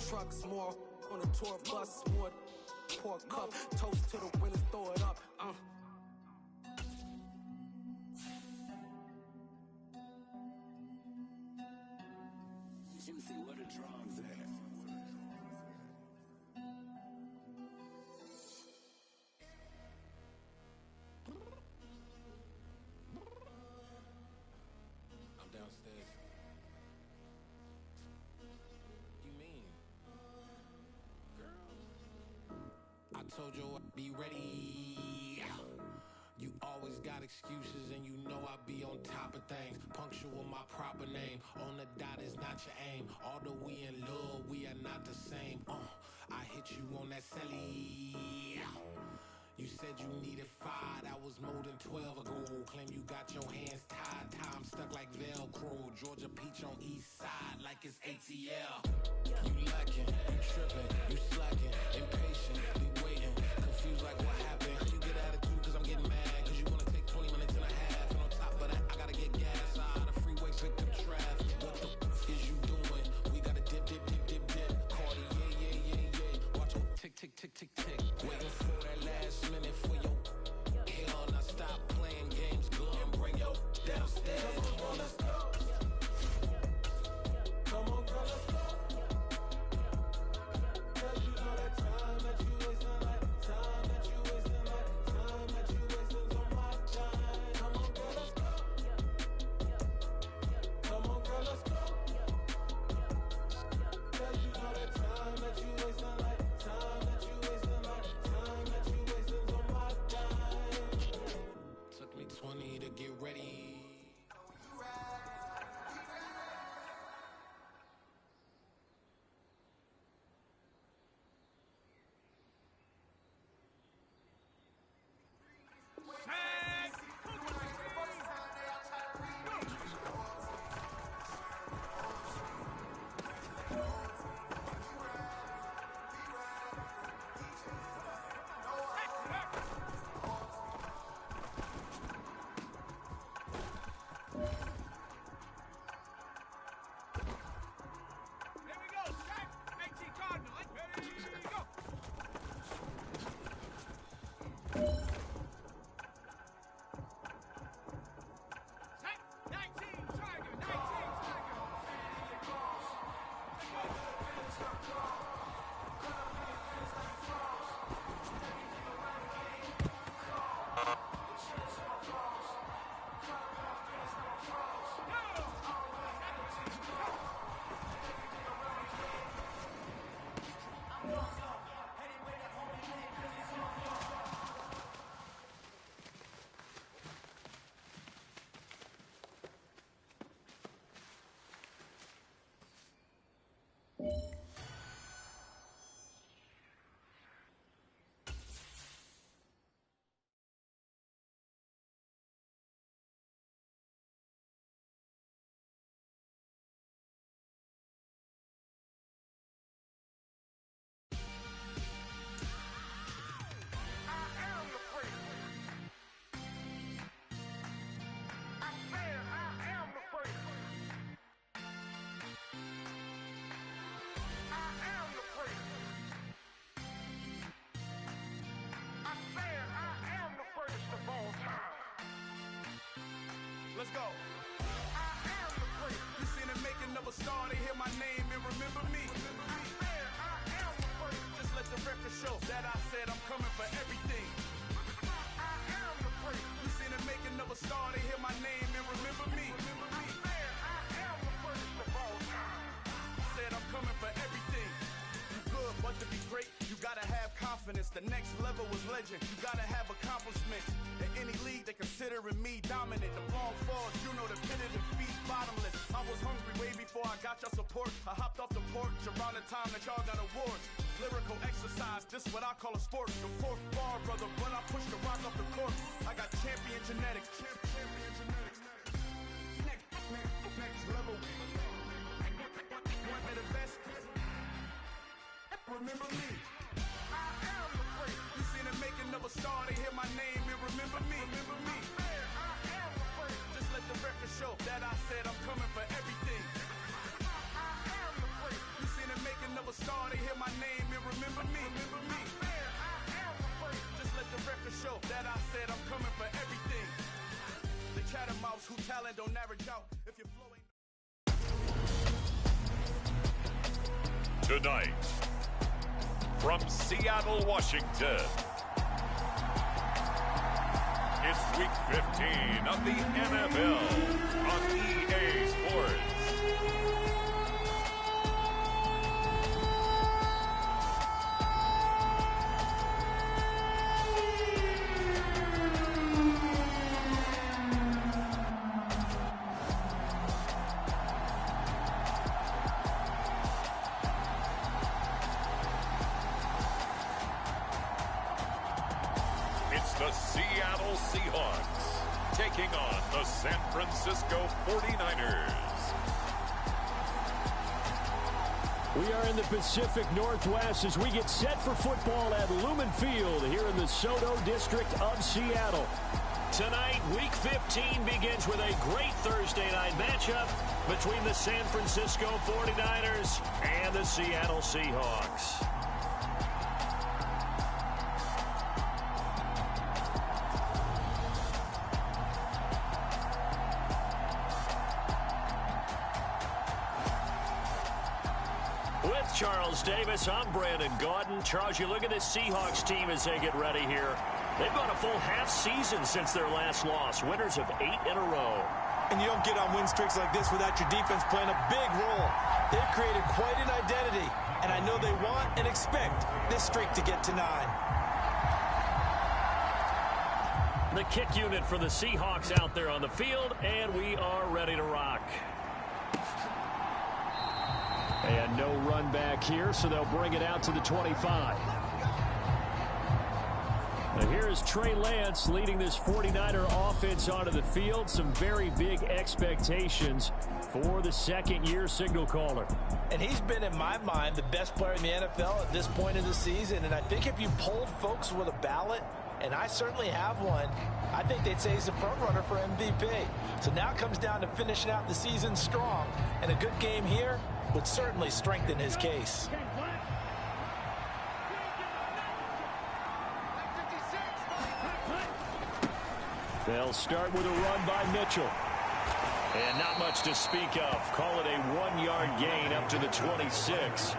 trucks, more on a tour bus, more pour cup, toast to the winners, throw it up. Juicy, where the drums at? I'm downstairs. You mean? Girl, I told you I'd be ready. You always got excuses and you know I be on top of things. Punctual my proper name. On the dot is not your aim. Although we in love, we are not the same. I hit you on that celly. You said you needed 5, that was more than 12 ago. Claim you got your hands tied, time stuck like Velcro. Georgia Peach on east side like it's ATL. You lacking, you tripping, you slacking, impatient, be waiting, confused like what happened. How you get attitude cause I'm getting mad, cause you wanna take 20 minutes and a half. And on top of that, I gotta get gas out of the freeway, pick up traffic. What the f is you doing? We gotta dip, dip, dip, dip, dip. Cardi, yeah. Watch your tick, tick, tick, tick, tick. Waiting for that last minute for your hell. Now stop playing games, go and bring your downstairs. Come on, let's go. Come on, girl, let's go. Cause you know that time that you wasting, like time that you wasting, like time that you wasting's on my time. Come on, girl, let's go. Come on, girl, let's go. Cause you know that time that you wasting, like time that you wasting, like time that you wasting's on my time. Took me 20 to get ready. Let's go. I am the great. You seen the making of a star, they hear my name and remember me. I am the great. Just let the record show that I said I'm coming for everything. I am the great. You seen the making of a star, they hear my name and remember me. I am the greatest of all time. Said I'm coming for everything. You good, but to be great, you gotta have confidence. The next level was legend. You gotta have accomplishments. In any league, they considering me dominant. The long falls, you know the pit of defeat, bottomless. I was hungry way before I got your support. I hopped off the porch around the time that y'all got awards. Lyrical exercise, this what I call a sport. The fourth bar, brother, when I push the rock off the court. I got champion genetics. Champion genetics. Next level. One of the best. Remember me. I am the great. You seen the making of a star, they hear my name and remember me. Remember me. I am the great. Just let the record show that I said I'm coming for everything. I am the great. You seen the making of another star, they hear my name and remember me. Just let the record show that I said I'm coming for everything. The chattermouths who talent don't average out. If you're flowing. Tonight, from Seattle, Washington, it's Week 15 of the NFL on EA Sports. The Seattle Seahawks taking on the San Francisco 49ers. We are in the Pacific Northwest as we get set for football at Lumen Field here in the Soto District of Seattle. Tonight, Week 15 begins with a great Thursday night matchup between the San Francisco 49ers and the Seattle Seahawks. With Charles Davis, I'm Brandon Gaudin. Charles, you look at this Seahawks team as they get ready here. They've gone a full half season since their last loss. Winners of 8 in a row. And you don't get on win streaks like this without your defense playing a big role. They've created quite an identity, and I know they want and expect this streak to get to 9. The kick unit for the Seahawks out there on the field, and we are ready to rock. And no run back here, so they'll bring it out to the 25. Now here's Trey Lance leading this 49er offense onto the field. Some very big expectations for the second-year signal caller. And he's been, in my mind, the best player in the NFL at this point of the season. And I think if you polled folks with a ballot, and I certainly have one, I think they'd say he's the front runner for MVP. So now it comes down to finishing out the season strong. And a good game here would certainly strengthen his case. They'll start with a run by Mitchell. And not much to speak of. Call it a 1-yard gain up to the 26.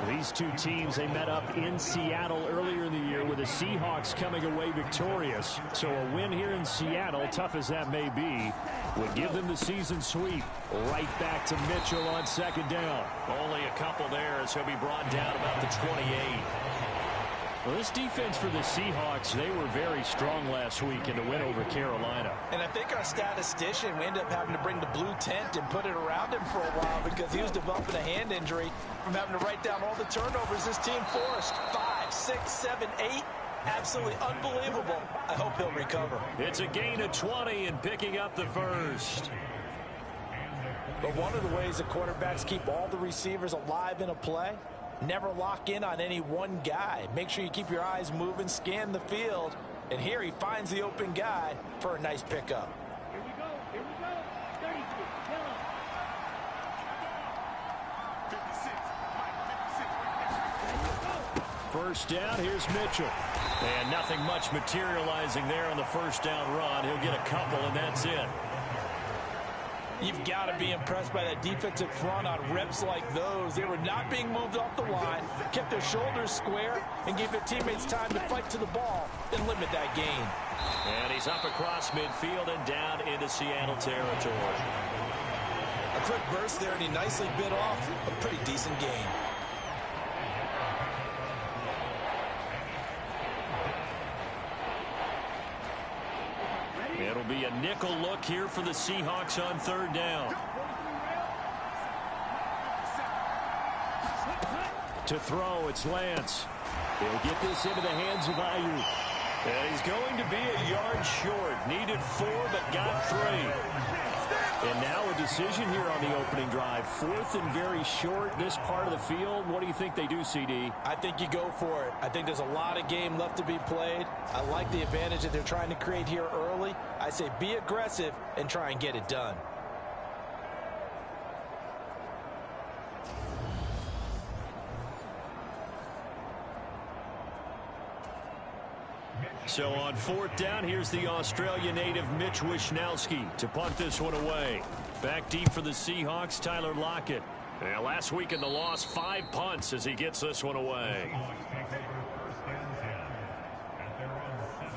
These two teams, they met up in Seattle earlier in the year with the Seahawks coming away victorious. So a win here in Seattle, tough as that may be, would give them the season sweep. Right back to Mitchell on second down. Only a couple there as he'll be brought down about the 28. Well, this defense for the Seahawks, they were very strong last week in the win over Carolina. And I think our statistician, we ended up having to bring the blue tent and put it around him for a while because he was developing a hand injury from having to write down all the turnovers this team forced. 5, 6, 7, 8. Absolutely unbelievable. I hope he'll recover. It's a gain of 20 and picking up the first. But one of the ways the quarterbacks keep all the receivers alive in a play, never lock in on any one guy. Make sure you keep your eyes moving, scan the field. And here he finds the open guy for a nice pickup. Here we go. 36, yellow. 56. First down, here's Mitchell. And nothing much materializing there on the first down run. He'll get a couple, and that's it. You've got to be impressed by that defensive front on reps like those. They were not being moved off the line, kept their shoulders square, and gave their teammates time to fight to the ball and limit that gain. And he's up across midfield and down into Seattle territory. A quick burst there, and he nicely bit off a pretty decent gain. It'll be a nickel look here for the Seahawks on third down. To throw, it's Lance. He'll get this into the hands of Ayuk. And he's going to be a yard short. Needed 4, but got 3. And now a decision here on the opening drive. 4th and very short, this part of the field. What do you think they do, CD? I think you go for it. I think there's a lot of game left to be played. I like the advantage that they're trying to create here early. I say be aggressive and try and get it done. So on 4th down, here's the Australia native Mitch Wishnowsky to punt this one away. Back deep for the Seahawks, Tyler Lockett. And last week in the loss, 5 punts as he gets this one away.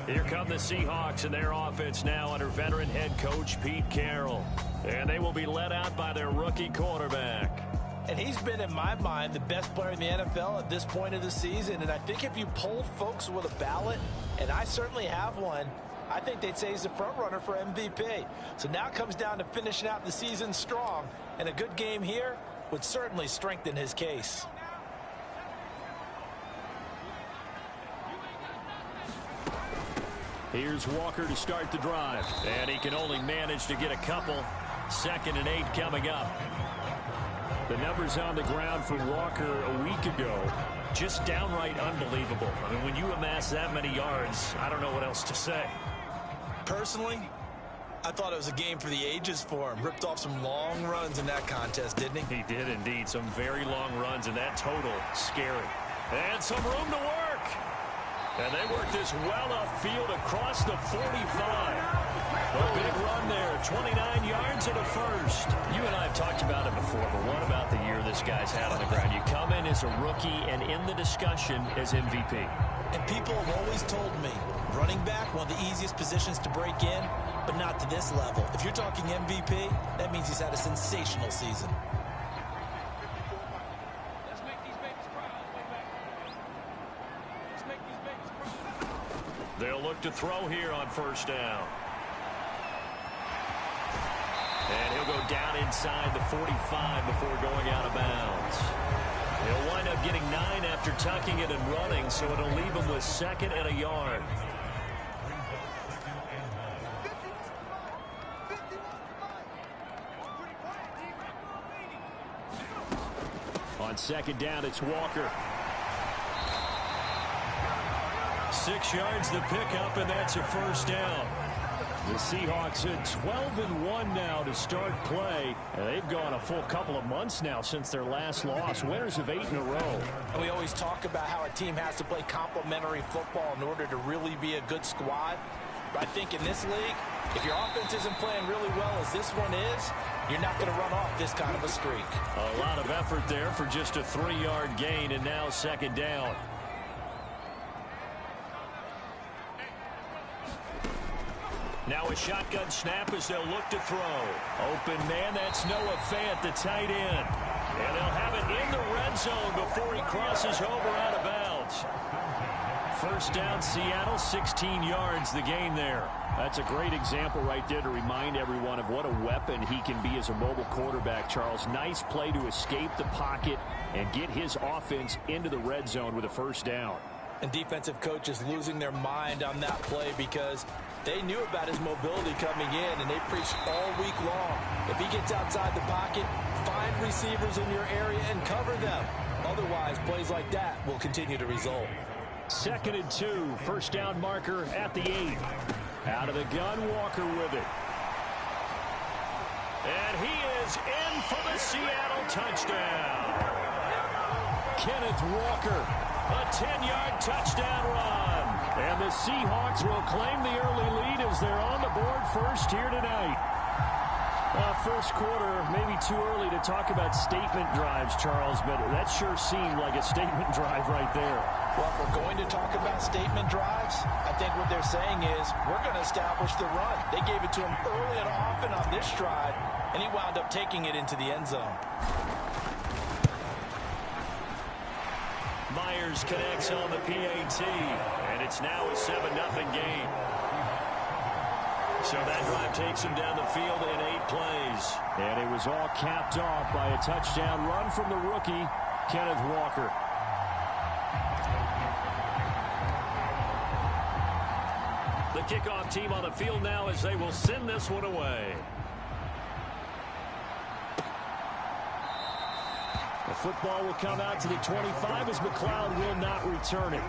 Here come the Seahawks and their offense now under veteran head coach Pete Carroll. And they will be led out by their rookie quarterback. And he's been, in my mind, the best player in the NFL at this point of the season. And I think if you polled folks with a ballot, and I certainly have one, I think they'd say he's the front runner for MVP. So now it comes down to finishing out the season strong. And a good game here would certainly strengthen his case. Here's Walker to start the drive. And he can only manage to get a couple. 2nd and 8 coming up. The numbers on the ground for Walker a week ago, just downright unbelievable. I mean, when you amass that many yards, I don't know what else to say. Personally, I thought it was a game for the ages for him. Ripped off some long runs in that contest, didn't he? He did indeed. Some very long runs, and that total, scary. And some room to work. And they work this well upfield across the 45. A big run there, 29 yards and a first. You and I have talked about it before, but what about the year this guy's had on the ground? You come in as a rookie and in the discussion as MVP. And people have always told me, running back, one of the easiest positions to break in, but not to this level. If you're talking MVP, that means he's had a sensational season. They'll look to throw here on 1st down. And he'll go down inside the 45 before going out of bounds. He'll wind up getting 9 after tucking it and running, so it'll leave him with 2nd and a yard. On 2nd down, it's Walker. 6 yards the pickup, and that's a 1st down. The Seahawks at 12-1 now to start play. And they've gone a full couple of months now since their last loss. Winners of 8 in a row. And we always talk about how a team has to play complementary football in order to really be a good squad. But I think in this league, if your offense isn't playing really well as this one is, you're not going to run off this kind of a streak. A lot of effort there for just a 3-yard gain, and now 2nd down. Now a shotgun snap as they'll look to throw. Open man, that's Noah Fant, the tight end. And they'll have it in the red zone before he crosses over out of bounds. 1st down, Seattle, 16 yards, the gain there. That's a great example right there to remind everyone of what a weapon he can be as a mobile quarterback, Charles. Nice play to escape the pocket and get his offense into the red zone with a 1st down. And defensive coaches losing their mind on that play because they knew about his mobility coming in, and they preached all week long. If he gets outside the pocket, find receivers in your area and cover them. Otherwise, plays like that will continue to result. 2nd and 2, 1st down marker at the 8. Out of the gun, Walker with it. And he is in for the Seattle touchdown. Kenneth Walker, a 10-yard touchdown run. And the Seahawks will claim the early lead as they're on the board first here tonight. First quarter, maybe too early to talk about statement drives, Charles, but that sure seemed like a statement drive right there. Well, if we're going to talk about statement drives, I think what they're saying is we're going to establish the run. They gave it to him early and often on this drive, and he wound up taking it into the end zone. Myers connects on the PAT, and it's now a 7-0 game. So that drive takes him down the field in 8 plays. And it was all capped off by a touchdown run from the rookie, Kenneth Walker. The kickoff team on the field now as they will send this one away. The football will come out to the 25 as McLeod will not return it.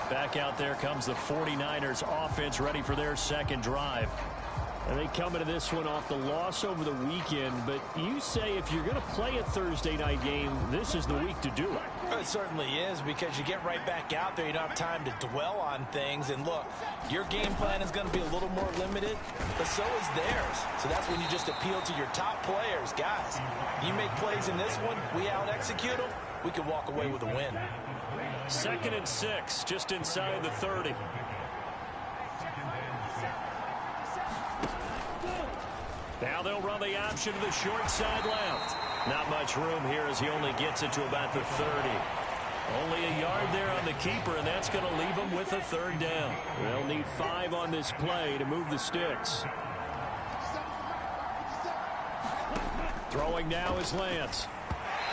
Back out there comes the 49ers offense ready for their second drive. And they come into this one off the loss over the weekend. But you say if you're going to play a Thursday night game, this is the week to do it. It certainly is, because you get right back out there. You don't have time to dwell on things. And look, your game plan is going to be a little more limited, but so is theirs. So that's when you just appeal to your top players. Guys, you make plays in this one, we out-execute them, we can walk away with a win. 2nd and 6, just inside the 30. Now they'll run the option to the short side left. Not much room here as he only gets it to about the 30. Only a yard there on the keeper, and that's going to leave him with a 3rd down. They'll need 5 on this play to move the sticks. Throwing now is Lance.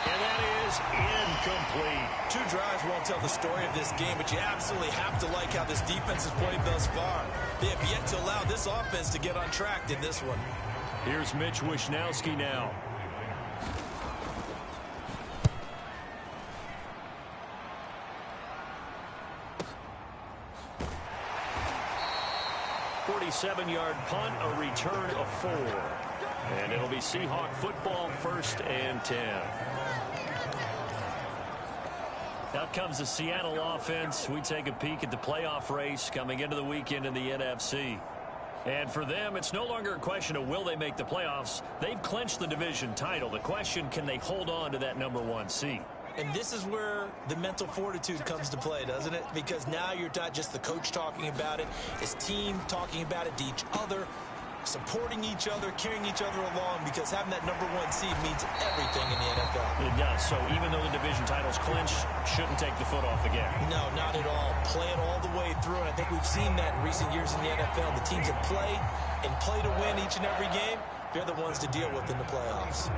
And that is incomplete. 2 drives won't tell the story of this game, but you absolutely have to like how this defense has played thus far. They have yet to allow this offense to get on track in this one. Here's Mitch Wishnowski now. .47-yard punt, a return of 4. And it'll be Seahawk football, 1st and 10. Out comes the Seattle offense. We take a peek at the playoff race coming into the weekend in the NFC. And for them, it's no longer a question of will they make the playoffs. They've clinched the division title. The question, can they hold on to that #1 seed? And this is where the mental fortitude comes to play, doesn't it? Because now you're not just the coach talking about it, it's team talking about it to each other, supporting each other, carrying each other along, because having that #1 seed means everything in the NFL. It does. So even though the division title's clinched, shouldn't take the foot off the gas. No, not at all. Play it all the way through, and I think we've seen that in recent years in the NFL. The teams that play and play to win each and every game, they're the ones to deal with in the playoffs.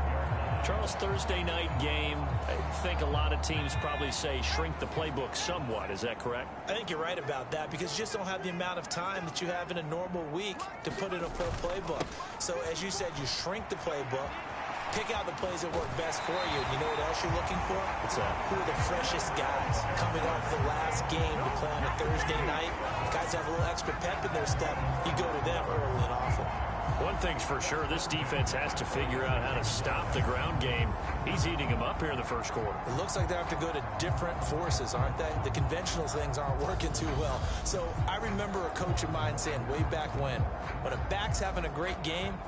Charles, Thursday night game, I think a lot of teams probably say shrink the playbook somewhat. Is that correct? I think you're right about that, because you just don't have the amount of time that you have in a normal week to put in a full playbook. So as you said, you shrink the playbook, pick out the plays that work best for you. And you know what else you're looking for? What's that? Who are the freshest guys coming off the last game to play on a Thursday night? Guys have a little extra pep in their step. You go to them early and often. One thing's for sure, this defense has to figure out how to stop the ground game. He's eating them up here in the first quarter. It looks like they have to go to different forces, aren't they? The conventional things aren't working too well. So I remember a coach of mine saying way back when a back's having a great game,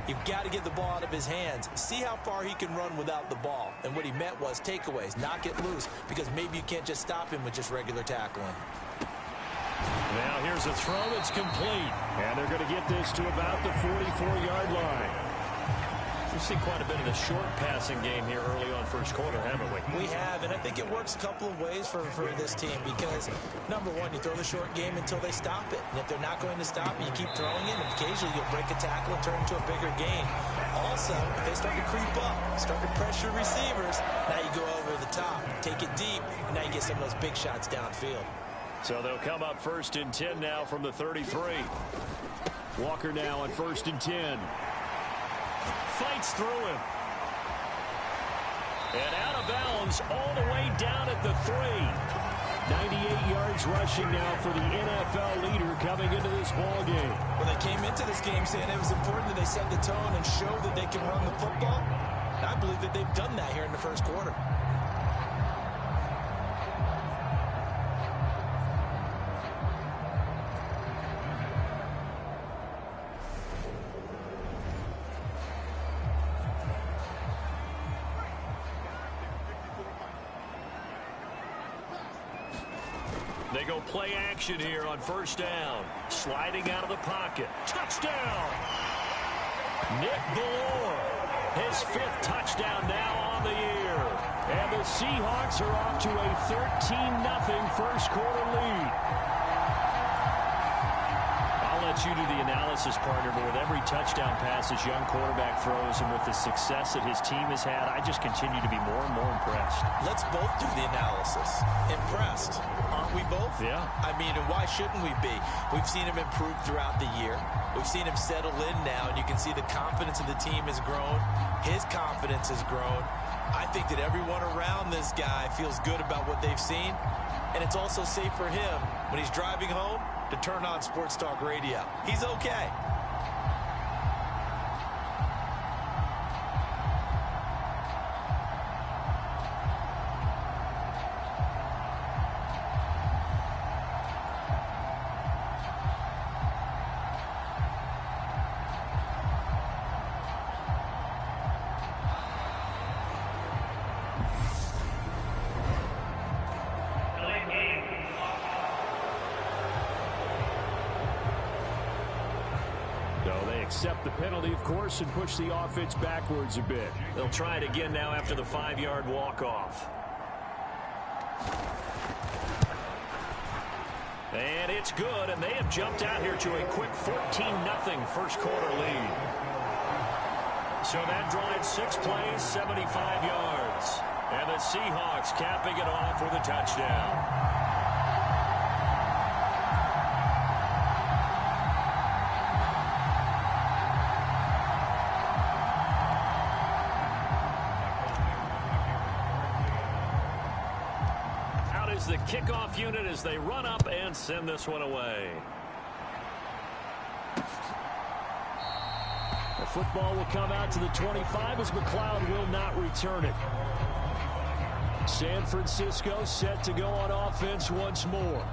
you've got to get the ball out of his hands. See how far he can run without the ball. And what he meant was takeaways, knock it loose, because maybe you can't just stop him with just regular tackling. Now here's a throw that's complete. And they're going to get this to about the 44-yard line. We've seen quite a bit of the short passing game here early on first quarter, haven't we? We have, and I think it works a couple of ways for this team, because, number one, you throw the short game until they stop it. And if they're not going to stop it, you keep throwing it, and occasionally you'll break a tackle and turn it into a bigger gain. Also, if they start to creep up, start to pressure receivers, now you go over the top, take it deep, and now you get some of those big shots downfield. So they'll come up 1st and 10 now from the 33. Walker now on 1st and 10. Fights through him. And out of bounds all the way down at the 3. 98 yards rushing now for the NFL leader coming into this ball game. Well, they came into this game saying it was important that they set the tone and show that they can run the football. And I believe that they've done that here in the first quarter. They go play action here on 1st down. Sliding out of the pocket. Touchdown! Nick Ballore. His 5th touchdown now on the year. And the Seahawks are off to a 13-0 first quarter lead. I'll let you do the analysis, partner, but with every touchdown pass his young quarterback throws and with the success that his team has had, I just continue to be more and more impressed. Let's both do the analysis. Impressed. Aren't we both? Yeah. I mean, and why shouldn't we be? We've seen him improve throughout the year. We've seen him settle in now, and you can see the confidence of the team has grown. His confidence has grown. I think that everyone around this guy feels good about what they've seen, and it's also safe for him when he's driving home to turn on Sports Talk Radio. He's okay. accept the penalty, of course, and push the offense backwards a bit. They'll try it again now after the 5-yard walk-off. And it's good, and they have jumped out here to a quick 14-0 first quarter lead. So that drive, 6 plays, 75 yards. And the Seahawks capping it off with a touchdown. The kickoff unit as they run up and send this one away. The football will come out to the 25 as McLeod will not return it. San Francisco set to go on offense once more.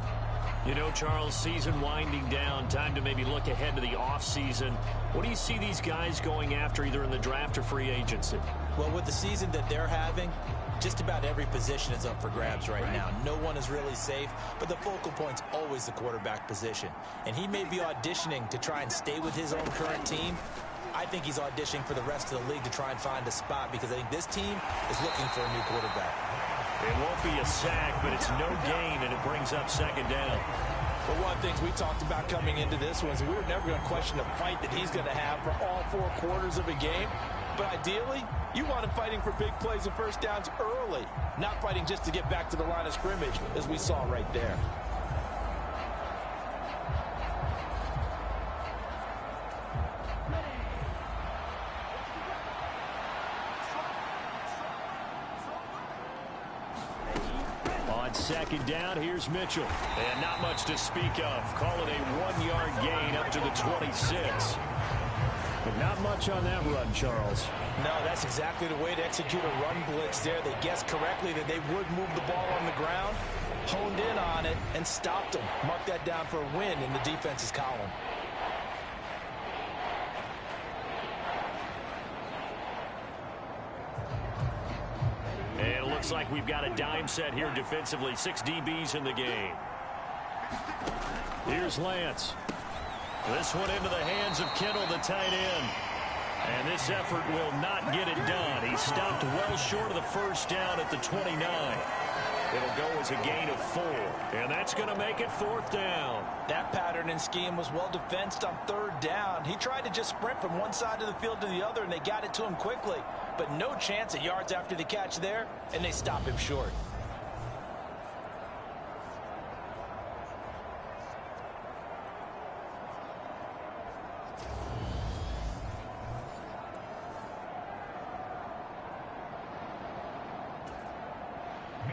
You know, Charles, season winding down, time to maybe look ahead to the offseason. What do you see these guys going after either in the draft or free agency? Well, with the season that they're having, just about every position is up for grabs right now. No one is really safe, but the focal point's always the quarterback position. And he may be auditioning to try and stay with his own current team. I think he's auditioning for the rest of the league to try and find a spot because I think this team is looking for a new quarterback. It won't be a sack, but it's no gain, and it brings up second down. Well, one of the things we talked about coming into this was we were never going to question the fight that he's going to have for all 4 quarters of a game. But ideally, you want him fighting for big plays and first downs early, not fighting just to get back to the line of scrimmage, as we saw right there. On second down, here's Mitchell. And not much to speak of. Call it a 1-yard gain up to the 26. But not much on that run, Charles. No, that's exactly the way to execute a run blitz there. They guessed correctly that they would move the ball on the ground, honed in on it, and stopped them. Mark that down for a win in the defense's column. And it looks like we've got a dime set here defensively. 6 DBs in the game. Here's Lance. This one into the hands of Kittle, the tight end. And this effort will not get it done. He stopped well short of the first down at the 29. It'll go as a gain of 4. And that's going to make it 4th down. That pattern and scheme was well defensed on 3rd down. He tried to just sprint from one side of the field to the other, and they got it to him quickly. But no chance at yards after the catch there, and they stop him short.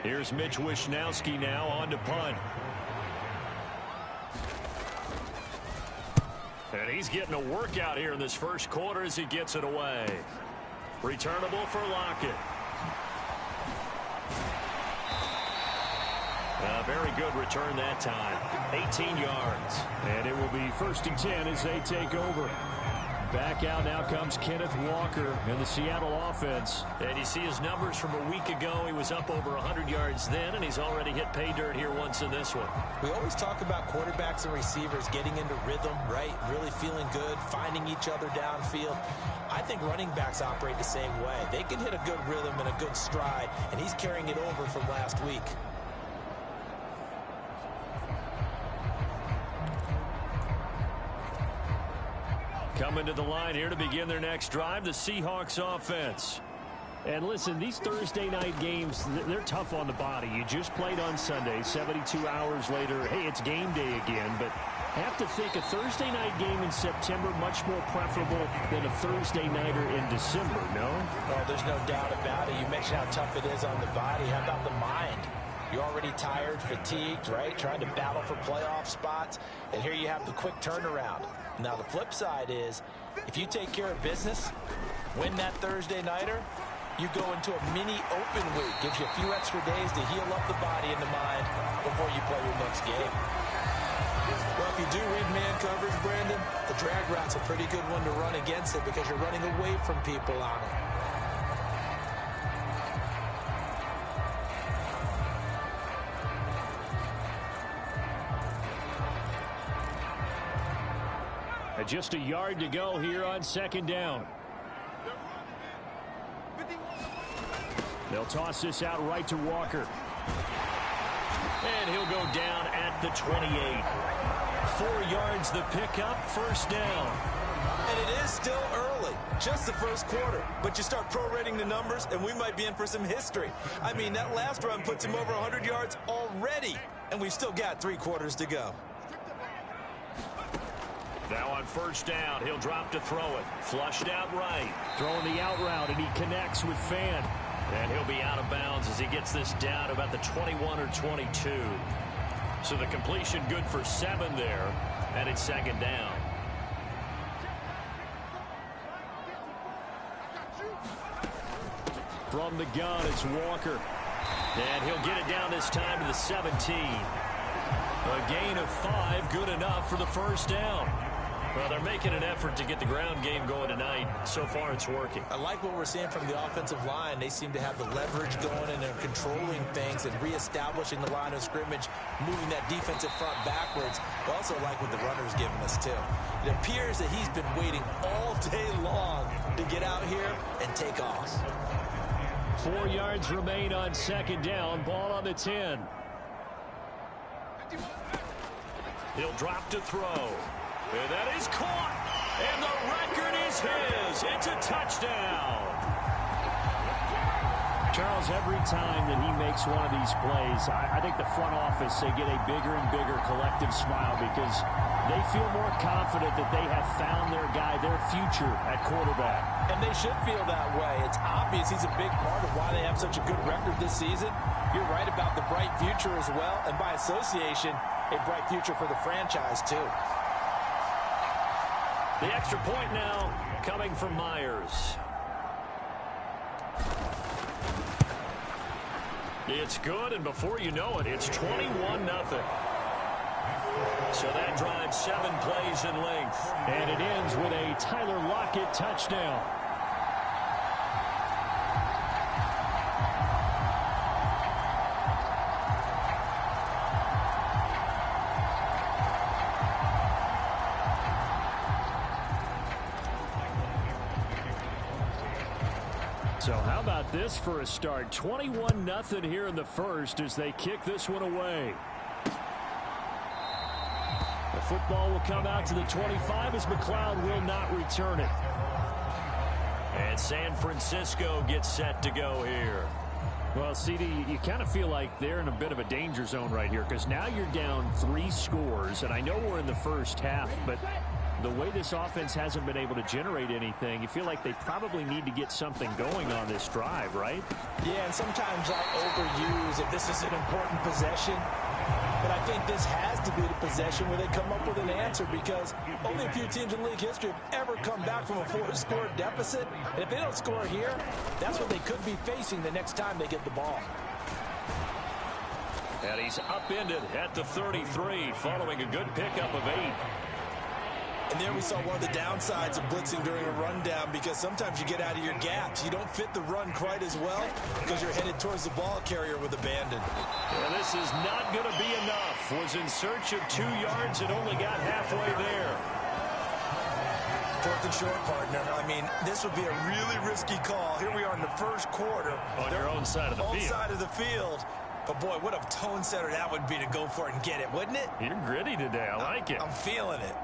Here's Mitch Wishnowski now on to punt. And he's getting a workout here in this first quarter as he gets it away. Returnable for Lockett. A very good return that time. 18 yards. And it will be 1st and 10 as they take over. Back out now comes Kenneth Walker in the Seattle offense. And you see his numbers from a week ago. He was up over 100 yards then, and he's already hit pay dirt here once in this one. We always talk about quarterbacks and receivers getting into rhythm, right? Really feeling good, finding each other downfield. I think running backs operate the same way. They can hit a good rhythm and a good stride, and he's carrying it over from last week. Coming to the line here to begin their next drive, the Seahawks offense. And listen, these Thursday night games, they're tough on the body. You just played on Sunday, 72 hours later, hey, it's game day again. But I have to think a Thursday night game in September much more preferable than a Thursday nighter in December, no? Oh, there's no doubt about it. You mentioned how tough it is on the body. How about the mind? You're already tired, fatigued, right? Trying to battle for playoff spots. And here you have the quick turnaround. Now, the flip side is, if you take care of business, win that Thursday nighter, you go into a mini open week. Gives you a few extra days to heal up the body and the mind before you play your next game. Well, if you do read man coverage, Brandon, the drag route's a pretty good one to run against it because you're running away from people on it. And just a yard to go here on second down. They'll toss this out right to Walker. And he'll go down at the 28. 4 yards the pickup, first down. And it is still early, just the first quarter. But you start prorating the numbers, and we might be in for some history. I mean, that last run puts him over 100 yards already, and we've still got 3 quarters to go. Now on first down, he'll drop to throw it. Flushed out right. Throwing the out route, and he connects with Fan. And he'll be out of bounds as he gets this down to about the 21 or 22. So the completion good for 7 there, and it's second down. From the gun, it's Walker. And he'll get it down this time to the 17. A gain of 5, good enough for the first down. Well, they're making an effort to get the ground game going tonight. So far, it's working. I like what we're seeing from the offensive line. They seem to have the leverage going, and they're controlling things and reestablishing the line of scrimmage, moving that defensive front backwards. I also like what the runner's giving us, too. It appears that he's been waiting all day long to get out here and take off. 4 yards remain on second down. Ball on the 10. He'll drop to throw. And that is caught. And the record is his. It's a touchdown. Charles, every time that he makes one of these plays, I think the front office, they get a bigger and bigger collective smile because they feel more confident that they have found their guy, their future at quarterback. And they should feel that way. It's obvious he's a big part of why they have such a good record this season. You're right about the bright future as well, and by association, a bright future for the franchise, too. The extra point now coming from Myers. It's good, and before you know it, it's 21-0. So that drives 7 plays in length. And it ends with a Tyler Lockett touchdown. So how about this for a start? 21-0 here in the first as they kick this one away. The football will come out to the 25 as McLeod will not return it. And San Francisco gets set to go here. Well, CD, you kind of feel like they're in a bit of a danger zone right here because now you're down 3 scores, and I know we're in the first half, but the way this offense hasn't been able to generate anything, you feel like they probably need to get something going on this drive, right? Yeah, and sometimes I overuse if this is an important possession. But I think this has to be the possession where they come up with an answer because only a few teams in league history have ever come back from a 4-score deficit. And if they don't score here, that's what they could be facing the next time they get the ball. And he's upended at the 33 following a good pickup of 8. And there we saw one of the downsides of blitzing during a rundown because sometimes you get out of your gaps. You don't fit the run quite as well because you're headed towards the ball carrier with abandon. Well, this is not going to be enough. Was in search of 2 yards and only got halfway there. 4th and short, partner. I mean, this would be a really risky call. Here we are in the first quarter. On your own side of the field. Own side of the field. But, boy, what a tone setter that would be to go for it and get it, wouldn't it? You're gritty today. I like it. I'm feeling it.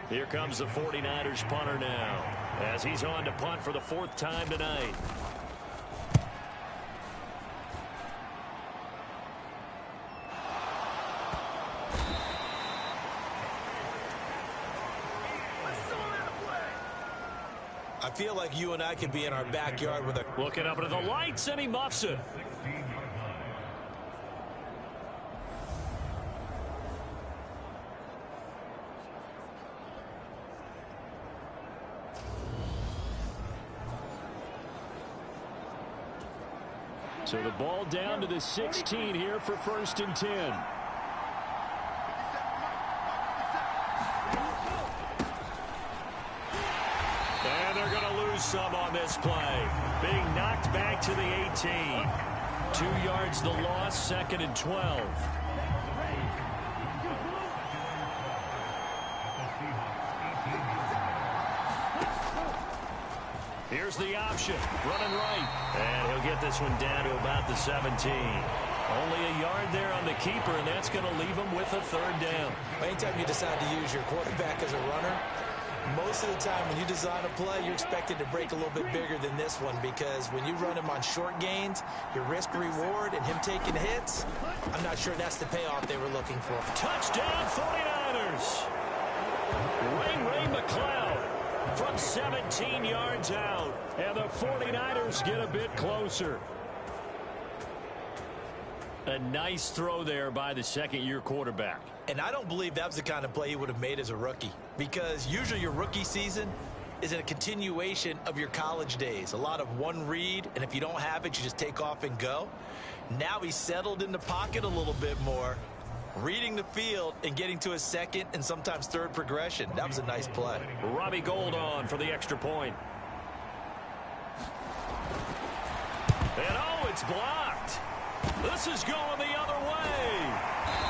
Here comes the 49ers punter now as he's on to punt for the 4th time tonight. I feel like you and I could be in our backyard with a... Looking up into the lights, and he muffs it. So the ball down to the 16 here for 1st and 10. And they're going to lose some on this play. Being knocked back to the 18. 2 yards the loss, 2nd and 12. Here's the option, running right. And he'll get this one down to about the 17. Only a yard there on the keeper, and that's going to leave him with a 3rd down. Anytime you decide to use your quarterback as a runner, most of the time when you design a play, you're expected to break a little bit bigger than this one, because when you run him on short gains, your risk-reward and him taking hits, I'm not sure that's the payoff they were looking for. Touchdown 49ers! Ray McLeod from 17 yards out, and the 49ers get a bit closer. A nice throw there by the 2nd-year quarterback. And I don't believe that was the kind of play he would have made as a rookie, because usually your rookie season is a continuation of your college days. A lot of one read, and if you don't have it, you just take off and go. Now he's settled in the pocket a little bit more, reading the field and getting to his 2nd and sometimes 3rd progression. That was a nice play. Robbie Gould on for the extra point. And oh, it's blocked. This is going the other way.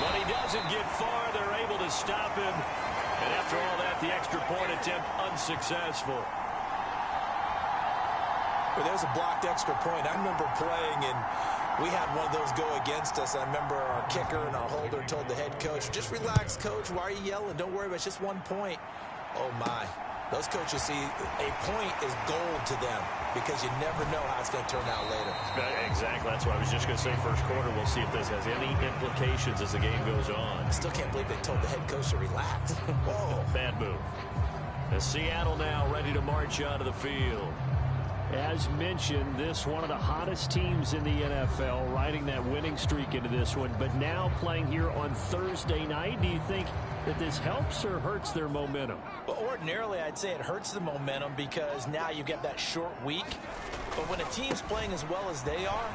But he doesn't get far. They're able to stop him. And after all that, the extra point attempt unsuccessful. Well, there's a blocked extra point. I remember playing, and we had one of those go against us. I remember our kicker and our holder told the head coach, just relax, coach. Why are you yelling? Don't worry about it. It's just 1 point. Oh, my. Those coaches see a point is gold to them, because you never know how it's going to turn out later. Exactly. That's what I was just going to say. First quarter, we'll see if this has any implications as the game goes on. I still can't believe they told the head coach to relax. Whoa. Bad move. As Seattle now ready to march onto the field. As mentioned, this one of the hottest teams in the NFL, riding that winning streak into this one, but now playing here on Thursday night. Do you think that this helps or hurts their momentum? Well, ordinarily, I'd say it hurts the momentum, because now you get that short week. But when a team's playing as well as they are,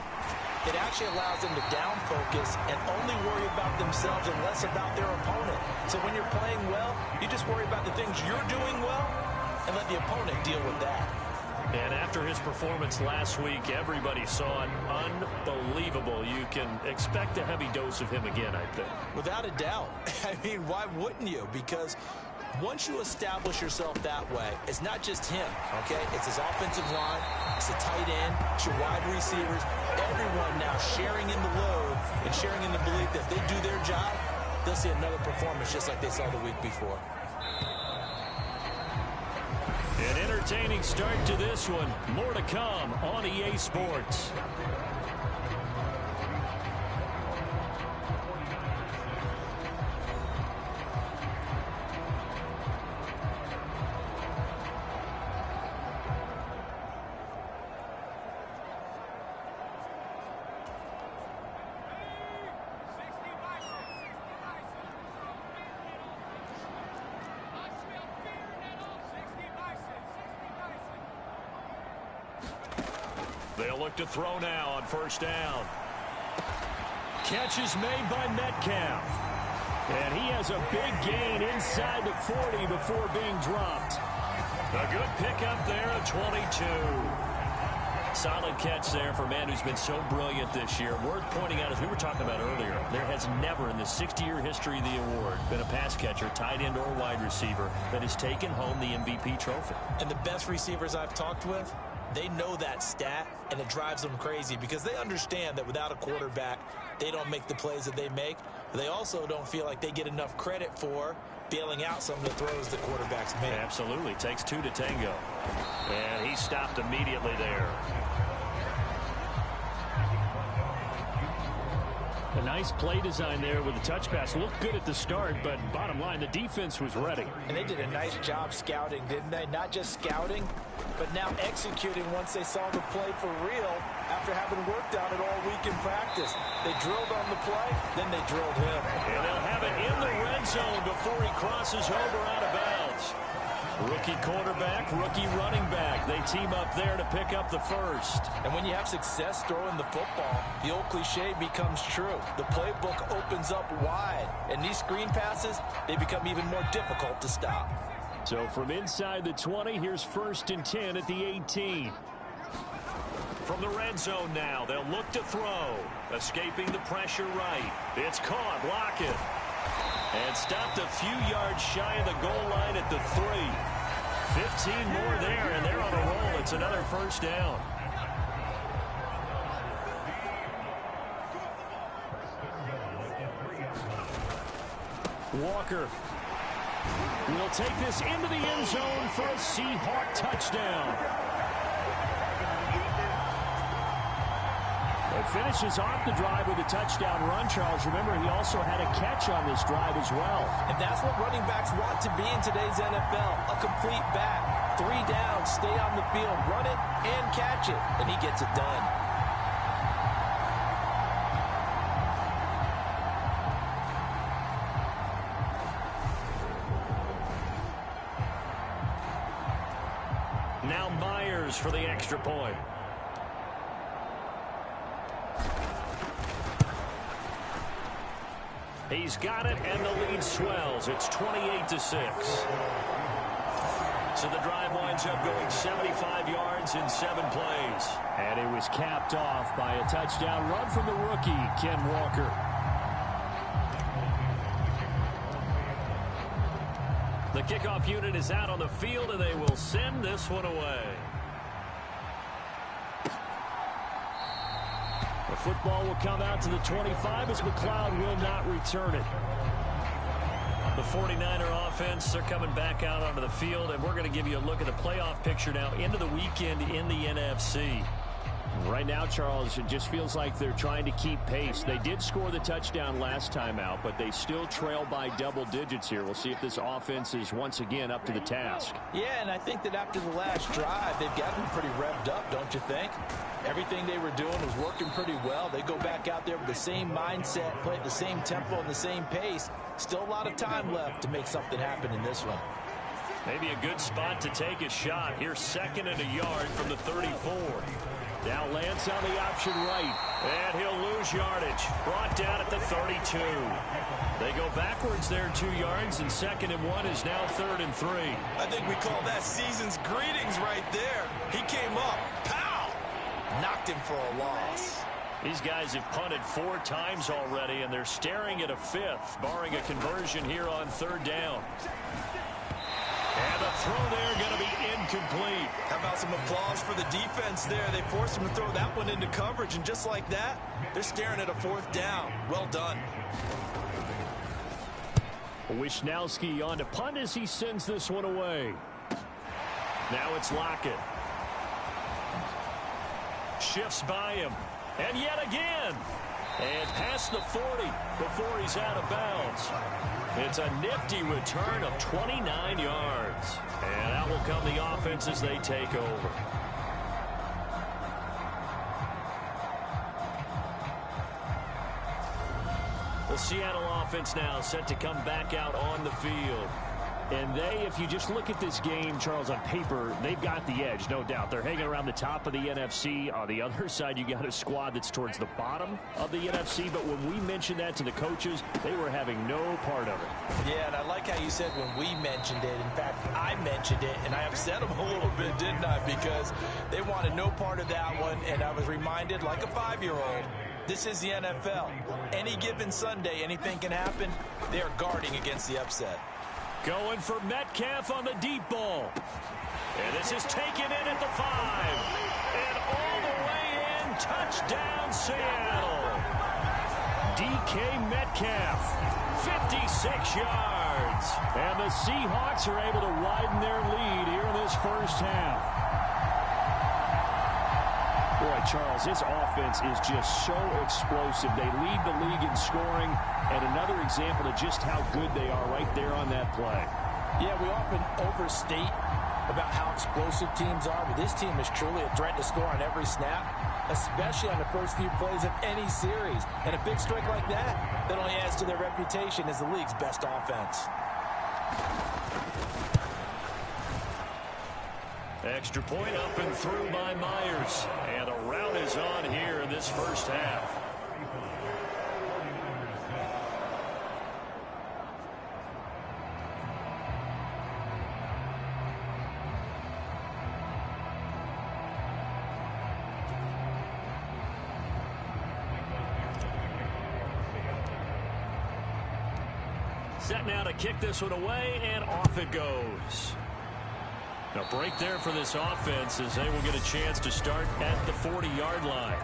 it actually allows them to down focus and only worry about themselves and less about their opponent. So when you're playing well, you just worry about the things you're doing well and let the opponent deal with that. And after his performance last week, everybody saw it. Unbelievable. You can expect a heavy dose of him again, I think. Without a doubt. I mean, why wouldn't you? Because once you establish yourself that way, it's not just him, okay? It's his offensive line, it's the tight end, it's your wide receivers, everyone now sharing in the load and sharing in the belief that if they do their job, they'll see another performance just like they saw the week before. An entertaining start to this one. More to come on EA Sports. They'll look to throw now on 1st down. Catch is made by Metcalf. And he has a big gain inside the 40 before being dropped. A good pickup there at 22. Solid catch there for a man who's been so brilliant this year. Worth pointing out, as we were talking about earlier, there has never in the 60-year history of the award been a pass catcher, tight end, or wide receiver that has taken home the MVP trophy. And the best receivers I've talked with, they know that stat, and it drives them crazy, because they understand that without a quarterback, they don't make the plays that they make. They also don't feel like they get enough credit for bailing out some of the throws the quarterbacks make. Absolutely. Takes 2 to tango. And he stopped immediately there. A nice play design there with the touch pass. Looked good at the start, but bottom line, the defense was ready. And they did a nice job scouting, didn't they? Not just scouting, but now executing once they saw the play for real after having worked on it all week in practice. They drilled on the play, then they drilled him. And they'll have it in the red zone before he crosses over out of bounds. Rookie quarterback, rookie running back. They team up there to pick up the first. And when you have success throwing the football, the old cliche becomes true. The playbook opens up wide. And these screen passes, they become even more difficult to stop. So from inside the 20, here's 1st and 10 at the 18. From the red zone now, they'll look to throw. Escaping the pressure right. It's caught. Lockett. And stopped a few yards shy of the goal line at the 3. 15 more there, and they're on a roll. It's another first down. Walker will take this into the end zone for a Seahawk touchdown. Finishes off the drive with a touchdown run, Charles. Remember, he also had a catch on this drive as well. And that's what running backs want to be in today's NFL, a complete back. 3 down, stay on the field, run it, and catch it. And he gets it done. Now Myers for the extra point. He's got it, and the lead swells. It's 28-6. So the drive winds up going 75 yards in 7 plays. And it was capped off by a touchdown run from the rookie, Ken Walker. The kickoff unit is out on the field, and they will send this one away. The football will come out to the 25 as McLeod will not return it. The 49er offense, they're coming back out onto the field, and we're going to give you a look at the playoff picture now into the weekend in the NFC. Right now, Charles, it just feels like they're trying to keep pace. They did score the touchdown last time out, but they still trail by double digits here. We'll see if this offense is once again up to the task. Yeah, and I think that after the last drive, they've gotten pretty revved up, don't you think? Everything they were doing was working pretty well. They go back out there with the same mindset, play at the same tempo and the same pace. Still a lot of time left to make something happen in this one. Maybe a good spot to take a shot. Here's 2nd and a yard from the 34. Now Lance on the option right, and he'll lose yardage. Brought down at the 32. They go backwards there 2 yards, and 2nd and 1 is now 3rd and 3. I think we call that season's greetings right there. He came up, pow! Knocked him for a loss. These guys have punted 4 times already, and they're staring at a 5th, barring a conversion here on 3rd down. And the throw there going to be incomplete. How about some applause for the defense there? They forced him to throw that one into coverage, and just like that, they're staring at a 4th down. Well done. Wisnowski on to punt as he sends this one away. Now it's Lockett. Shifts by him. And yet again. And past the 40 before he's out of bounds. It's a nifty return of 29 yards. And out will come the offense as they take over. The Seattle offense now set to come back out on the field. And they, if you just look at this game, Charles, on paper, they've got the edge, no doubt. They're hanging around the top of the NFC. On the other side, you got a squad that's towards the bottom of the NFC. But when we mentioned that to the coaches, they were having no part of it. Yeah, and I like how you said when we mentioned it. In fact, I mentioned it, and I upset them a little bit, didn't I? Because they wanted no part of that one, and I was reminded, like a 5-year-old, this is the NFL. Any given Sunday, anything can happen. They are guarding against the upset. Going for Metcalf on the deep ball. And this is taken in at the 5. And all the way in, touchdown Seattle. DK Metcalf, 56 yards. And the Seahawks are able to widen their lead here in this first half. Boy, Charles, this offense is just so explosive. They lead the league in scoring, and another example of just how good they are right there on that play. Yeah, we often overstate about how explosive teams are, but this team is truly a threat to score on every snap, especially on the first few plays of any series. And a big strike like that only adds to their reputation as the league's best offense. Extra point up and through by Myers. And a rout is on here in this first half. Set now to kick this one away, and off it goes. A break there for this offense as they will get a chance to start at the 40-yard line.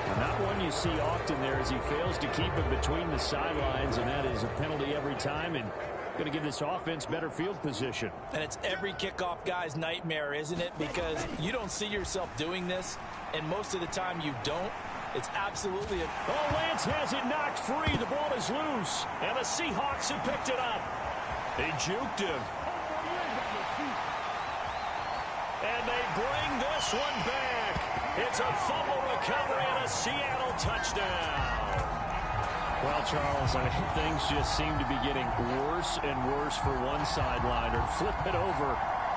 And not one you see often there as he fails to keep it between the sidelines, and that is a penalty every time, and going to give this offense better field position. And it's every kickoff guy's nightmare, isn't it? Because you don't see yourself doing this, and most of the time you don't. It's absolutely a... Oh, Lance has it knocked free. The ball is loose, and the Seahawks have picked it up. They juked him. And they bring this one back. It's a fumble recovery and a Seattle touchdown. Well, Charles, I mean, things just seem to be getting worse and worse for one sideline. Or flip it over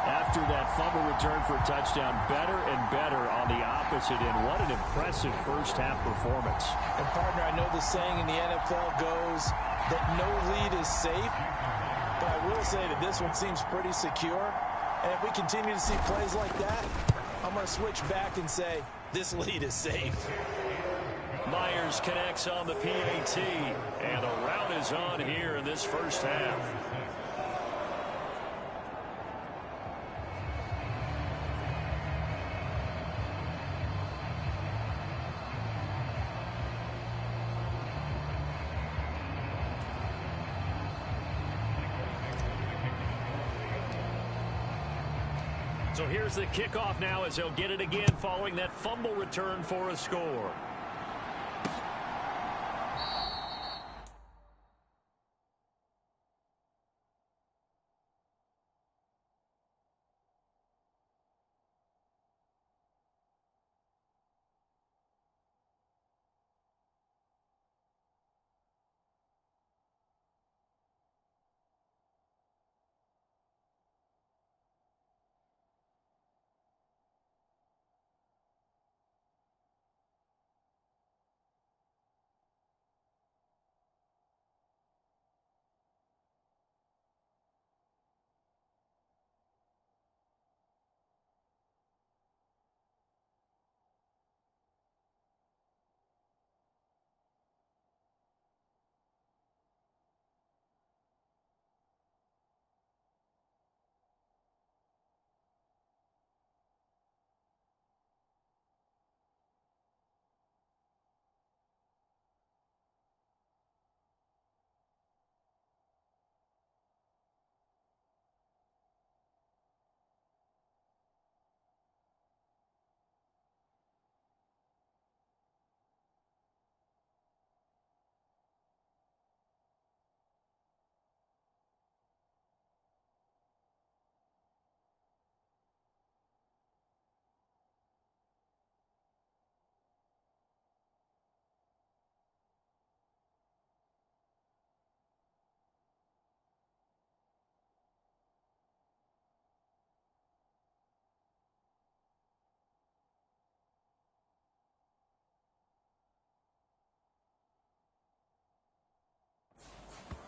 after that fumble return for a touchdown. Better and better on the opposite end. What an impressive first-half performance. And, partner, I know the saying in the NFL goes that no lead is safe. But I will say that this one seems pretty secure. And if we continue to see plays like that, I'm going to switch back and say this lead is safe. Myers connects on the PAT. And a rout is on here in this first half. So here's the kickoff now as they'll get it again following that fumble return for a score.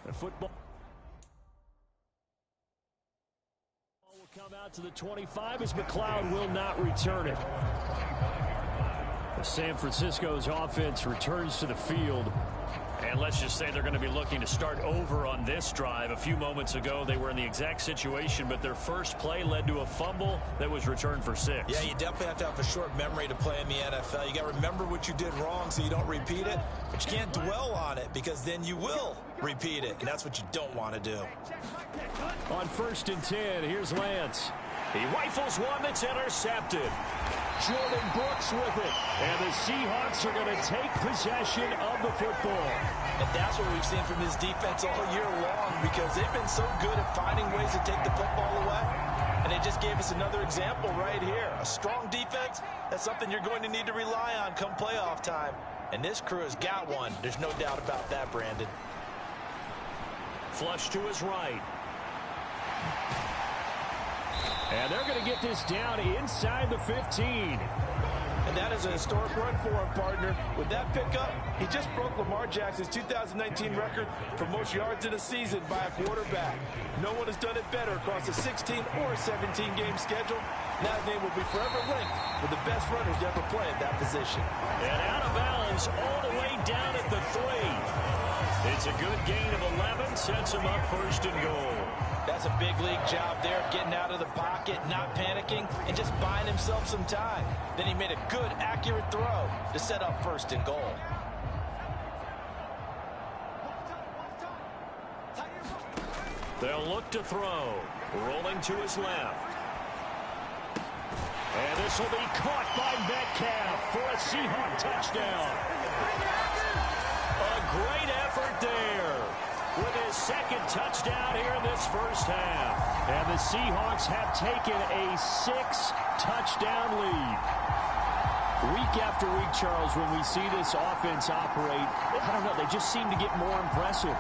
The football will come out to the 25 as McLeod will not return it. San Francisco's offense returns to the field. And let's just say they're going to be looking to start over on this drive. A few moments ago, they were in the exact situation, but their first play led to a fumble that was returned for 6. Yeah, you definitely have to have a short memory to play in the NFL. You got to remember what you did wrong so you don't repeat it, but you can't dwell on it because then you will repeat it, and that's what you don't want to do. On 1st and 10, here's Lance. He rifles one that's intercepted. Jordan Brooks with it. And the Seahawks are going to take possession of the football. And that's what we've seen from this defense all year long because they've been so good at finding ways to take the football away. And they just gave us another example right here. A strong defense, that's something you're going to need to rely on come playoff time. And this crew has got one. There's no doubt about that, Brandon. Flush to his right. And they're going to get this down inside the 15. And that is a historic run for him, partner. With that pickup, he just broke Lamar Jackson's 2019 record for most yards in a season by a quarterback. No one has done it better across a 16 or a 17-game schedule. Now his name will be forever linked with the best runners to ever play at that position. And out of bounds all the way down at the 3. It's a good gain of 11, sets him up first and goal. That's a big league job there, getting out of the pocket, not panicking, and just buying himself some time. Then he made a good, accurate throw to set up first and goal. They'll look to throw. Rolling to his left. And this will be caught by Metcalf for a Seahawks touchdown. A great effort there with his second touchdown here in this first half. And the Seahawks have taken a 6-touchdown lead. Week after week, Charles, when we see this offense operate, I don't know, they just seem to get more impressive.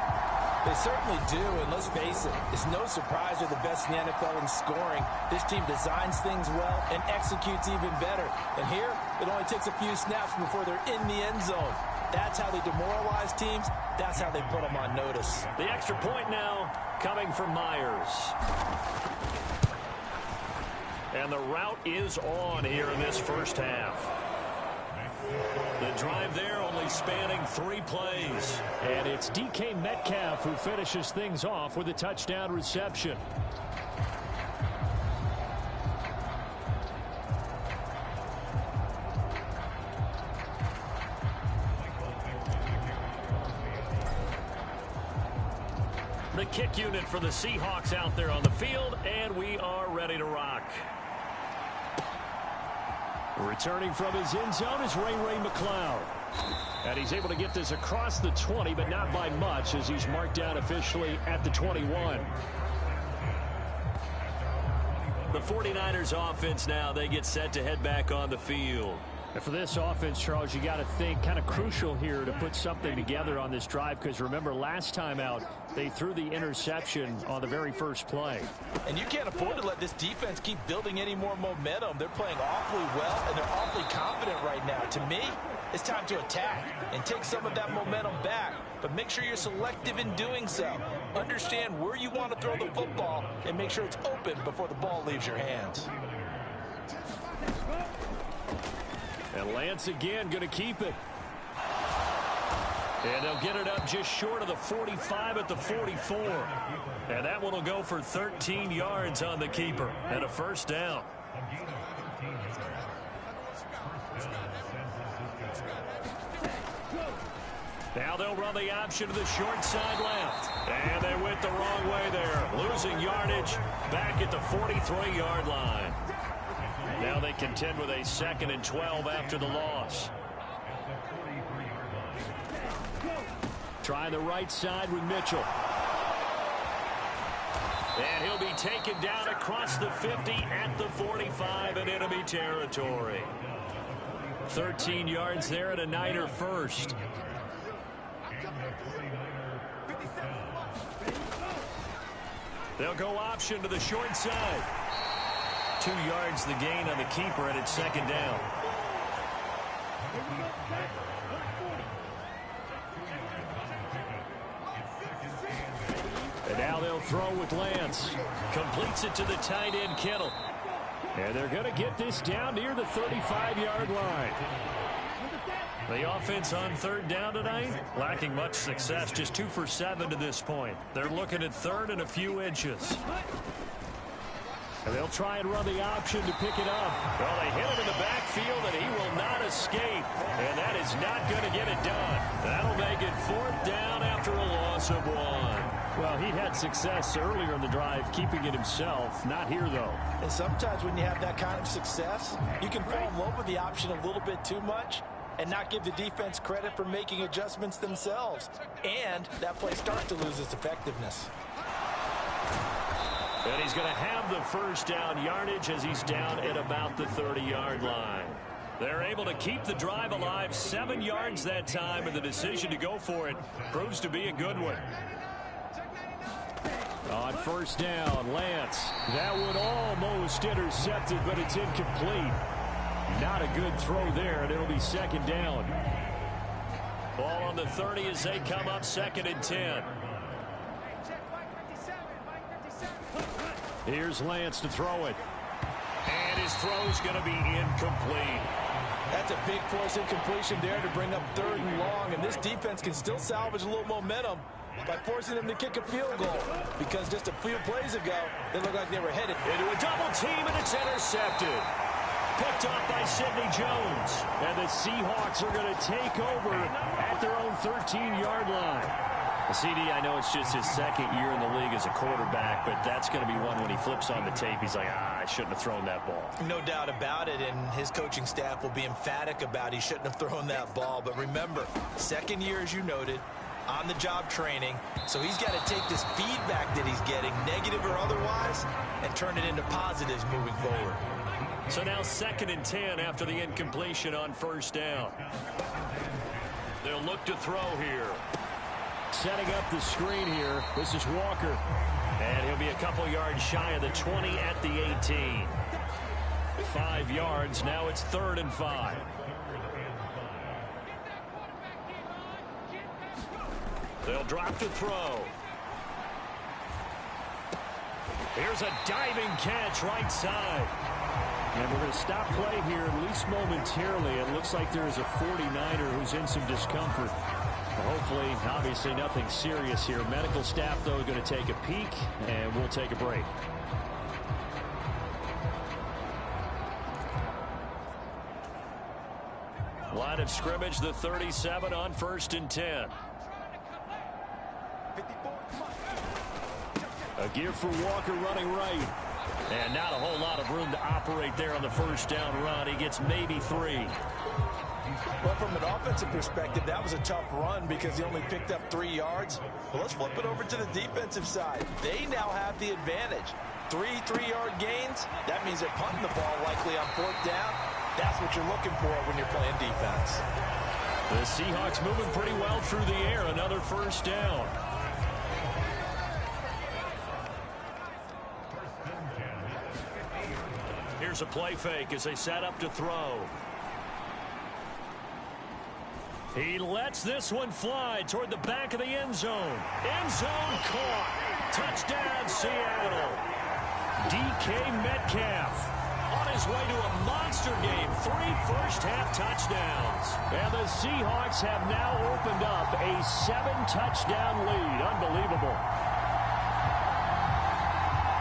They certainly do, and let's face it, it's no surprise they're the best in the NFL in scoring. This team designs things well and executes even better. And here, it only takes a few snaps before they're in the end zone. That's how they demoralize teams. That's how they put them on notice. The extra point now coming from Myers. And the route is on here in this first half. The drive there only spanning 3 plays. And it's DK Metcalf who finishes things off with a touchdown reception. The kick unit for the Seahawks out there on the field, and we are ready to rock. Returning from his end zone is Ray McCloud. And he's able to get this across the 20, but not by much, as he's marked down officially at the 21. The 49ers offense now, they get set to head back on the field. And for this offense, Charles, you got to think kind of crucial here to put something together on this drive, because remember last time out they threw the interception on the very first play. And you can't afford to let this defense keep building any more momentum. They're playing awfully well, and they're awfully confident right now. To me, it's time to attack and take some of that momentum back, but make sure you're selective in doing so. Understand where you want to throw the football and make sure it's open before the ball leaves your hands. And Lance again going to keep it. And they'll get it up just short of the 45 at the 44. And that one will go for 13 yards on the keeper and a first down. Now they'll run the option to the short side left. And they went the wrong way there. Losing yardage back at the 43-yard line. Now they contend with a 2nd and 12 after the loss. Trying the right side with Mitchell. And he'll be taken down across the 50 at the 45 in enemy territory. 13 yards there and a Niner first. They'll go option to the short side. 2 yards the gain on the keeper, and it's 2nd down. And now they'll throw with Lance. Completes it to the tight end, Kittle. And they're going to get this down near the 35-yard line. The offense on 3rd down tonight, lacking much success, just 2 for 7 to this point. They're looking at 3rd and a few inches. And they'll try and run the option to pick it up. Well, they hit him in the backfield, and he will not escape. And that is not going to get it done. That'll make it 4th down after a loss of 1. Well, he had success earlier in the drive, keeping it himself. Not here, though. And sometimes when you have that kind of success, you can fall in love with the option a little bit too much and not give the defense credit for making adjustments themselves. And that play starts to lose its effectiveness. And he's going to have the first down yardage as he's down at about the 30-yard line. They're able to keep the drive alive, 7 yards that time, and the decision to go for it proves to be a good one. On first down, Lance. That one almost intercepted, but it's incomplete. Not a good throw there, and it'll be second down. Ball on the 30 as they come up, 2nd and 10. Here's Lance to throw it. And his throw's going to be incomplete. That's a big force incompletion there to bring up 3rd and long, and this defense can still salvage a little momentum by forcing them to kick a field goal, because just a few plays ago, they looked like they were headed into a double team, and it's intercepted. Picked off by Sidney Jones. And the Seahawks are going to take over at their own 13-yard line. CD, I know it's just his 2nd year in the league as a quarterback, but that's going to be one when he flips on the tape, he's like, I shouldn't have thrown that ball. No doubt about it, and his coaching staff will be emphatic about he shouldn't have thrown that ball. But remember, 2nd year, as you noted, on-the-job training, so he's got to take this feedback that he's getting, negative or otherwise, and turn it into positives moving forward. So now 2nd and 10 after the incompletion on first down. They'll look to throw here. Setting up the screen here. This is Walker. And he'll be a couple yards shy of the 20 at the 18. 5 yards. Now it's 3rd and 5. They'll drop to throw. Here's a diving catch right side. And we're going to stop play here, at least momentarily. It looks like there is a 49er who's in some discomfort. Hopefully, obviously, nothing serious here. Medical staff, though, going to take a peek, and we'll take a break. Line of scrimmage, the 37 on 1st and 10. A give for Walker running right. And not a whole lot of room to operate there on the first down run. He gets maybe 3. Well, from an offensive perspective, that was a tough run because he only picked up 3 yards. Well, let's flip it over to the defensive side. They now have the advantage. 3 3-yard gains. That means they're punting the ball likely on 4th down. That's what you're looking for when you're playing defense. The Seahawks moving pretty well through the air. Another first down. Here's a play fake as they set up to throw. He lets this one fly toward the back of the end zone. End zone caught. Touchdown, Seattle. DK Metcalf on his way to a monster game. 3 first-half touchdowns. And the Seahawks have now opened up a 7-touchdown lead. Unbelievable.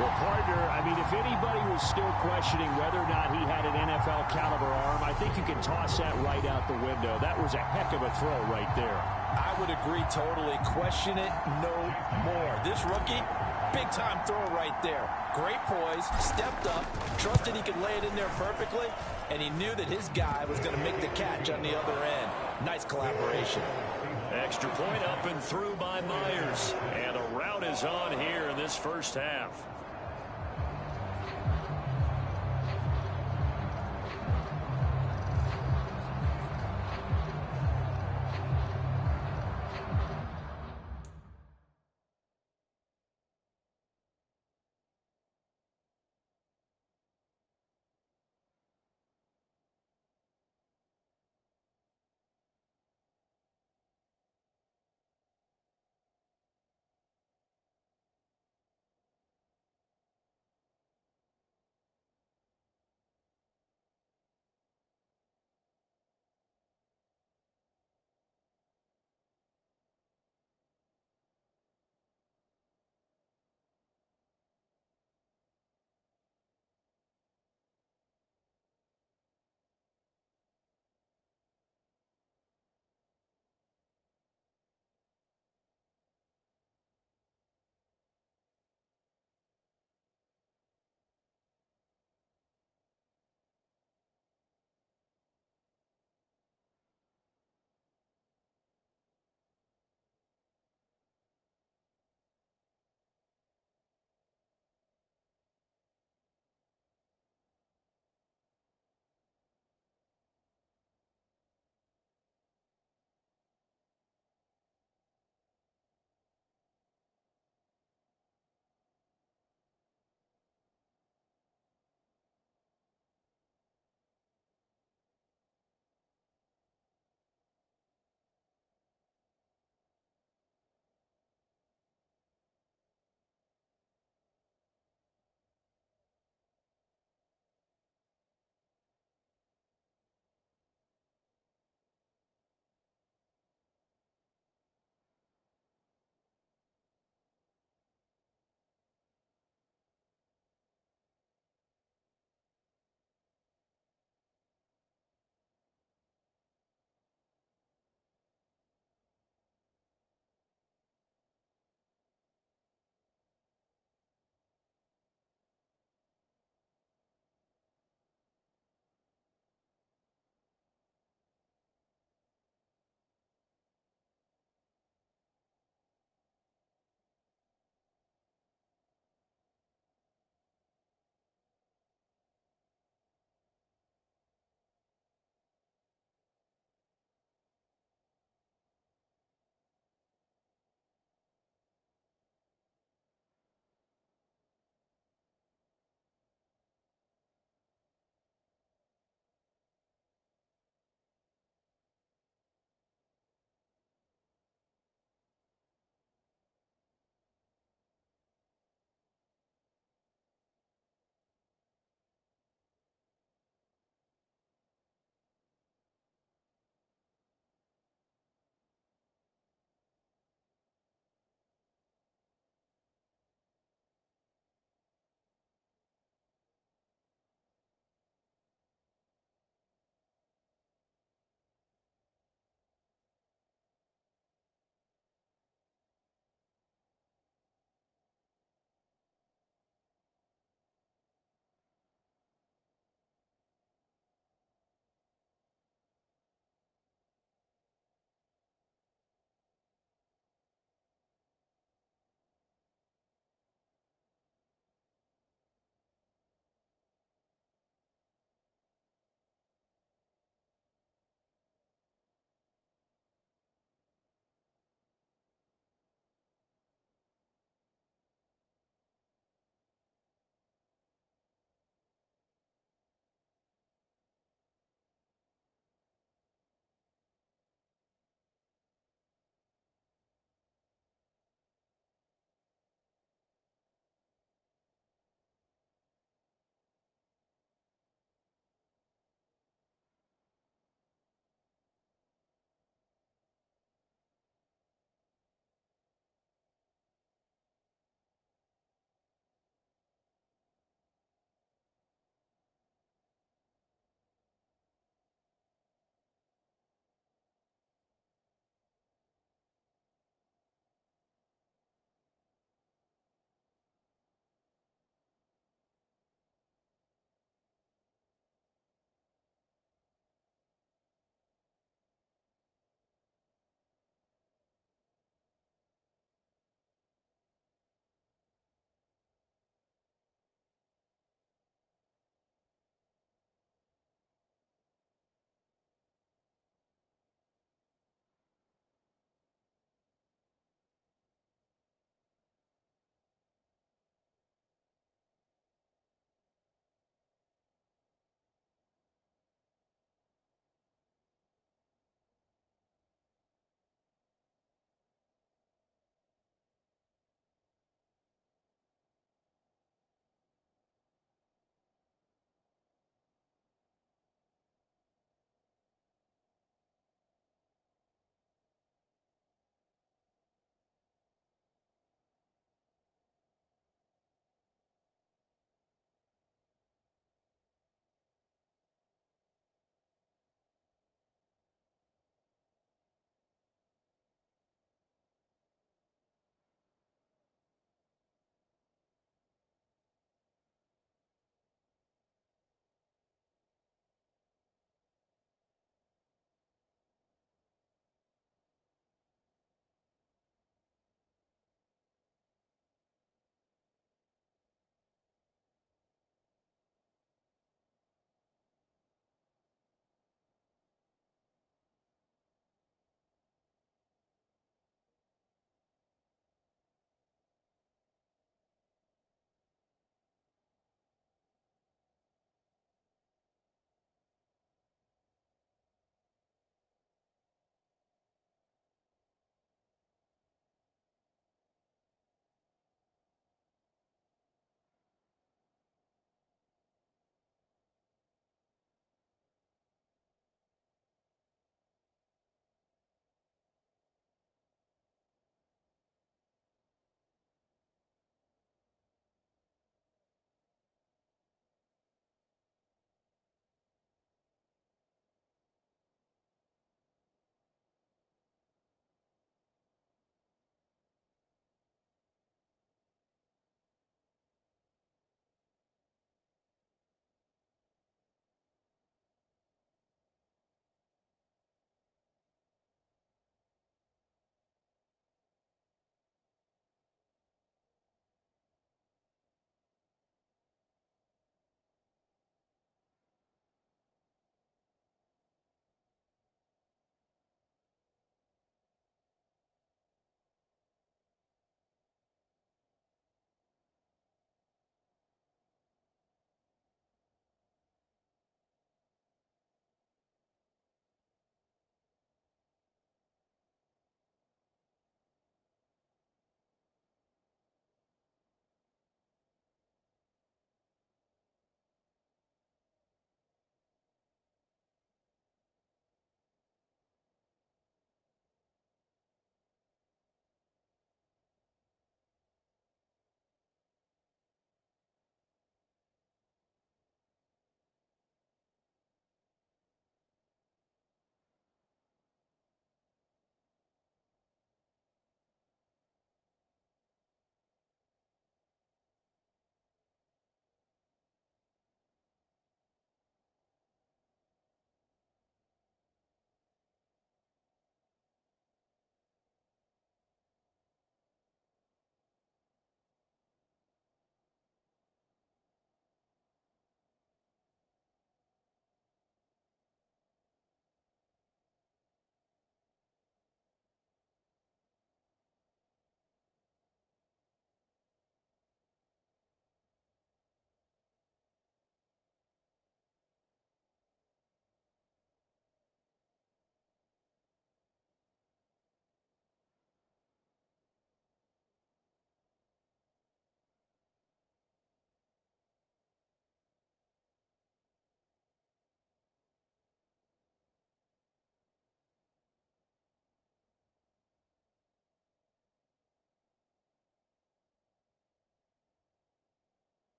Well, partner, I mean, if anybody was still questioning whether or not he had an NFL-caliber arm, I think you can toss that right out the window. That was a heck of a throw right there. I would agree totally. Question it no more. This rookie, big-time throw right there. Great poise, stepped up, trusted he could lay it in there perfectly, and he knew that his guy was going to make the catch on the other end. Nice collaboration. Extra point up and through by Myers. And a rout is on here in this first half.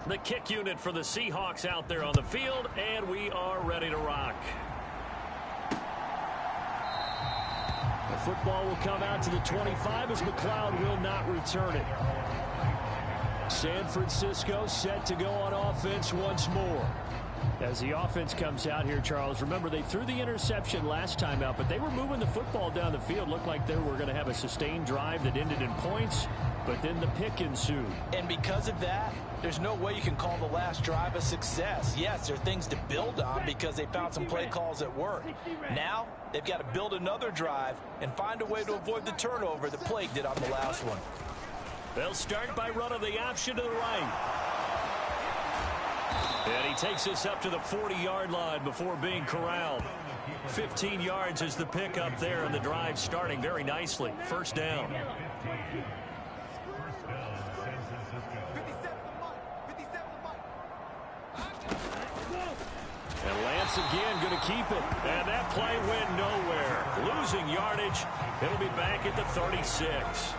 The kick unit for the Seahawks out there on the field, and we are ready to rock. The football will come out to the 25 as McLeod will not return it. San Francisco set to go on offense once more. As the offense comes out here, Charles, remember they threw the interception last time out, but they were moving the football down the field. Looked like they were going to have a sustained drive that ended in points, but then the pick ensued. And because of that, there's no way you can call the last drive a success. Yes, there are things to build on because they found some play calls that work. Now, they've got to build another drive and find a way to avoid the turnover that plagued it on the last one. They'll start by running the option to the right. And he takes us up to the 40-yard line before being corralled. 15 yards is the pickup there, and the drive starting very nicely. First down. And Lance again going to keep it. And that play went nowhere. Losing yardage. It'll be back at the 36.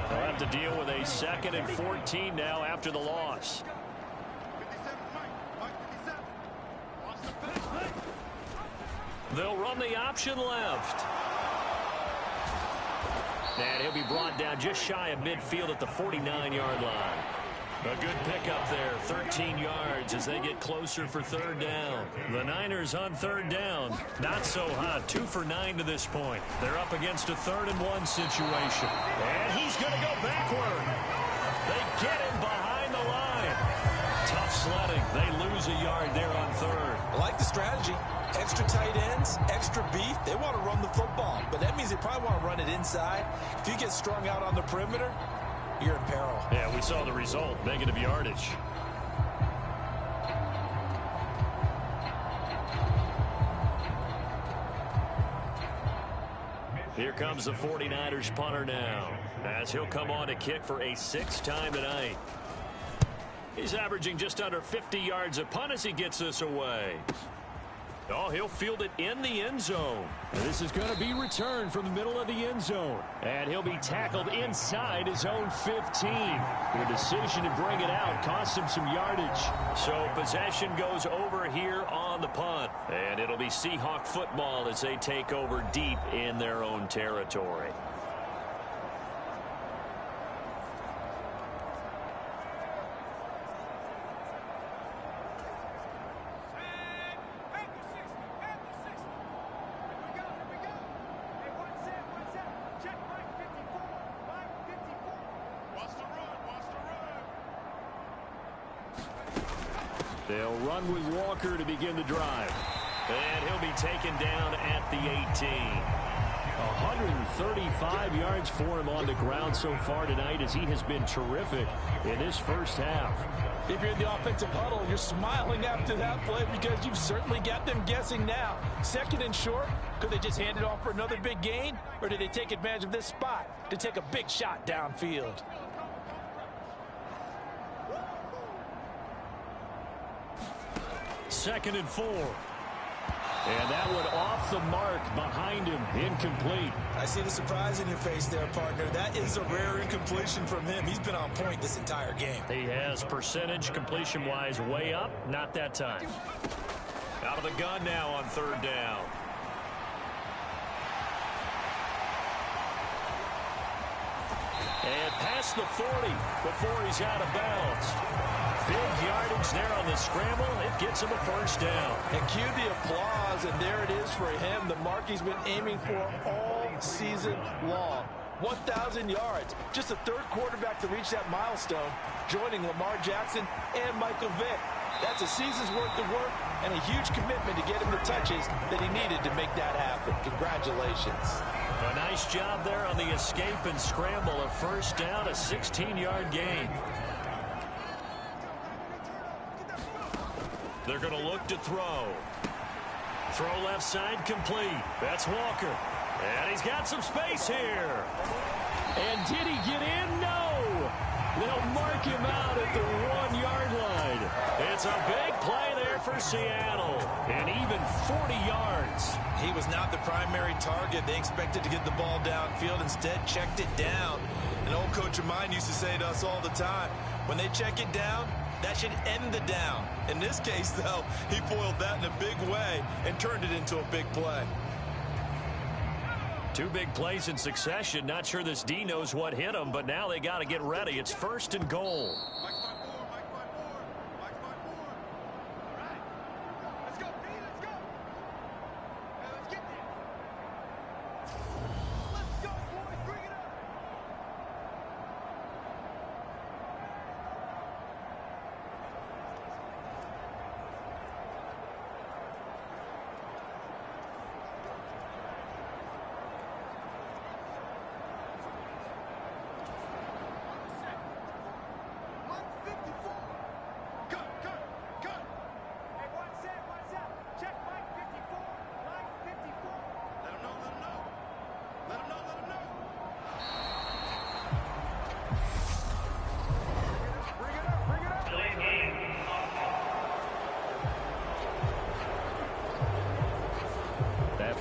They'll have to deal with a 2nd and 14 now after the loss. They'll run the option left. And he'll be brought down just shy of midfield at the 49-yard line. A good pickup there, 13 yards as they get closer for third down. The Niners on third down, not so hot, 2 for 9 to this point. They're up against a 3rd and 1 situation. And he's going to go backward. They get him behind the line. Tough sledding. They lose a yard there on third. I like the strategy. Extra tight ends, extra beef. They want to run the football, but that means they probably want to run it inside. If you get strung out on the perimeter, you're in peril. Yeah, we saw the result, negative yardage. Here comes the 49ers punter now, as he'll come on to kick for a 6th time tonight. He's averaging just under 50 yards a punt as he gets this away. Oh, he'll field it in the end zone. And this is going to be returned from the middle of the end zone. And he'll be tackled inside his own 15. The decision to bring it out cost him some yardage. So possession goes over here on the punt. And it'll be Seahawk football as they take over deep in their own territory. They'll run with Walker to begin the drive. And he'll be taken down at the 18. 135 yards for him on the ground so far tonight as he has been terrific in this first half. If you're in the offensive huddle, you're smiling after that play because you've certainly got them guessing now. 2nd and short, could they just hand it off for another big gain? Or did they take advantage of this spot to take a big shot downfield? 2nd and 4. And that one off the mark behind him, incomplete. I see the surprise in your face there, partner. That is a rare incompletion from him. He's been on point this entire game. He has percentage completion-wise way up, not that time. Out of the gun now on third down. And past the 40 before he's out of bounds. Big yardage there on the scramble. It gets him a first down. And cue the applause, and there it is for him. The mark he's been aiming for all season long. 1,000 yards. Just the 3rd quarterback to reach that milestone, joining Lamar Jackson and Michael Vick. That's a season's worth of work and a huge commitment to get him the touches that he needed to make that happen. Congratulations. A nice job there on the escape and scramble. A first down, a 16-yard gain. They're going to look to throw. Throw left side complete. That's Walker. And he's got some space here. And did he get in? No. They'll mark him out at the 1-yard line. It's a big play there for Seattle. And even 40 yards. He was not the primary target. They expected to get the ball downfield. Instead, checked it down. An old coach of mine used to say to us all the time, when they check it down, that should end the down. In this case, though, he foiled that in a big way and turned it into a big play. 2 big plays in succession. Not sure this D knows what hit him, but now they got to get ready. It's 1st and goal.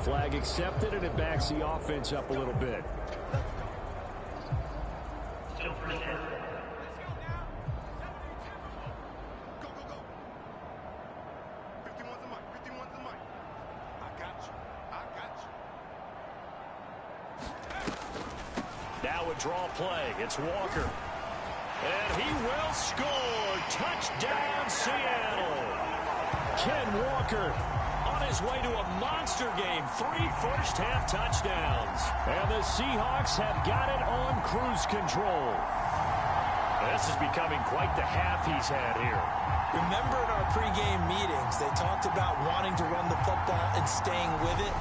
Flag accepted, and it backs the offense up a little bit. Now a draw play. It's Walker. And he will score. Touchdown, Seattle. Ken Walker on his way to a monster game. 3 first-half touchdowns. And the Seahawks have got it on cruise control. This is becoming quite the half he's had here. Remember in our pregame meetings, they talked about wanting to run the football and staying with it?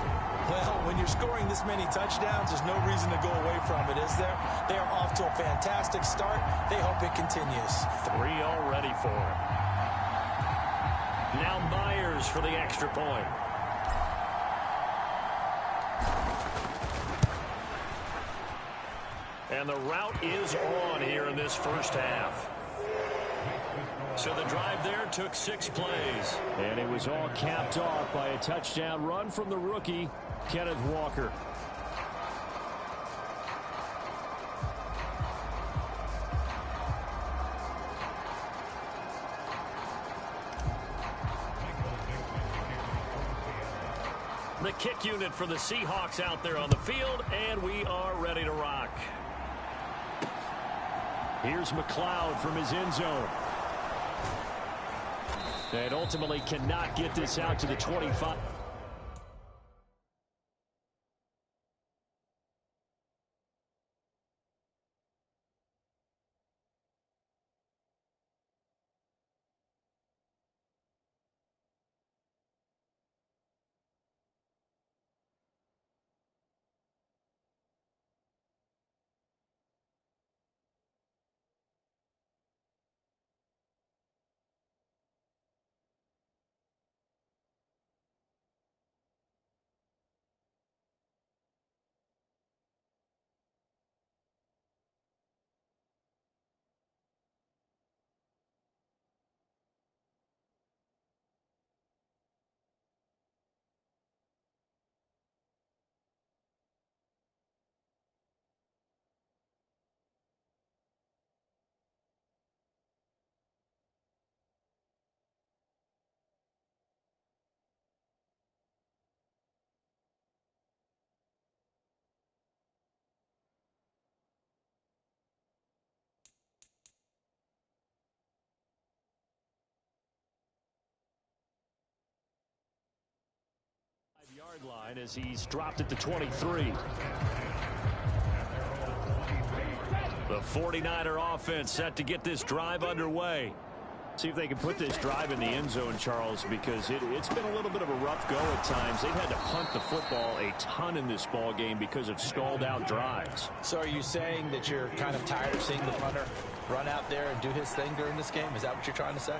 Well, when you're scoring this many touchdowns, there's no reason to go away from it, is there? They are off to a fantastic start. They hope it continues. 3 already for him. Now Myers for the extra point. And the route is on here in this first half. So the drive there took 6 plays. And it was all capped off by a touchdown run from the rookie, Kenneth Walker. The kick unit for the Seahawks out there on the field, and we are ready to rock. Here's McLeod from his end zone. And ultimately cannot get this out to the 25. Yard line as he's dropped at the 23. The 49er offense set to get this drive underway. See if they can put this drive in the end zone, Charles, because it's been a little bit of a rough go at times. They've had to punt the football a ton in this ball game because of stalled out drives. So are you saying that you're kind of tired of seeing the punter run out there and do his thing during this game? Is that what you're trying to say?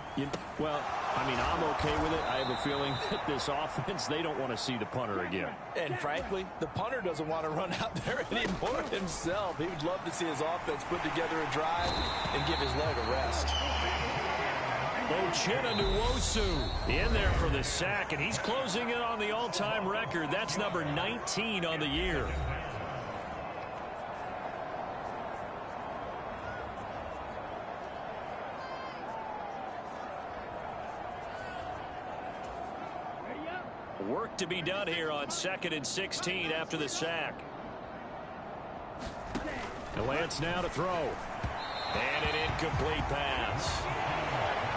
Well, I mean, I'm okay with it. I have a feeling that this offense, they don't want to see the punter again. And frankly, the punter doesn't want to run out there anymore himself. He would love to see his offense put together a drive and give his leg a rest. in there for the sack, and he's closing in on the all-time record. That's number 19 on the year. Work to be done here on 2nd and 16 after the sack. The Lance now to throw. And an incomplete pass.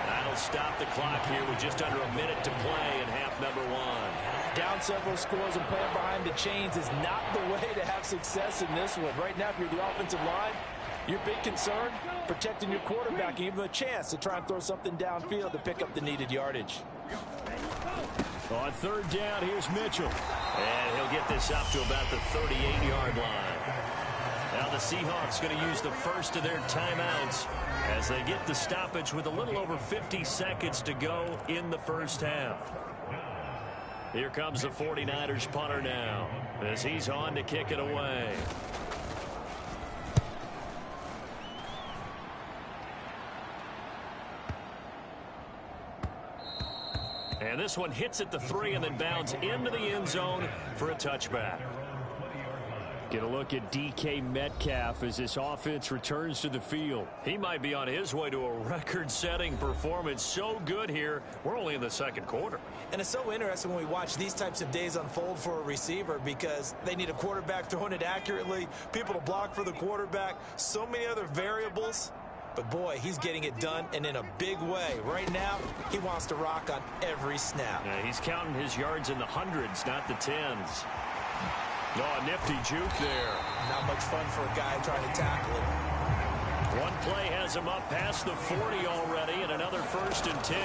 That'll stop the clock here with just under a minute to play in half number 1. Down several scores and playing behind the chains is not the way to have success in this one. Right now, if you're the offensive line, your big concern, protecting your quarterback, and give him a chance to try and throw something downfield to pick up the needed yardage. On 3rd down, here's Mitchell. And he'll get this up to about the 38-yard line. Now the Seahawks going to use the first of their timeouts as they get the stoppage with a little over 50 seconds to go in the first half. Here comes the 49ers punter now as he's on to kick it away. And this one hits at the 3 and then bounds into the end zone for a touchback. Get a look at DK Metcalf as this offense returns to the field. He might be on his way to a record-setting performance. So good here. We're only in the 2nd quarter. And it's so interesting when we watch these types of days unfold for a receiver because they need a quarterback throwing it accurately, people to block for the quarterback, so many other variables. But, boy, he's getting it done and in a big way. Right now, he wants to rock on every snap. Yeah, he's counting his yards in the hundreds, not the tens. Oh, nifty juke there. Not much fun for a guy trying to tackle him. One play has him up past the 40 already, and another 1st and 10.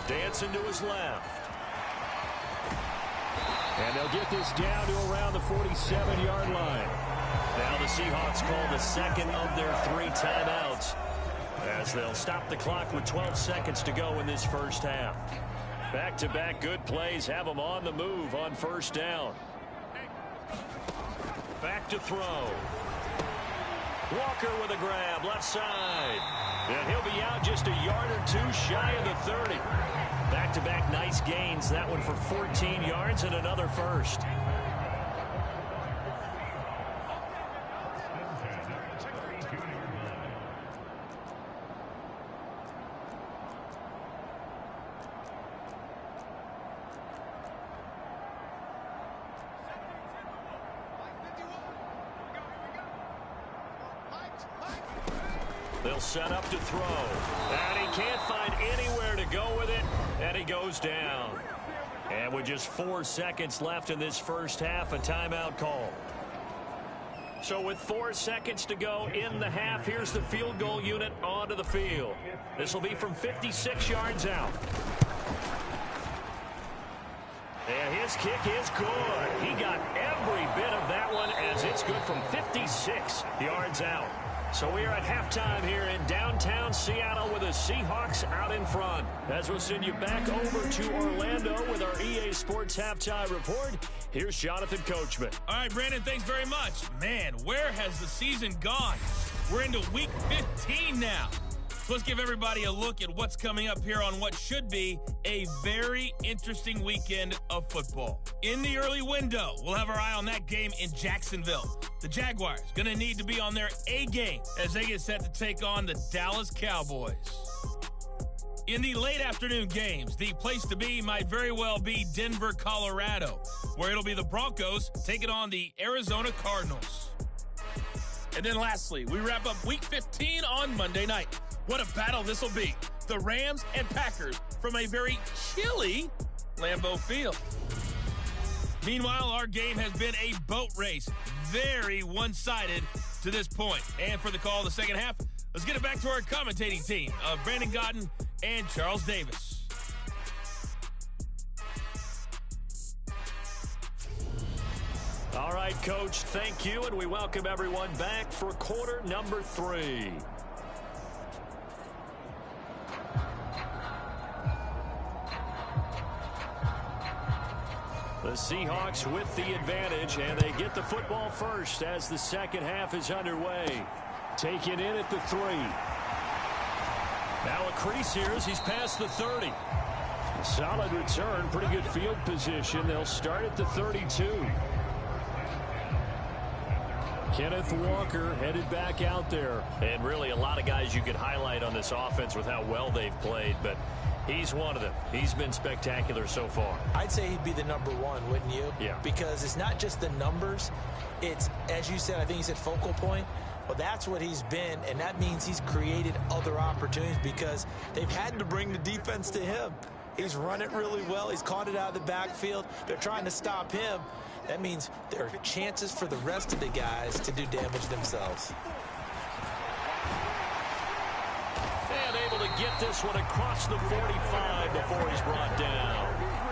Dancing to his left. And they'll get this down to around the 47-yard line. Now the Seahawks call the 2nd of their 3 timeouts as they'll stop the clock with 12 seconds to go in this first half. Back-to-back good plays have them on the move on 1st down. Back to throw. Walker with a grab, left side. And he'll be out just a yard or 2 shy of the 30. Back-to-back nice gains. That one for 14 yards and another 1st. They'll set up to throw. And he can't find anywhere to go with it. And he goes down. And with just 4 seconds left in this first half, a timeout call. So with 4 seconds to go in the half, here's the field goal unit onto the field. This will be from 56 yards out. And his kick is good. He got every bit of that one as it's good from 56 yards out. So we are at halftime here in downtown Seattle with the Seahawks out in front. As we'll send you back over to Orlando with our EA Sports Halftime Report, here's Jonathan Coachman. All right, Brandon, thanks very much. Man, where has the season gone? We're into week 15 now. So let's give everybody a look at what's coming up here on what should be a very interesting weekend of football. In the early window, we'll have our eye on that game in Jacksonville. The Jaguars going to need to be on their A game as they get set to take on the Dallas Cowboys. In the late afternoon games, the place to be might very well be Denver, Colorado, where it'll be the Broncos taking on the Arizona Cardinals. And then lastly, we wrap up week 15 on Monday night. What a battle this will be. The Rams and Packers from a very chilly Lambeau Field. Meanwhile, our game has been a boat race. Very one-sided to this point. And for the call of the second half, let's get it back to our commentating team of Brandon Godden and Charles Davis. All right, Coach, thank you, and we welcome everyone back for quarter number 3. The Seahawks with the advantage, and they get the football first as the second half is underway. Taken in at the 3. Now a crease here as he's past the 30. Solid return, pretty good field position. They'll start at the 32. Kenneth Walker headed back out there. And really a lot of guys you could highlight on this offense with how well they've played, but he's one of them. He's been spectacular so far. I'd say he'd be the number one, wouldn't you? Yeah. Because it's not just the numbers. It's, as you said, I think you said focal point. Well, that's what he's been, and that means he's created other opportunities because they've had to bring the defense to him. He's run it really well. He's caught it out of the backfield. They're trying to stop him. That means there are chances for the rest of the guys to do damage themselves. And able to get this one across the 45 before he's brought down.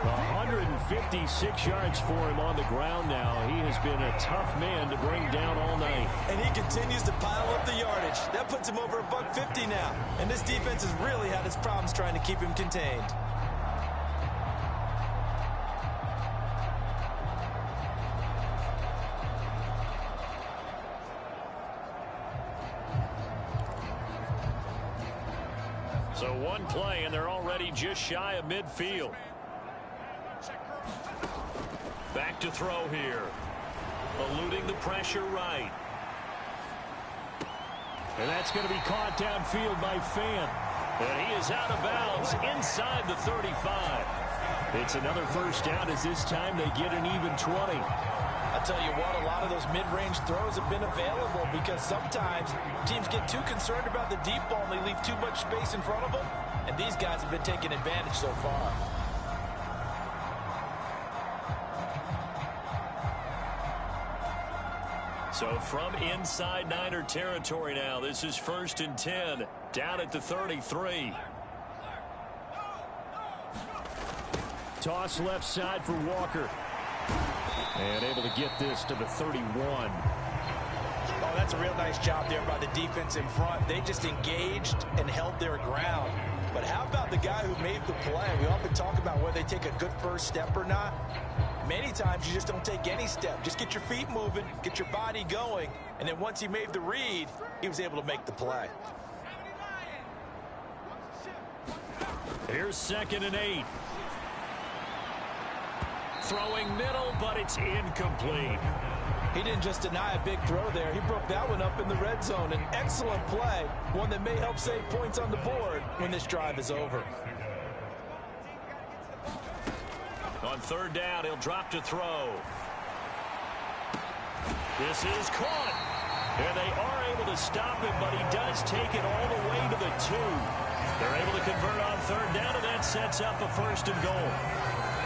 156 yards for him on the ground now. He has been a tough man to bring down all night. And he continues to pile up the yardage. That puts him over $150 now. And this defense has really had its problems trying to keep him contained. So one play, and they're already just shy of midfield. Back to throw here. Eluding the pressure right. And that's going to be caught downfield by Fan. And he is out of bounds inside the 35. It's another first down as this time they get an even 20. I'll tell you what, a lot of those mid-range throws have been available because sometimes teams get too concerned about the deep ball and they leave too much space in front of them. And these guys have been taking advantage so far. So from inside Niner territory now, this is 1st and 10, down at the 33. Toss left side for Walker. And able to get this to the 31. Oh, that's a real nice job there by the defense in front. They just engaged and held their ground. But how about the guy who made the play? We often talk about whether they take a good first step or not. Many times you just don't take any step. Just get your feet moving, get your body going, and then once he made the read, he was able to make the play. Here's 2nd and 8. Throwing middle, but it's incomplete. He didn't just deny a big throw there. He broke that one up in the red zone. An excellent play, one that may help save points on the board when this drive is over. On 3rd down, he'll drop to throw. This is caught. And they are able to stop him, but he does take it all the way to the 2. They're able to convert on 3rd down, and that sets up a 1st and goal.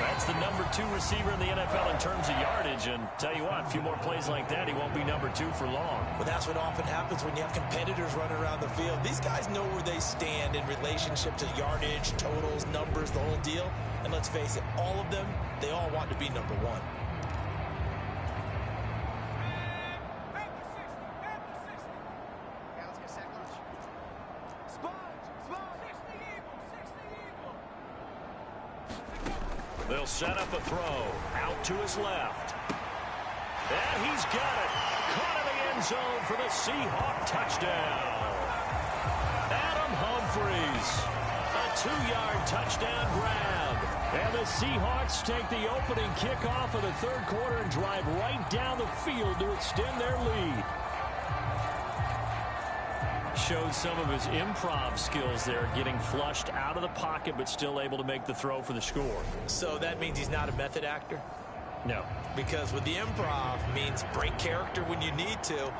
That's the number 2 receiver in the NFL in terms of yardage. And tell you what, a few more plays like that, he won't be number 2 for long. Well, that's what often happens when you have competitors running around the field. These guys know where they stand in relationship to yardage, totals, numbers, the whole deal. And let's face it, all of them, they all want to be number 1. They'll set up a throw out to his left. And he's got it. Caught in the end zone for the Seahawks touchdown. Adam Humphries. A 2-yard touchdown grab. And the Seahawks take the opening kickoff of the 3rd quarter and drive right down the field to extend their lead. Showed some of his improv skills there, getting flushed out of the pocket but still able to make the throw for the score. So that means he's not a method actor? No. Because with the improv means break character when you need to.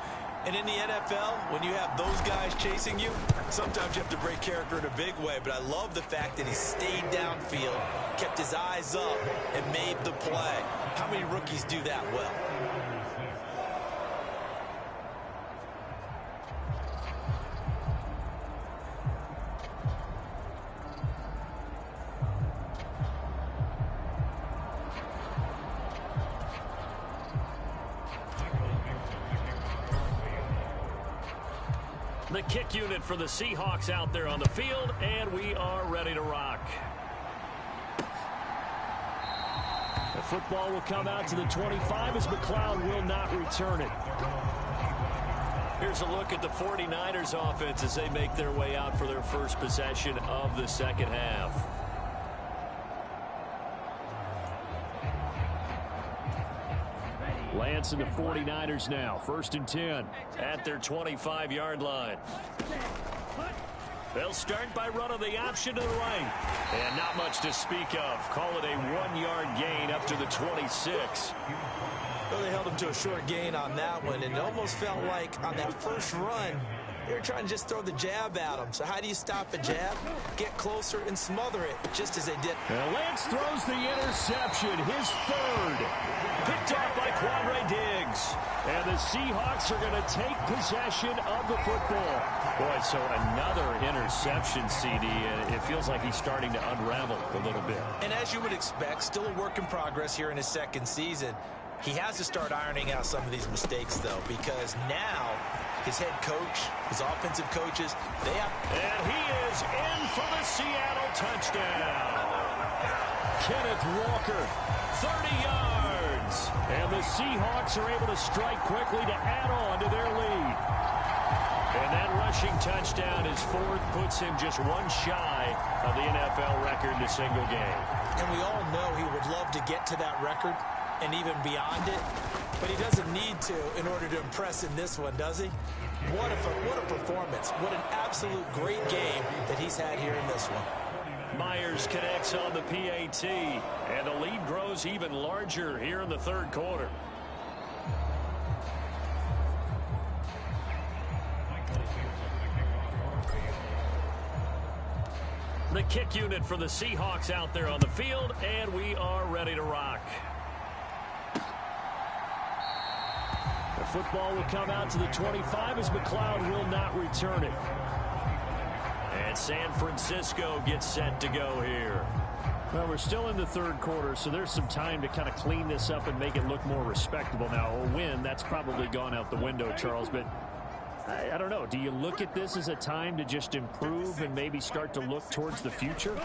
And in the NFL, when you have those guys chasing you, sometimes you have to break character in a big way. But I love the fact that he stayed downfield, kept his eyes up, and made the play. How many rookies do that well? The kick unit for the Seahawks out there on the field, and we are ready to rock. The football will come out to the 25 as McLeod will not return it. Here's a look at the 49ers offense as they make their way out for their first possession of the second half. Lance and the 49ers now. 1st and 10 at their 25-yard line. They'll start by running the option to the right. And not much to speak of. Call it a 1-yard gain up to the 26. Well, they held him to a short gain on that one, and it almost felt like on that first run, they were trying to just throw the jab at him. So how do you stop a jab? Get closer and smother it, just as they did. And Lance throws the interception, his third. Picked off by Quandre Diggs. And the Seahawks are going to take possession of the football. Boy, so another interception, CD, and it feels like he's starting to unravel a little bit. And as you would expect, still a work in progress here in his second season. He has to start ironing out some of these mistakes, though, because now his head coach, his offensive coaches, they have... And he is in for the Seattle touchdown. Kenneth Walker, 30 yards. And the Seahawks are able to strike quickly to add on to their lead. And that rushing touchdown, his fourth, puts him just one shy of the NFL record in a single game. And we all know he would love to get to that record and even beyond it, but he doesn't need to in order to impress in this one, does he? What a performance. What an absolute great game that he's had here in this one. Myers connects on the PAT, and the lead grows even larger here in the third quarter. The kick unit for the Seahawks out there on the field, and we are ready to rock. The football will come out to the 25 as McLeod will not return it. And San Francisco gets set to go here. Well, we're still in the third quarter, so there's some time to kind of clean this up and make it look more respectable. Now, a win, that's probably gone out the window, Charles, but I don't know. Do you look at this as a time to just improve and maybe start to look towards the future?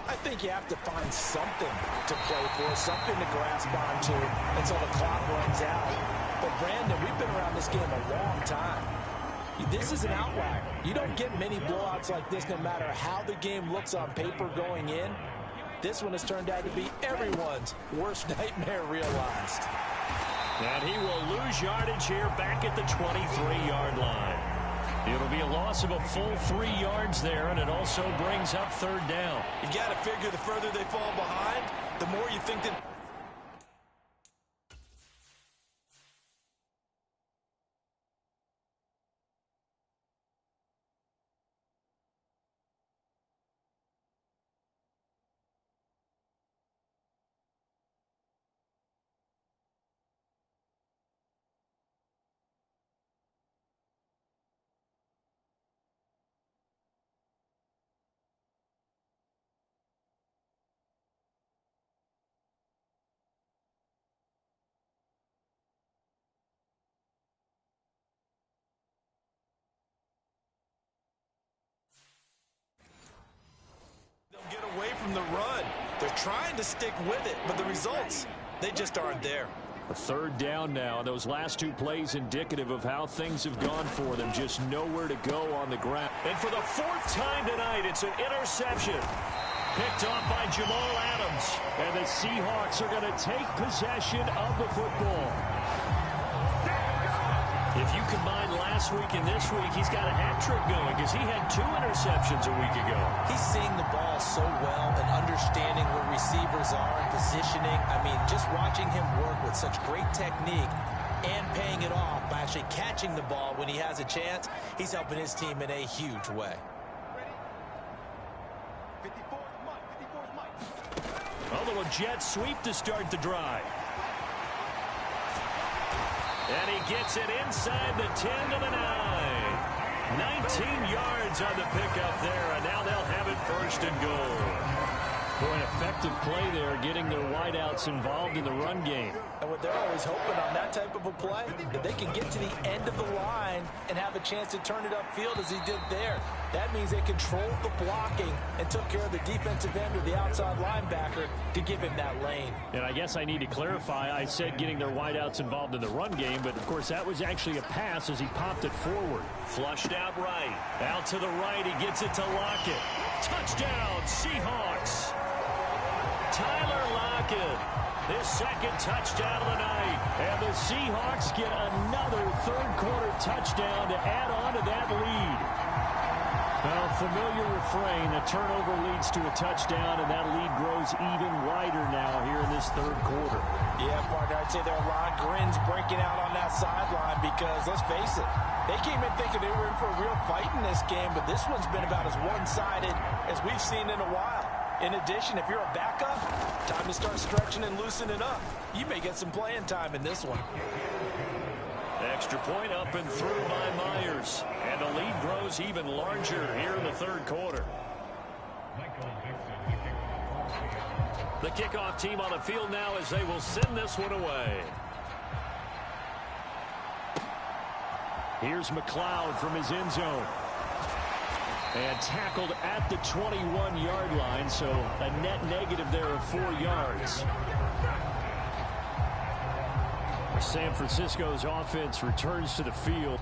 I think you have to find something to play for, something to grasp onto until the clock runs out. But, Brandon, we've been around this game a long time. This is an outlier. You don't get many blowouts like this no matter how the game looks on paper going in. This one has turned out to be everyone's worst nightmare realized. And he will lose yardage here back at the 23-yard line. It'll be a loss of a full 3 yards there, and it also brings up third down. You got to figure the further they fall behind, the more you think that... Get away from the run. They're trying to stick with it, but the results, they just aren't there. A third down now. Those last two plays indicative of how things have gone for them. Just nowhere to go on the ground. And for the fourth time tonight, it's an interception. Picked off by Jamal Adams. And the Seahawks are going to take possession of the football. If you combine last week and this week, he's got a hat trick going because he had 2 interceptions a week ago. He's seeing the ball so well and understanding where receivers are and positioning. I mean, just watching him work with such great technique and paying it off by actually catching the ball when he has a chance, he's helping his team in a huge way. A little jet sweep to start the drive. And he gets it inside the 10 to the 9. 19 yards on the pickup there, and now they'll have it 1st and goal. Boy, an effective play there, getting their wideouts involved in the run game. And what they're always hoping on that type of a play, that they can get to the end of the line and have a chance to turn it upfield as he did there. That means they controlled the blocking and took care of the defensive end or the outside linebacker to give him that lane. And I guess I need to clarify, I said getting their wideouts involved in the run game, but of course that was actually a pass as he popped it forward. Flushed out right. Out to the right, he gets it to Lockett. Touchdown, Seahawks. Tyler Lockett, his second touchdown of the night. And the Seahawks get another third-quarter touchdown to add on to that lead. Well, familiar refrain, a turnover leads to a touchdown, and that lead grows even wider now here in this third quarter. Yeah, partner, I'd say there are a lot of grins breaking out on that sideline because, let's face it, they came in thinking they were in for a real fight in this game, but this one's been about as one-sided as we've seen in a while. In addition, if you're a backup, time to start stretching and loosening up. You may get some playing time in this one. Extra point up and through by Myers. And the lead grows even larger here in the third quarter. The kickoff team on the field now as they will send this one away. Here's McLeod from his end zone. And tackled at the 21-yard line, so a net negative there of 4 yards. San Francisco's offense returns to the field.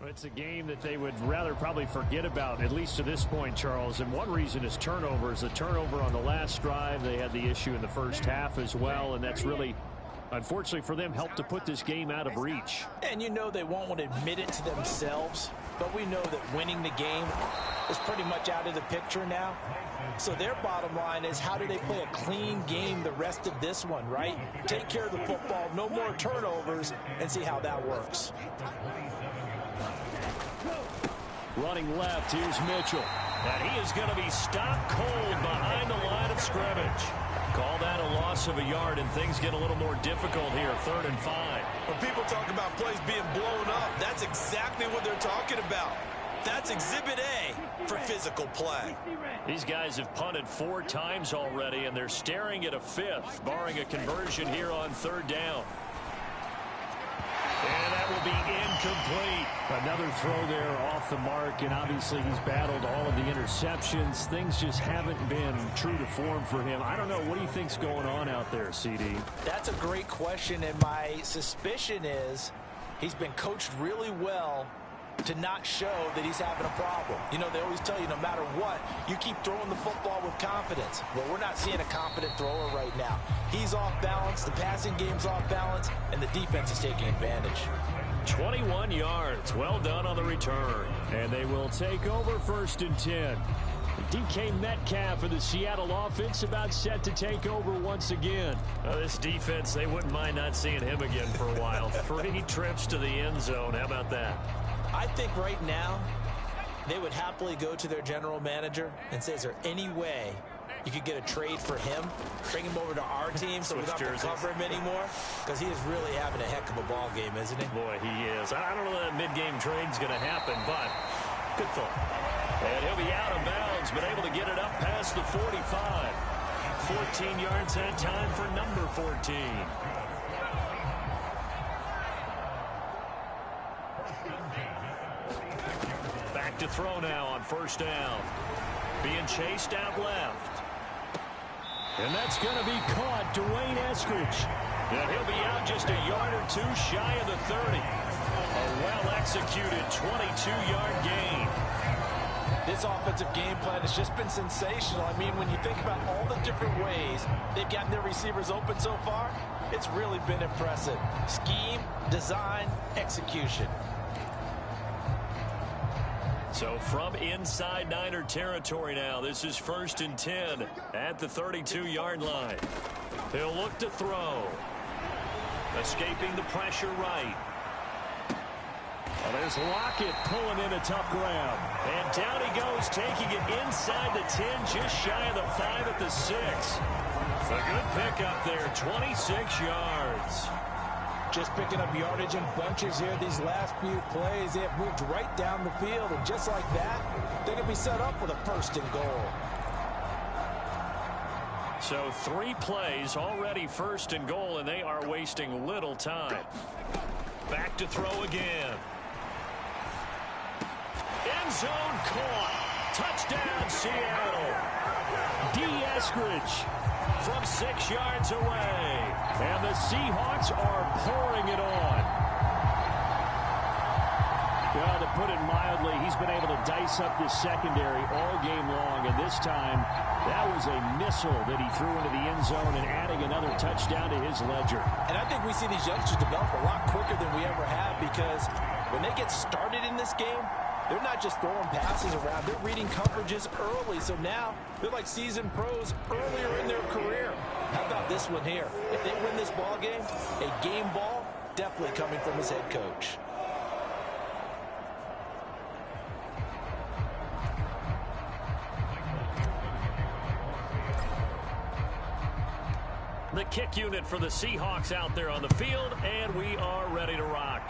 It's a game that they would rather probably forget about, at least to this point, Charles. And one reason is turnovers. A turnover on the last drive. They had the issue in the first half as well, and that's really, unfortunately for them, helped to put this game out of reach. And you know they won't want to admit it to themselves, but we know that winning the game is pretty much out of the picture now. So their bottom line is, how do they play a clean game the rest of this one, right? Take care of the football, no more turnovers, and see how that works. Running left, here's Mitchell. And he is going to be stopped cold behind the line of scrimmage. Call that a loss of a yard, and things get a little more difficult here, 3rd and 5. When people talk about plays being blown up, that's exactly what they're talking about. That's Exhibit A for physical play. These guys have punted 4 times already, and they're staring at a 5th, barring a conversion here on 3rd down. And that will be incomplete. Another throw there off the mark, and obviously he's battled all of the interceptions. Things just haven't been true to form for him. I don't know. What do you think's going on out there, CD? That's a great question, and my suspicion is he's been coached really well to not show that he's having a problem. You know, they always tell you no matter what, you keep throwing the football with confidence. Well, we're not seeing a confident thrower right now. He's off balance, the passing game's off balance, and the defense is taking advantage. 21 yards. Well done on the return. And they will take over 1st and 10. DK Metcalf for the Seattle offense about set to take over once again. This defense, they wouldn't mind not seeing him again for a while. 3 trips to the end zone. How about that? I think right now they would happily go to their general manager and say, is there any way you could get a trade for him, bring him over to our team so we don't have to cover him anymore? Because he is really having a heck of a ball game, isn't he? Boy, he is. I don't know that mid-game trade's going to happen, but good thought. And he'll be out of bounds, but able to get it up past the 45. 14 yards that time for number 14. Back to throw now on 1st down. Being chased out left. And that's going to be caught. Dwayne Eskridge. And he'll be out just a yard or 2 shy of the 30. A well-executed 22-yard gain. This offensive game plan has just been sensational. I mean, when you think about all the different ways they've gotten their receivers open so far, it's really been impressive. Scheme, design, execution. So from inside Niner territory now, this is 1st and 10 at the 32-yard line. He'll look to throw. Escaping the pressure right. Well, there's Lockett pulling in a tough grab. And down he goes, taking it inside the 10, just shy of the 5 at the 6. A good pickup there, 26 yards. Just picking up yardage in bunches here these last few plays. They have moved right down the field, and just like that, they're going to be set up with a 1st and goal. So 3 plays, already 1st and goal, and they are wasting little time. Back to throw again. End zone caught. Touchdown, Seattle. D. Eskridge from 6 yards away. And the Seahawks are pouring it on. Well, to put it mildly, he's been able to dice up this secondary all game long, and this time that was a missile that he threw into the end zone and adding another touchdown to his ledger. And I think we see these youngsters develop a lot quicker than we ever have, because when they get started in this game, they're not just throwing passes around. They're reading coverages early. So now they're like seasoned pros earlier in their career. How about this one here? If they win this ball game, a game ball definitely coming from his head coach. The kick unit for the Seahawks out there on the field, and we are ready to rock.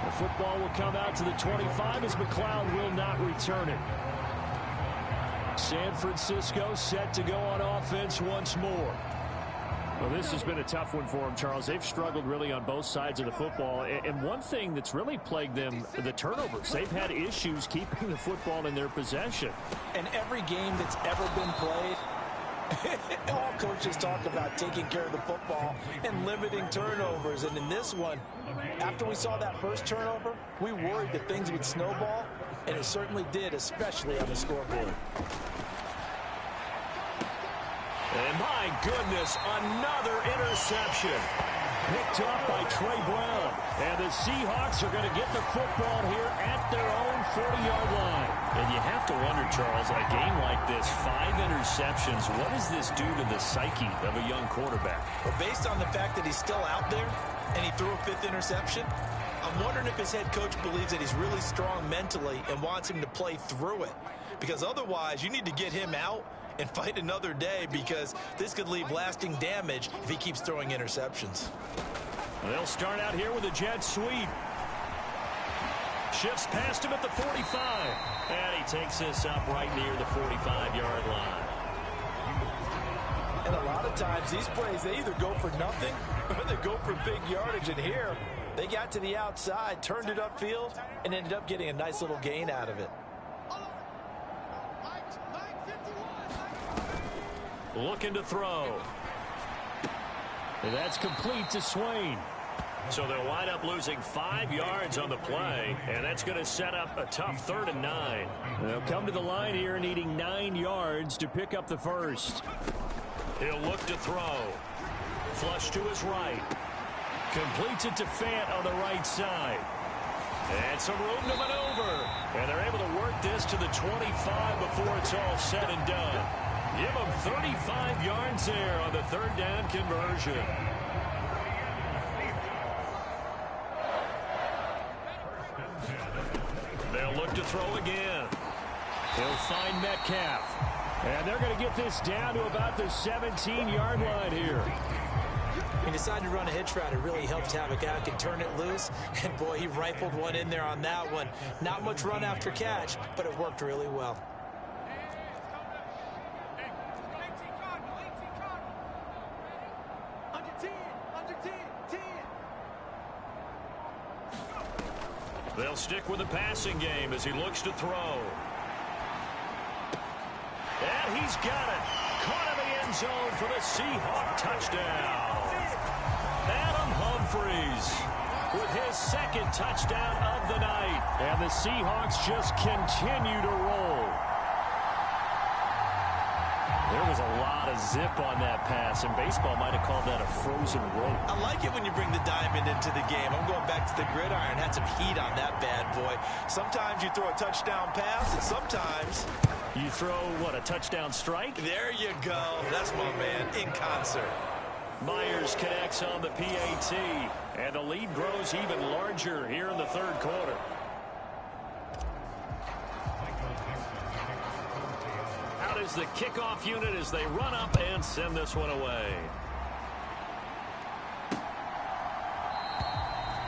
The football will come out to the 25 as McLeod will not return it. San Francisco set to go on offense once more. Well, this has been a tough one for them, Charles. They've struggled really on both sides of the football. And one thing that's really plagued them, the turnovers. They've had issues keeping the football in their possession. And every game that's ever been played, all coaches talk about taking care of the football and limiting turnovers. And in this one, After we saw that first turnover, we worried that things would snowball, and it certainly did, especially on the scoreboard. And my goodness, another interception. Picked up by Trey Brown. And the Seahawks are going to get the football here at their own 40-yard line. And you have to wonder, Charles, a game like this, 5 interceptions, what does this do to the psyche of a young quarterback? Well, based on the fact that he's still out there and he threw a 5th interception, I'm wondering if his head coach believes that he's really strong mentally and wants him to play through it. Because otherwise, you need to get him out and fight another day, because this could leave lasting damage if he keeps throwing interceptions. They'll start out here with a jet sweep. Shifts past him at the 45. And he takes this up right near the 45-yard line. And a lot of times, these plays, they either go for nothing or they go for big yardage. And here, they got to the outside, turned it upfield, and ended up getting a nice little gain out of it. Looking to throw. That's complete to Swain. So they'll wind up losing 5 yards on the play, and that's going to set up a tough 3rd and 9. They'll come to the line here needing 9 yards to pick up the first. He'll look to throw. Flush to his right. Completes it to Fant on the right side. And some room to maneuver. And they're able to work this to the 25 before it's all said and done. Give them 35 yards there on the 3rd down conversion. They'll look to throw again. He'll find Metcalf. And they're going to get this down to about the 17-yard line here. He decided to run a hitch route. It really helped to have a guy who can turn it loose. And, boy, he rifled one in there on that one. Not much run after catch, but it worked really well. They'll stick with the passing game as he looks to throw. And he's got it. Caught in the end zone for the Seahawks touchdown. Adam Humphries with his 2nd touchdown of the night. And the Seahawks just continue to roll. There was a lot of zip on that pass, and baseball might have called that a frozen rope. I like it when you bring the diamond into the game. I'm going back to the gridiron. Had some heat on that bad boy. Sometimes you throw a touchdown pass, and sometimes you throw, what, a touchdown strike? There you go. That's my man, in concert. Myers connects on the PAT, and the lead grows even larger here in the 3rd quarter. Out is the kickoff unit as they run up and send this one away.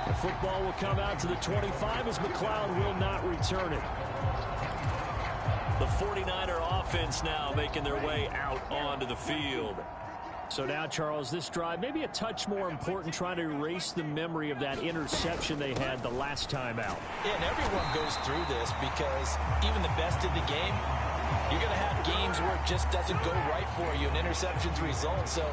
The football will come out to the 25 as McLeod will not return it. The 49er offense now making their way out onto the field. So now, Charles, this drive maybe a touch more important, trying to erase the memory of that interception they had the last time out. Yeah, and everyone goes through this because even the best in the game, you're going to have games where it just doesn't go right for you, and interceptions result. So,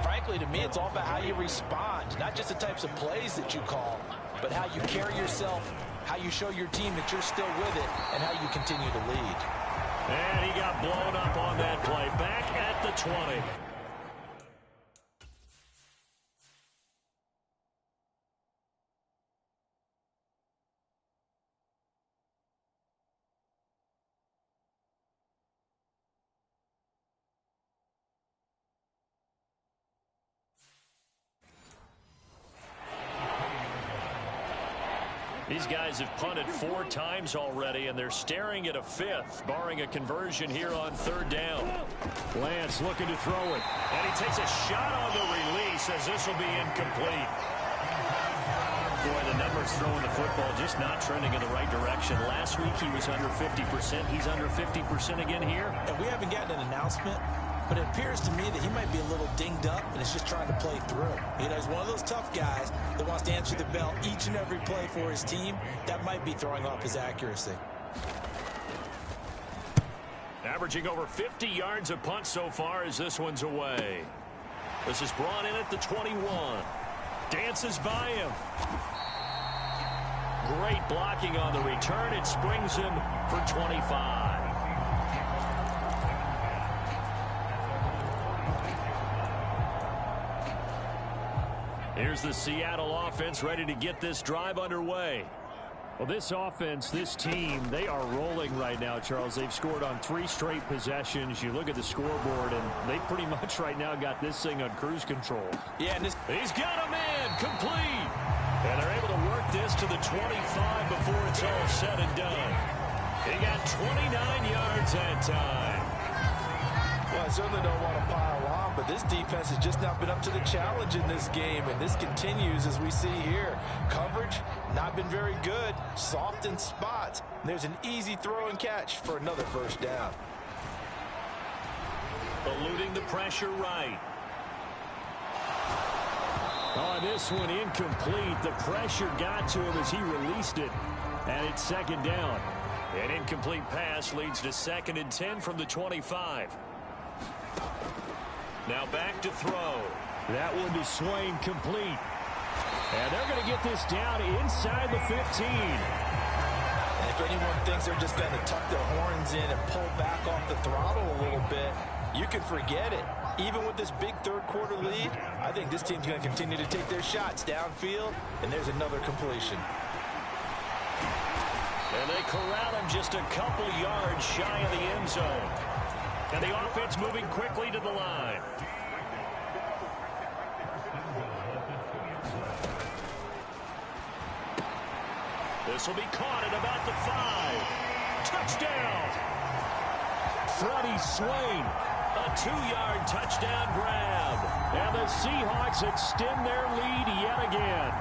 frankly, to me, it's all about how you respond, not just the types of plays that you call, but how you carry yourself, how you show your team that you're still with it, and how you continue to lead. And he got blown up on that play. Back at the 20. These guys have punted 4 times already, and they're staring at a 5th, barring a conversion here on 3rd down. Lance looking to throw it, and he takes a shot on the release as this will be incomplete. Boy, the numbers throwing the football just not trending in the right direction. Last week he was under 50%. He's under 50% again here. And we haven't gotten an announcement, but it appears to me that he might be a little dinged up and is just trying to play through. You know, he's one of those tough guys that wants to answer the bell each and every play for his team. That might be throwing off his accuracy. Averaging over 50 yards a punt so far as this one's away. This is brought in at the 21. Dances by him. Great blocking on the return. It springs him for 25. Here's the Seattle offense ready to get this drive underway. Well, this offense, this team, they are rolling right now, Charles. They've scored on 3 straight possessions. You look at the scoreboard, and they pretty much right now got this thing on cruise control. Yeah, and he's got him in, complete. And they're able to work this to the 25 before it's all said and done. He got 29 yards that time. Well, I certainly don't want to pile on, but this defense has just not been up to the challenge in this game, and this continues as we see here. Coverage, not been very good, soft in spots. And there's an easy throw and catch for another first down. Eluding the pressure right. Oh, this one incomplete. The pressure got to him as he released it, and it's second down. An incomplete pass leads to 2nd and 10 from the 25. Now back to throw. That one to Swain, complete. And they're going to get this down inside the 15. And if anyone thinks they're just going to tuck their horns in and pull back off the throttle a little bit, you can forget it. Even with this big third-quarter lead, I think this team's going to continue to take their shots downfield, and there's another completion. And they corral him just a couple yards shy of the end zone. And the offense moving quickly to the line. This will be caught at about the 5. Touchdown! Freddie Swain. A 2-yard touchdown grab. And the Seahawks extend their lead yet again.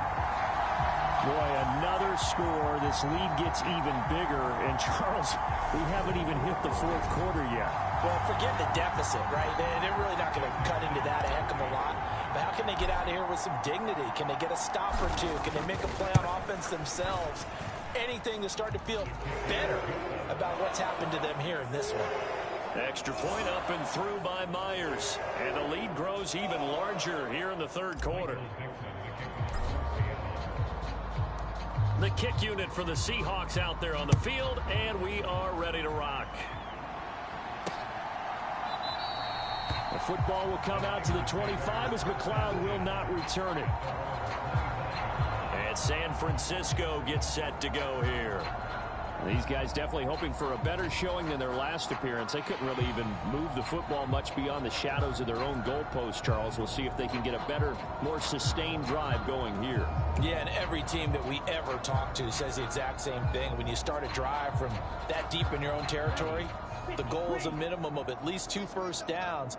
Boy, another score. This lead gets even bigger. And, Charles, we haven't even hit the fourth quarter yet. Well, forget the deficit, right? They're really not going to cut into that a heck of a lot. But how can they get out of here with some dignity? Can they get a stop or two? Can they make a play on offense themselves? Anything to start to feel better about what's happened to them here in this one. Extra point up and through by Myers. And the lead grows even larger here in the third quarter. The kick unit for the Seahawks out there on the field, and we are ready to rock. The football will come out to the 25 as McLeod will not return it. And San Francisco gets set to go here. These guys definitely hoping for a better showing than their last appearance. They couldn't really even move the football much beyond the shadows of their own goalpost, Charles. We'll see if they can get a better, more sustained drive going here. Yeah, and every team that we ever talk to says the exact same thing. When you start a drive from that deep in your own territory, the goal is a minimum of at least 2 first downs.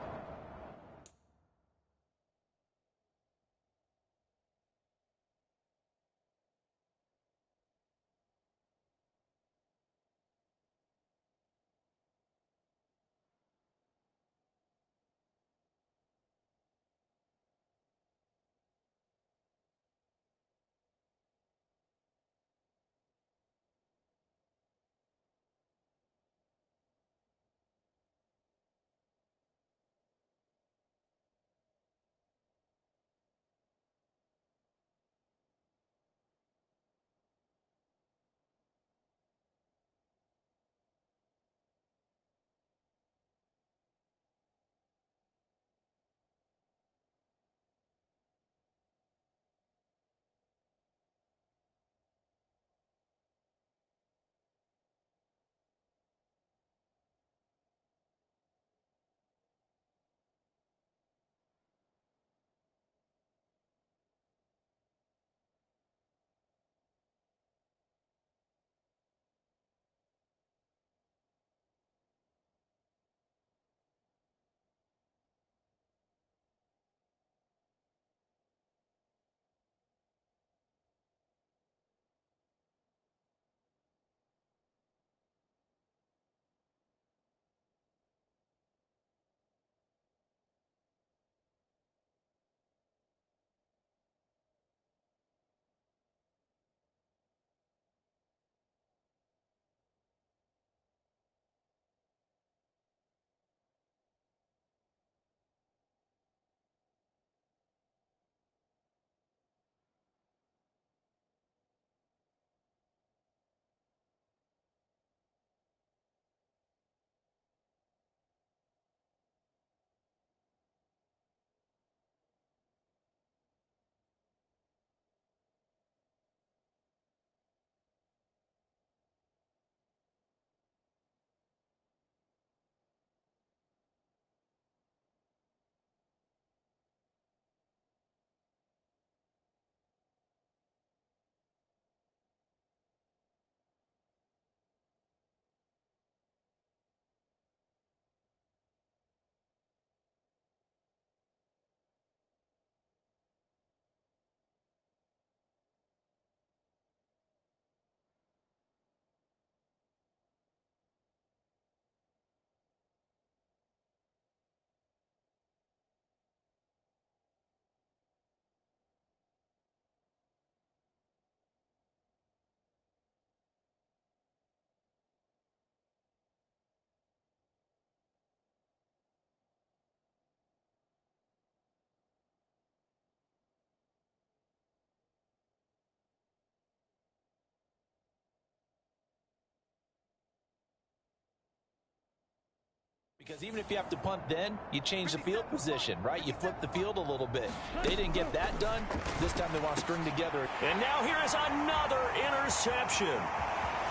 Because even if you have to punt then, you change the field position, right? You flip the field a little bit. They didn't get that done. This time they want to string together. And now here is another interception.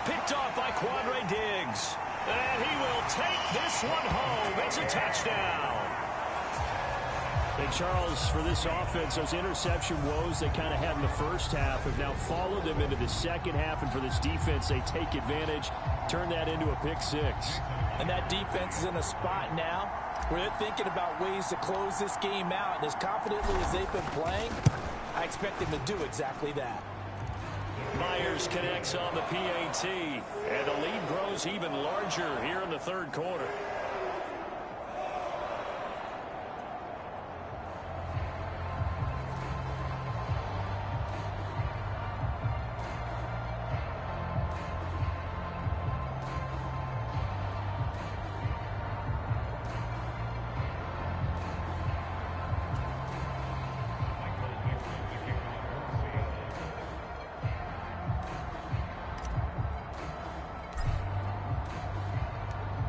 Picked off by Quandre Diggs. And he will take this one home. It's a touchdown. And Charles, for this offense, those interception woes they kind of had in the first half have now followed them into the second half. And for this defense, they take advantage, turn that into a pick six. And that defense is in a spot now where they're thinking about ways to close this game out. And as confidently as they've been playing, I expect them to do exactly that. Myers connects on the PAT, and the lead grows even larger here in the third quarter.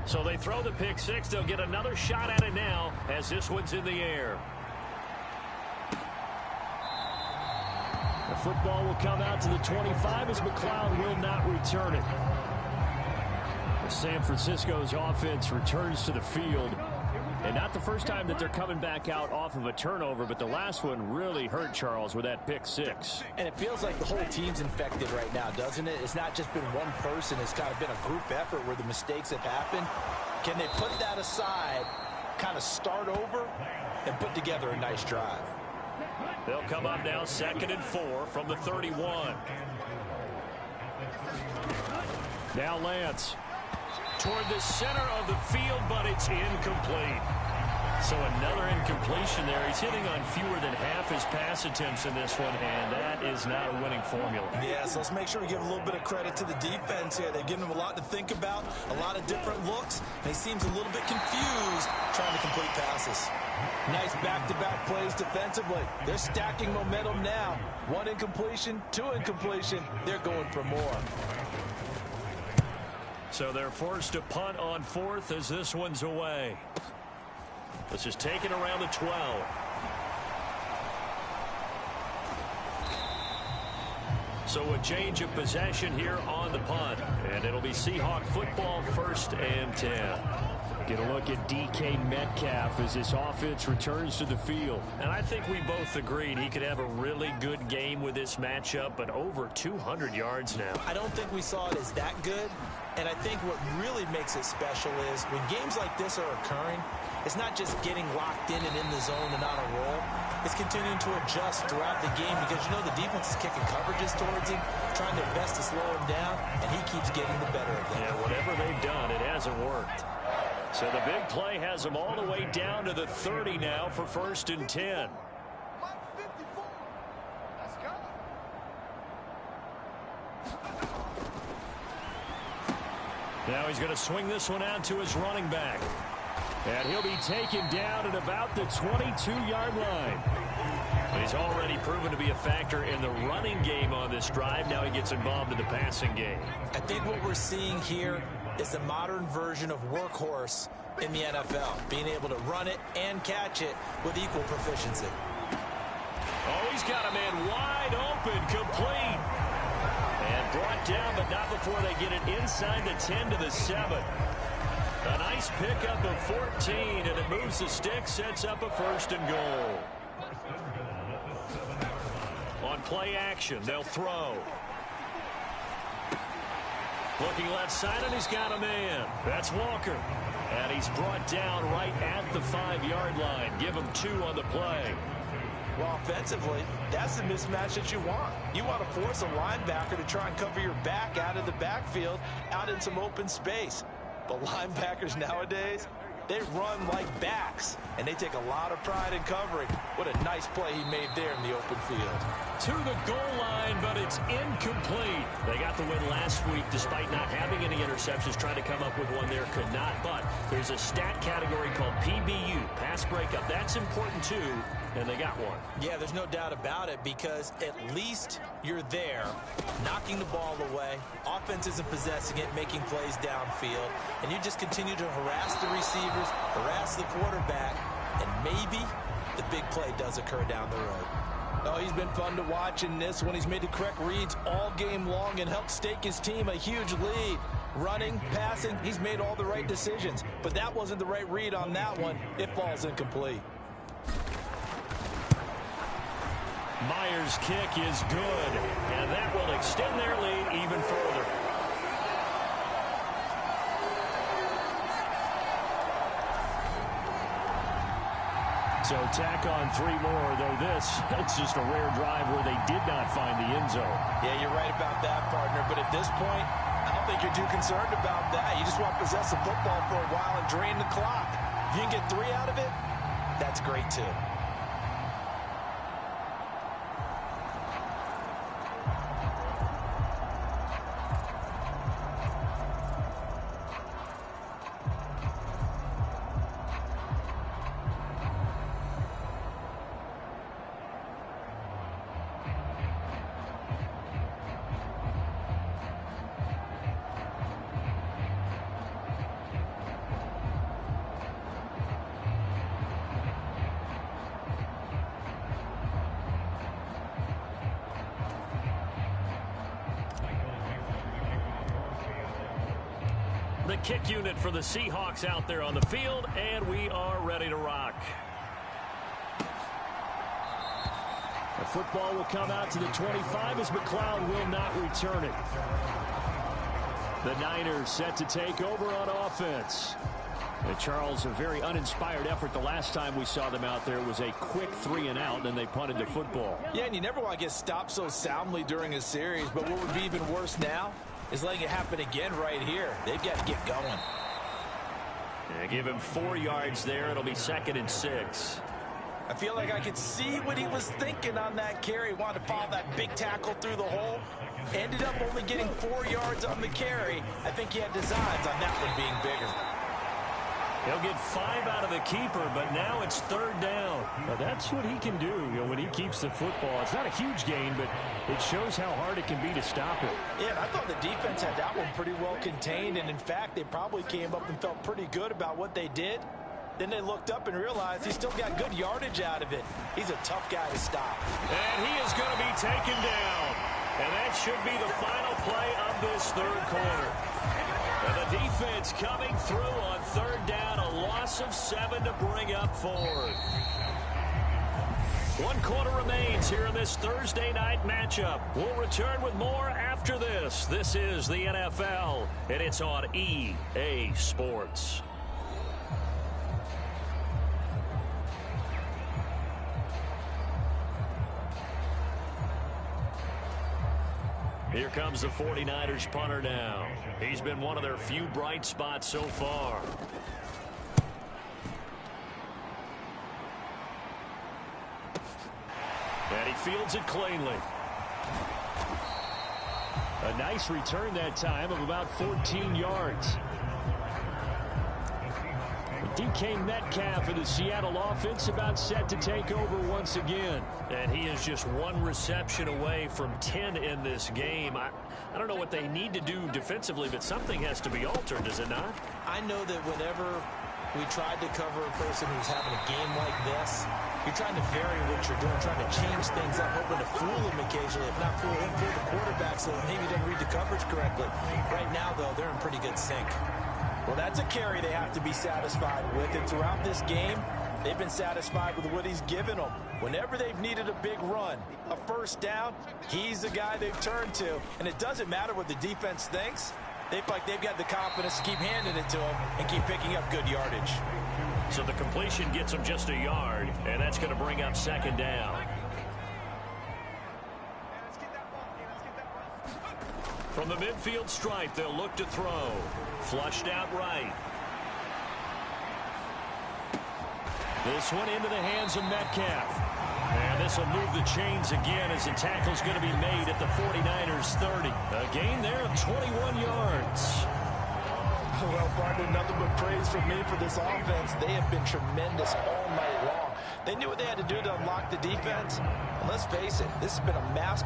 So they throw the pick six. They'll get another shot at it now as this one's in the air. The football will come out to the 25 as McLeod will not return it. San Francisco's offense returns to the field. And not the first time that they're coming back out off of a turnover, but the last one really hurt Charles with that pick six. And it feels like the whole team's infected right now, doesn't it? It's not just been one person. It's kind of been a group effort where the mistakes have happened. Can they put that aside, kind of start over, and put together a nice drive? They'll come up now 2nd and 4 from the 31. Now Lance toward the center of the field, but it's incomplete. So another incompletion there. He's hitting on fewer than half his pass attempts in this one, and that is not a winning formula. Yeah, so let's make sure we give a little bit of credit to the defense here. They've given him a lot to think about, a lot of different looks, and he seems a little bit confused trying to complete passes. Nice back-to-back plays defensively. They're stacking momentum now. 1 incompletion, 2 incompletion. They're going for more. So they're forced to punt on 4th as this one's away. This is taken around the 12. So a change of possession here on the punt. And it'll be Seahawk football, 1st and 10. Get a look at DK Metcalf as this offense returns to the field. And I think we both agreed he could have a really good game with this matchup, but over 200 yards now. I don't think we saw it as that good. And I think what really makes it special is when games like this are occurring, it's not just getting locked in and in the zone and on a roll. It's continuing to adjust throughout the game because, you know, the defense is kicking coverages towards him, trying their best to slow him down, and he keeps getting the better of them. Yeah, whatever they've done, it hasn't worked. So the big play has them all the way down to the 30 now for 1st and 10. Now he's going to swing this one out to his running back. And he'll be taken down at about the 22-yard line. He's already proven to be a factor in the running game on this drive. Now he gets involved in the passing game. I think what we're seeing here is the modern version of workhorse in the NFL, being able to run it and catch it with equal proficiency. Oh, he's got a man wide open, complete. And brought down, but not before they get it inside the 10 to the 7. A nice pickup of 14, and it moves the stick, sets up a 1st and goal. On play action, they'll throw. Looking left side, and he's got a man. That's Walker. And he's brought down right at the 5-yard line. Give him 2 on the play. Well, offensively, that's the mismatch that you want. You want to force a linebacker to try and cover your back out of the backfield, out in some open space. But linebackers nowadays, they run like backs, and they take a lot of pride in covering. What a nice play he made there in the open field. To the goal line, but it's incomplete. They got the win last week despite not having any interceptions. Trying to come up with one there, could not. But there's a stat category called PBU, pass breakup. That's important too, and they got one. Yeah, there's no doubt about it because at least you're there, knocking the ball away. Offense isn't possessing it, making plays downfield, and you just continue to harass the receiver defenders, harass the quarterback, and maybe the big play does occur down the road. Oh, he's been fun to watch in this one. He's made the correct reads all game long and helped stake his team a huge lead. Running, passing, he's made all the right decisions. But that wasn't the right read on that one. It falls incomplete. Myers' kick is good, and that will extend their lead even further. So tack on 3 more, though it's just a rare drive where they did not find the end zone. Yeah, you're right about that, partner. But at this point, I don't think you're too concerned about that. You just want to possess the football for a while and drain the clock. If you can get 3 out of it, that's great, too. The kick unit for the Seahawks out there on the field, and we are ready to rock. The football will come out to the 25 as McLeod will not return it. The Niners set to take over on offense. And Charles, a very uninspired effort the last time we saw them out there. It was a quick 3 and out, and then they punted the football. Yeah, and you never want to get stopped so soundly during a series, but what would be even worse now is letting it happen again right here. They've got to get going. Yeah, give him 4 yards there. It'll be 2nd and 6. I feel like I could see what he was thinking on that carry. Wanted to follow that big tackle through the hole. Ended up only getting 4 yards on the carry. I think he had designs on that one being bigger. He'll get 5 out of the keeper, but now it's 3rd down. Now that's what he can do, when he keeps the football. It's not a huge gain, but it shows how hard it can be to stop it. Yeah, and I thought the defense had that one pretty well contained, and in fact, they probably came up and felt pretty good about what they did. Then they looked up and realized he still got good yardage out of it. He's a tough guy to stop. And he is going to be taken down. And that should be the final play of this 3rd quarter. And the defense coming through on 3rd down, a loss of 7 to bring up 4th. 1 quarter remains here in this Thursday night matchup. We'll return with more after this. This is the NFL, and it's on EA Sports. Here comes the 49ers punter now. He's been one of their few bright spots so far. And he fields it cleanly. A nice return that time of about 14 yards. DK Metcalf of the Seattle offense about set to take over once again. And he is just 1 reception away from 10 in this game. I don't know what they need to do defensively, but something has to be altered, does it not? I know that whenever we tried to cover a person who's having a game like this, you're trying to vary what you're doing, trying to change things up, hoping to fool him occasionally. If not fool him, fool the quarterback so maybe he doesn't read the coverage correctly. Right now, though, they're in pretty good sync. Well, that's a carry they have to be satisfied with. And throughout this game, they've been satisfied with what he's given them. Whenever they've needed a big run, a 1st down, he's the guy they've turned to. And it doesn't matter what the defense thinks. They feel like they've got the confidence to keep handing it to him and keep picking up good yardage. So the completion gets him just a yard, and that's going to bring up 2nd down. From the midfield stripe, they'll look to throw. Flushed out right. This one into the hands of Metcalf. And this will move the chains again as the tackle's going to be made at the 49ers 30. A gain there of 21 yards. Well, partner, nothing but praise from me for this offense. They have been tremendous all night long. They knew what they had to do to unlock the defense. And let's face it, this has been a mass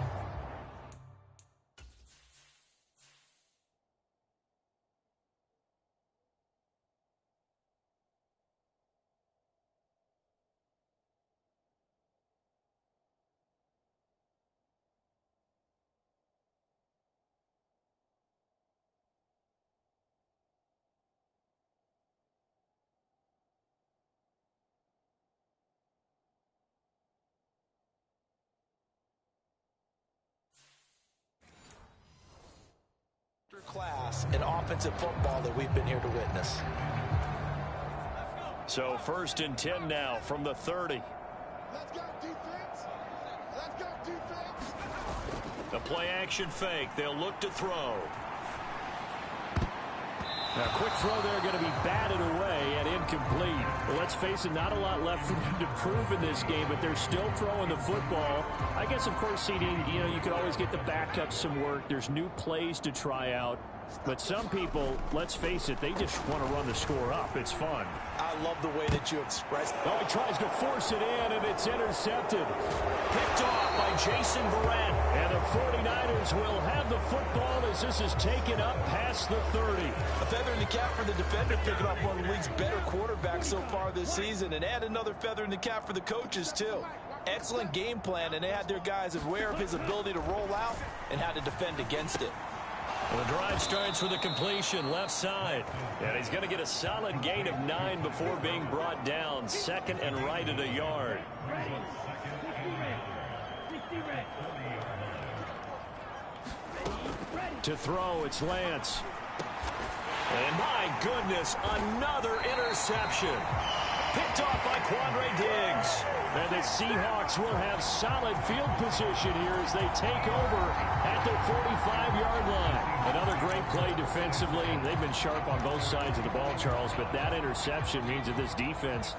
chaos in offensive football that we've been here to witness. So 1st and 10 now from the 30. Let's go defense. Let's go defense. The play action fake. They'll look to throw. Now, quick throw there, going to be batted away and incomplete. Well, let's face it, not a lot left for them to prove in this game, but they're still throwing the football. I guess, of course, CD, you could always get the backups some work. There's new plays to try out. But some people, let's face it, they just want to run the score up. It's fun. I love the way that you expressed. Oh, he tries to force it in, and it's intercepted. Picked off by Jason Verrett. And the 49ers will have the football as this is taken up past the 30. A feather in the cap for the defender, picking off one of the league's better quarterbacks so far this season, and add another feather in the cap for the coaches, too. Excellent game plan, and they had their guys aware of his ability to roll out and how to defend against it. Well, the drive starts with a completion left side. And he's going to get a solid gain of 9 before being brought down. 2nd and right at a yard. To throw, it's Lance. And my goodness, another interception. Picked off by Quandre Diggs. And the Seahawks will have solid field position here as they take over at their 45-yard line. Another great play defensively. They've been sharp on both sides of the ball, Charles, but that interception means that this defense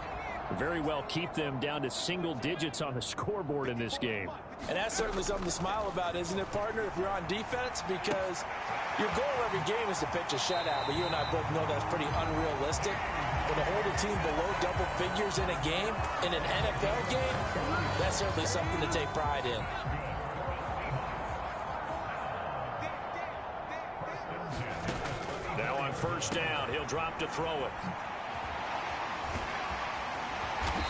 very well keep them down to single digits on the scoreboard in this game. And that's certainly something to smile about, isn't it, partner, if you're on defense? Because your goal every game is to pitch a shutout, but you and I both know that's pretty unrealistic. But to hold a team below double figures in a game, in an NFL game, that's certainly something to take pride in. Now on 1st down, he'll drop to throw it.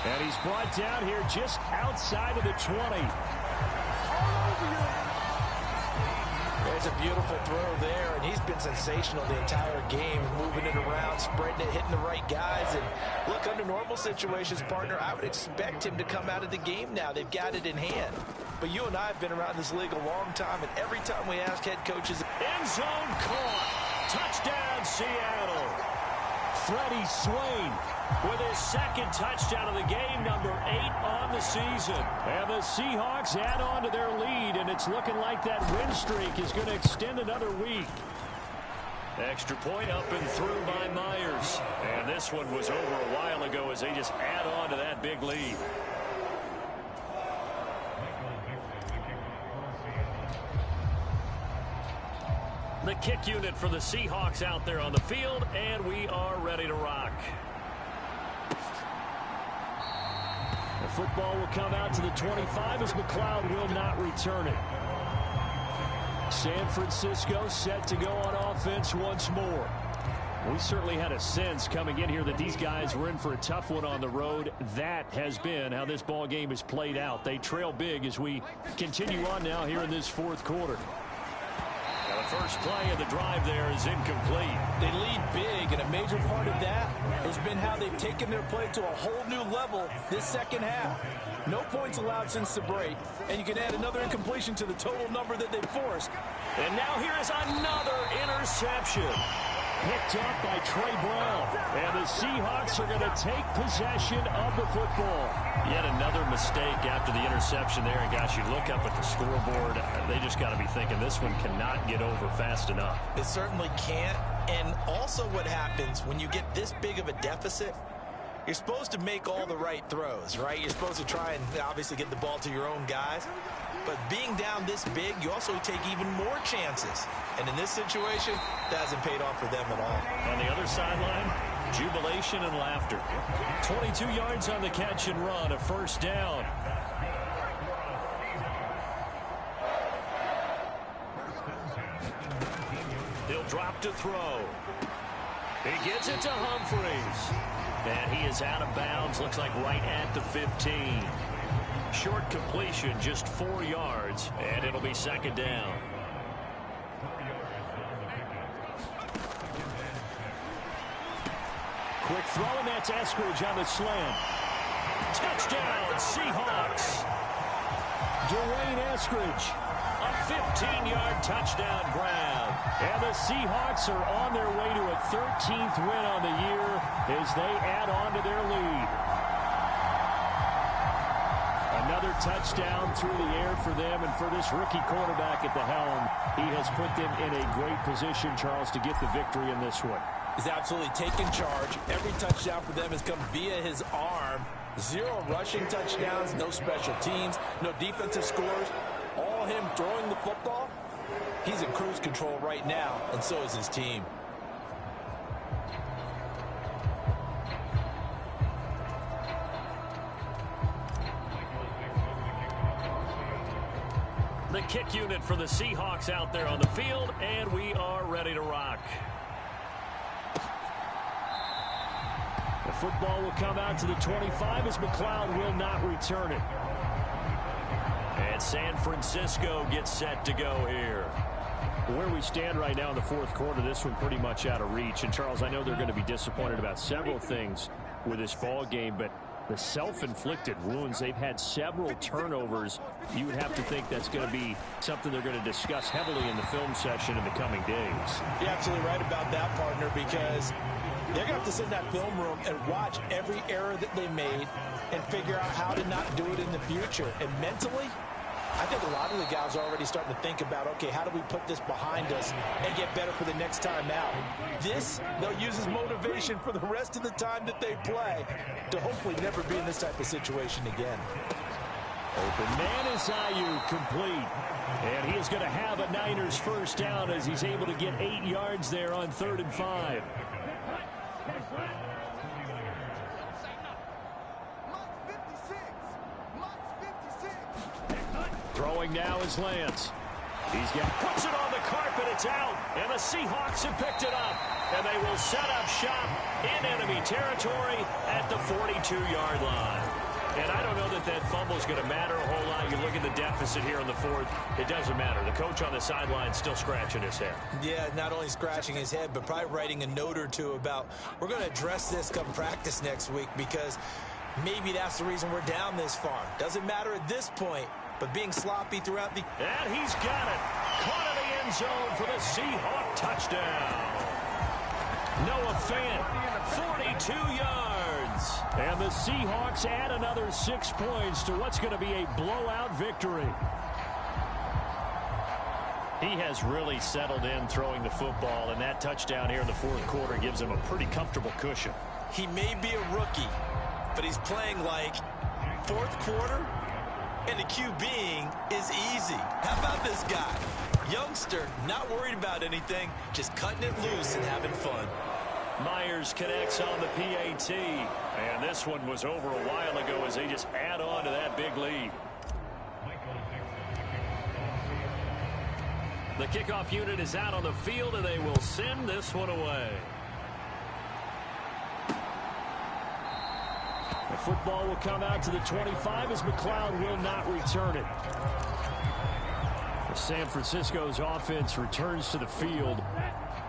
And he's brought down here just outside of the 20. There's a beautiful throw there, and he's been sensational the entire game, moving it around, spreading it, hitting the right guys. And look, under normal situations, partner, I would expect him to come out of the game now. They've got it in hand. But you and I have been around this league a long time, and every time we ask head coaches, end zone caught. Touchdown, Seattle. Freddie Swain with his 2nd touchdown of the game, number 8 on the season. And the Seahawks add on to their lead, and it's looking like that win streak is going to extend another week. Extra point up and through by Myers. And this one was over a while ago as they just add on to that big lead. The kick unit for the Seahawks out there on the field, and we are ready to rock. The football will come out to the 25 as McLeod will not return it. San Francisco set to go on offense once more. We certainly had a sense coming in here that these guys were in for a tough one on the road. That has been how this ball game has played out. They trail big as we continue on now here in this 4th quarter. The first play of the drive there is incomplete. They lead big, and a major part of that has been how they've taken their play to a whole new level this 2nd half. No points allowed since the break, and you can add another incompletion to the total number that they forced. And now here is another interception. Picked up by Trey Brown. And the Seahawks are going to take possession of the football. Yet another mistake after the interception there. And, gosh, you look up at the scoreboard. They just got to be thinking this one cannot get over fast enough. It certainly can't. And also what happens when you get this big of a deficit, you're supposed to make all the right throws, right? You're supposed to try and obviously get the ball to your own guys. But being down this big, you also take even more chances. And in this situation, that hasn't paid off for them at all. On the other sideline, jubilation and laughter. 22 yards on the catch and run, a 1st down. He'll drop to throw. He gets it to Humphreys. And he is out of bounds, looks like right at the 15. Short completion, just 4 yards, and it'll be 2nd down. Quick throw, and that's Eskridge on the slant. Touchdown, Seahawks. Dwayne Eskridge, a 15-yard touchdown grab. And the Seahawks are on their way to a 13th win on the year as they add on to their lead. Another touchdown through the air for them, and for this rookie quarterback at the helm, he has put them in a great position, Charles, to get the victory in this one. He's absolutely taken charge. Every touchdown for them has come via his arm. 0 rushing touchdowns, no special teams, no defensive scores. All him throwing the football. He's in cruise control right now, and so is his team. The kick unit for the Seahawks out there on the field, and we are ready to rock. The football will come out to the 25 as McLeod will not return it. And San Francisco gets set to go here. Where we stand right now in the fourth quarter, this one pretty much out of reach. And, Charles, I know they're going to be disappointed about several things with this ball game, but the self-inflicted wounds, they've had several turnovers. You would have to think that's going to be something they're going to discuss heavily in the film session in the coming days. You're absolutely right about that, partner, because they're going to have to sit in that film room and watch every error that they made and figure out how to not do it in the future. And mentally, I think a lot of the guys are already starting to think about, okay, how do we put this behind us and get better for the next time out? This, they'll use as motivation for the rest of the time that they play to hopefully never be in this type of situation again. Open man is Ayuk, complete. And he is going to have a Niners first down as he's able to get 8 yards there on 3rd and 5. Throwing now is Lance. Puts it on the carpet, it's out, and the Seahawks have picked it up. And they will set up shop in enemy territory at the 42-yard line. And I don't know that that fumble is going to matter a whole lot. You look at the deficit here in the fourth, it doesn't matter. The coach on the sideline still scratching his head. Yeah, not only scratching his head, but probably writing a note or two about, we're going to address this come practice next week, because maybe that's the reason we're down this far. Doesn't matter at this point, but being sloppy throughout the... And he's got it. Caught in the end zone for the Seahawk touchdown. Noah Fant, 42 yards. And the Seahawks add another 6 points to what's going to be a blowout victory. He has really settled in throwing the football, and that touchdown here in the fourth quarter gives him a pretty comfortable cushion. He may be a rookie, but he's playing like fourth quarter, and the QBing is easy. How about this guy? Youngster, not worried about anything, just cutting it loose and having fun. Myers connects on the PAT. And this one was over a while ago as they just add on to that big lead. The kickoff unit is out on the field, and they will send this one away. The football will come out to the 25 as McLeod will not return it. San Francisco's offense returns to the field.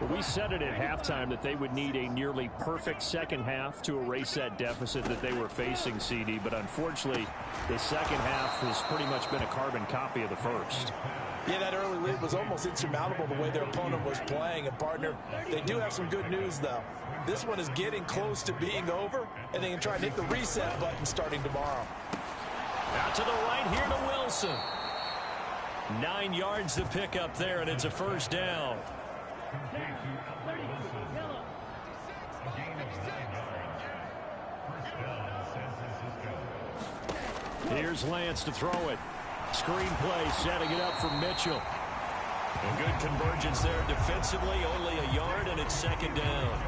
But we said it at halftime that they would need a nearly perfect second half to erase that deficit that they were facing, CD. But unfortunately, the second half has pretty much been a carbon copy of the first. Yeah, that early lead was almost insurmountable the way their opponent was playing. And, partner, they do have some good news, though. This one is getting close to being over, and they can try and hit the reset button starting tomorrow. Out to the right here to Wilson. 9 yards to pick up there, and it's a first down. Here's Lance to throw it. Screen play, setting it up for Mitchell. A good convergence there defensively, only a yard, and it's second down.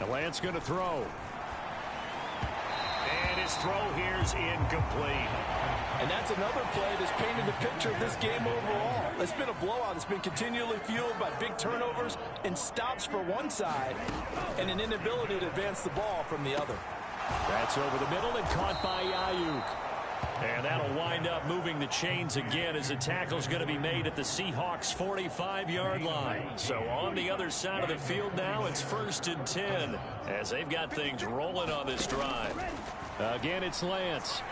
Lance going to throw. And his throw here's incomplete. And that's another play that's painted the picture of this game overall. It's been a blowout. It's been continually fueled by big turnovers and stops for one side and an inability to advance the ball from the other. That's over the middle and caught by Ayuk. And that'll wind up moving the chains again as the tackle's going to be made at the Seahawks 45-yard line. So on the other side of the field now, it's 1st and 10 as they've got things rolling on this drive. Again, it's Lance.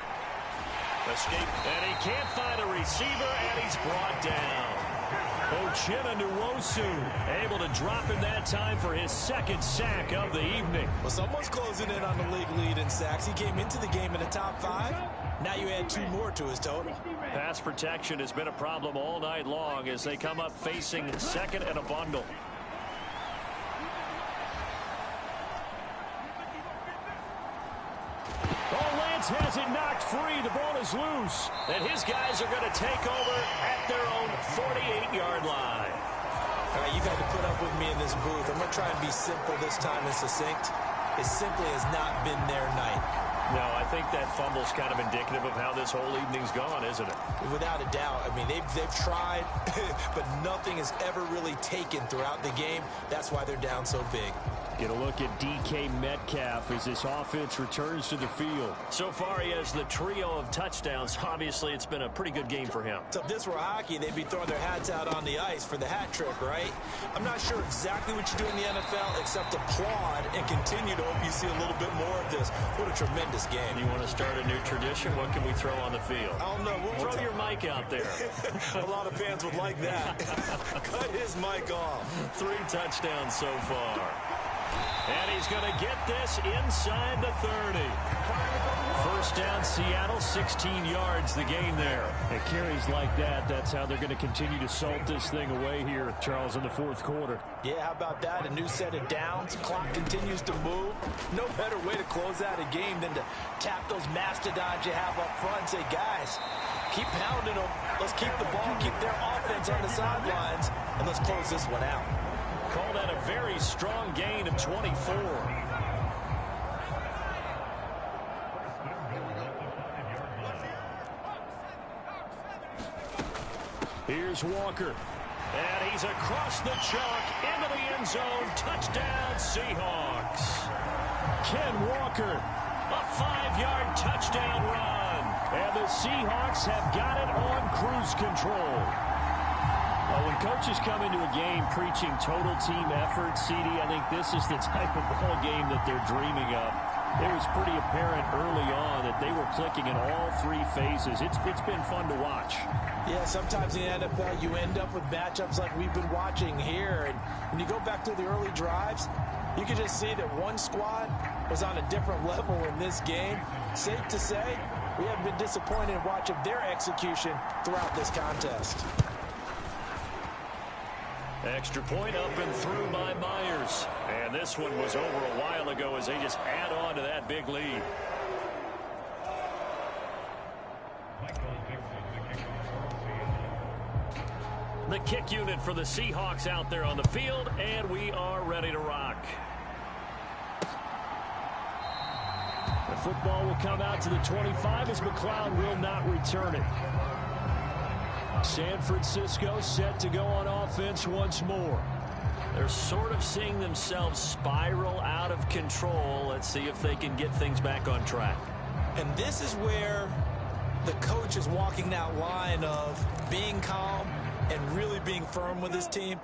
Escape, and he can't find a receiver, and he's brought down. Uchenna Nwosu able to drop in that time for his 2nd sack of the evening. Well, someone's closing in on the league lead in sacks. He came into the game in the top 5. Now you add 2 more to his total. Pass protection has been a problem all night long as they come up facing 2nd and a bundle. Oh, Lance has it knocked free. The ball is loose. And his guys are going to take over at their own 48-yard line. All right, you've had to put up with me in this booth. I'm going to try and be simple this time and succinct. It simply has not been their night. No, I think that fumble's kind of indicative of how this whole evening's gone, isn't it? Without a doubt. I mean, they've tried, but nothing has ever really taken throughout the game. That's why they're down so big. Get a look at DK Metcalf as this offense returns to the field. So far, he has the trio of touchdowns. Obviously, it's been a pretty good game for him. So if this were hockey, they'd be throwing their hats out on the ice for the hat trick, right? I'm not sure exactly what you do in the NFL except applaud and continue to hope you see a little bit more of this. What a tremendous game. You want to start a new tradition? What can we throw on the field? I don't know. We'll throw your mic out there. A lot of fans would like that. Cut his mic off. 3 touchdowns so far. And he's going to get this inside the 30. First down, Seattle, 16 yards, the gain there. And carries like that, that's how they're going to continue to salt this thing away here, Charles, in the 4th quarter. Yeah, how about that? A new set of downs. Clock continues to move. No better way to close out a game than to tap those mastodons you have up front and say, guys, keep pounding them. Let's keep the ball, keep their offense on the sidelines, and let's close this one out. Call that a very strong gain of 24. Here's Walker. And he's across the chalk into the end zone. Touchdown, Seahawks. Ken Walker, a 5-yard touchdown run. And the Seahawks have got it on cruise control. Well, when coaches come into a game preaching total team effort, CD, I think this is the type of ball game that they're dreaming of. It was pretty apparent early on that they were clicking in all 3 phases. It's been fun to watch. Yeah, sometimes in the NFL you end up with matchups like we've been watching here. And when you go back through the early drives, you can just see that one squad was on a different level in this game. Safe to say, we haven't been disappointed in watching their execution throughout this contest. Extra point up and through by Myers. And this one was over a while ago as they just add on to that big lead. The kick unit for the Seahawks out there on the field, and we are ready to rock. The football will come out to the 25 as McLeod will not return it. San Francisco set to go on offense once more. They're sort of seeing themselves spiral out of control. Let's see if they can get things back on track. And this is where the coach is walking that line of being calm and really being firm with his team.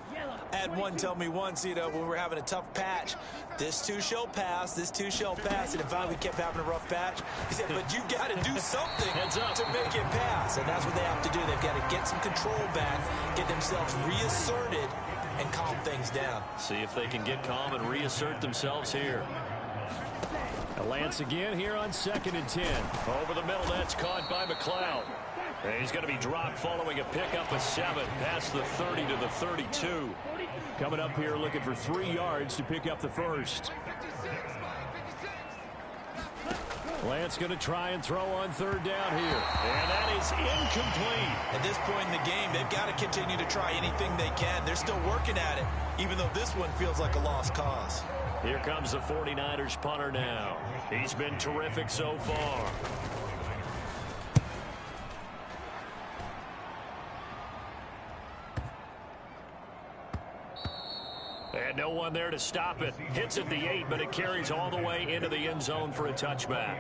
I had one tell me once, you know, when we were having a tough patch, this too shall pass, this too shall pass, and finally kept having a rough patch. He said, but you got to do something to make it pass, and that's what they have to do. They've got to get some control back, get themselves reasserted, and calm things down. See if they can get calm and reassert themselves here. Lance again here on 2nd and 10. Over the middle, that's caught by McLeod. And he's going to be dropped following a pickup of 7 past the 30 to the 32. Coming up here looking for 3 yards to pick up the first. Lance going to try and throw on 3rd down here. And that is incomplete. At this point in the game, they've got to continue to try anything they can. They're still working at it, even though this one feels like a lost cause. Here comes the 49ers punter now. He's been terrific so far. And no one there to stop it. Hits at the 8, but it carries all the way into the end zone for a touchback.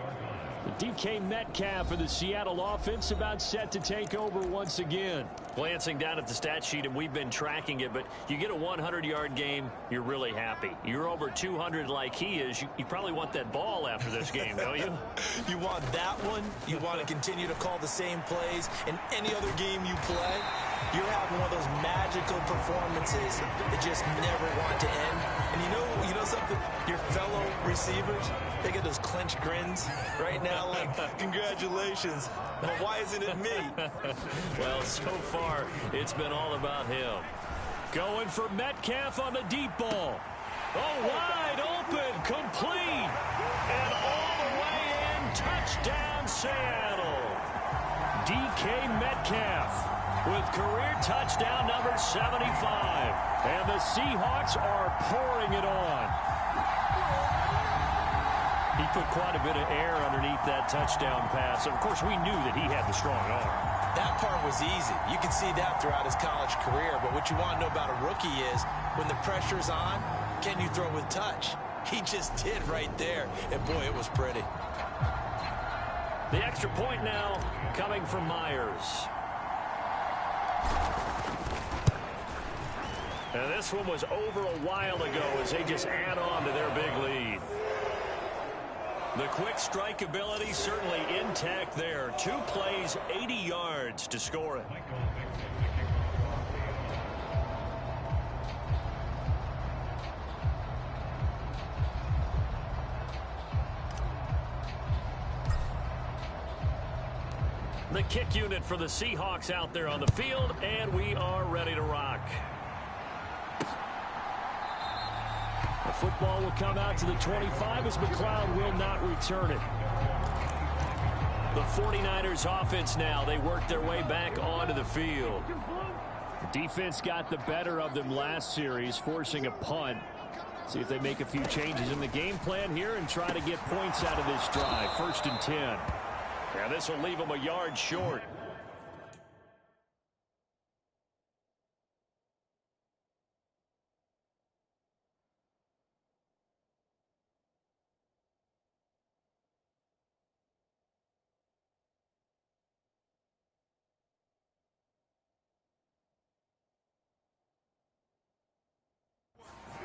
DK Metcalf for the Seattle offense about set to take over once again. Glancing down at the stat sheet, and we've been tracking it, but you get a 100-yard game, you're really happy. You're over 200 like he is. You probably want that ball after this game, don't you? You want that one. You want to continue to call the same plays in any other game you play. You're having one of those magical performances that just never want to end. And you know something? Your fellow receivers, they get those clenched grins right now like, congratulations. But why isn't it me? Well, so far, it's been all about him. Going for Metcalf on the deep ball. Oh, wide open, complete. And all the way in, touchdown Seattle. DK Metcalf with career touchdown number 75. And the Seahawks are pouring it on. He put quite a bit of air underneath that touchdown pass. Of course, we knew that he had the strong arm. That part was easy. You can see that throughout his college career. But what you want to know about a rookie is when the pressure's on, can you throw with touch? He just did right there. And, boy, it was pretty. The extra point now coming from Myers. And this one was over a while ago as they just add on to their big lead. The quick strike ability certainly intact there. 2 plays, 80 yards to score it. The kick unit for the Seahawks out there on the field, and we are ready to rock. The football will come out to the 25 as McLeod will not return it. The 49ers offense now. They work their way back onto the field. The defense got the better of them last series, forcing a punt. See if they make a few changes in the game plan here and try to get points out of this drive. 1st and 10. Now this will leave them a yard short.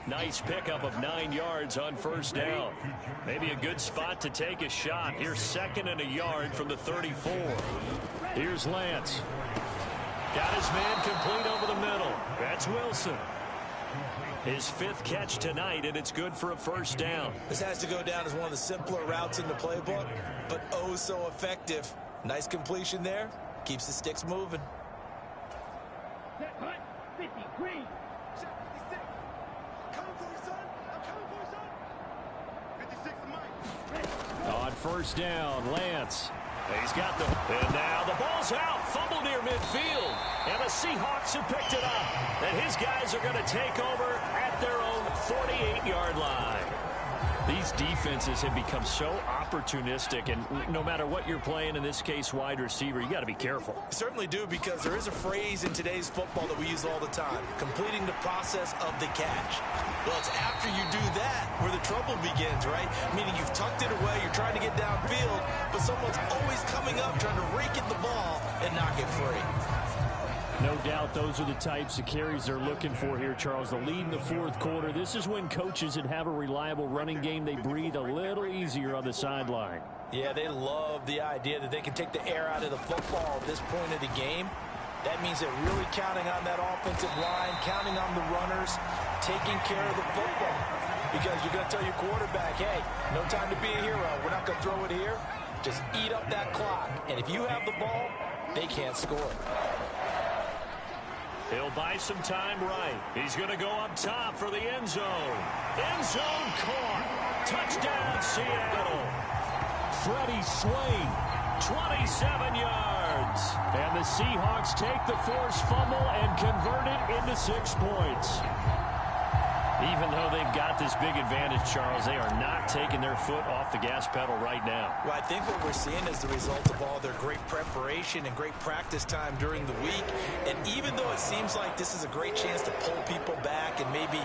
Nice pickup of 9 yards on 1st down. Maybe a good spot to take a shot. Here's 2nd and a yard from the 34. Here's Lance. Got his man complete over the middle. That's Wilson. His 5th catch tonight, and it's good for a 1st down. This has to go down as one of the simpler routes in the playbook, but oh so effective. Nice completion there. Keeps the sticks moving. 50, green. 56. Coming for you, son. I'm coming for you, son. 56 to Mike. On 1st down, Lance. He's got the... And now the ball's out. Fumble near midfield. And the Seahawks have picked it up. And his guys are going to take over at their own 48-yard line. These defenses have become so opportunistic, and no matter what you're playing, in this case wide receiver, you got to be careful. Certainly do, because there is a phrase in today's football that we use all the time, completing the process of the catch. Well, it's after you do that where the trouble begins, right? Meaning you've tucked it away, you're trying to get downfield, but someone's always coming up trying to rake at the ball and knock it free. No doubt those are the types of carries they're looking for here, Charles. The lead in the 4th quarter. This is when coaches that have a reliable running game, they breathe a little easier on the sideline. Yeah, they love the idea that they can take the air out of the football at this point of the game. That means they're really counting on that offensive line, counting on the runners, taking care of the football. Because you're going to tell your quarterback, hey, no time to be a hero. We're not going to throw it here. Just eat up that clock. And if you have the ball, they can't score. He'll buy some time right. He's going to go up top for the end zone. End zone caught. Touchdown, Seattle. Freddie Swain, 27 yards. And the Seahawks take the forced fumble and convert it into 6 points. Even though they've got this big advantage, Charles, they are not taking their foot off the gas pedal right now. Well, I think what we're seeing is the result of all their great preparation and great practice time during the week. And even though it seems like this is a great chance to pull people back and maybe,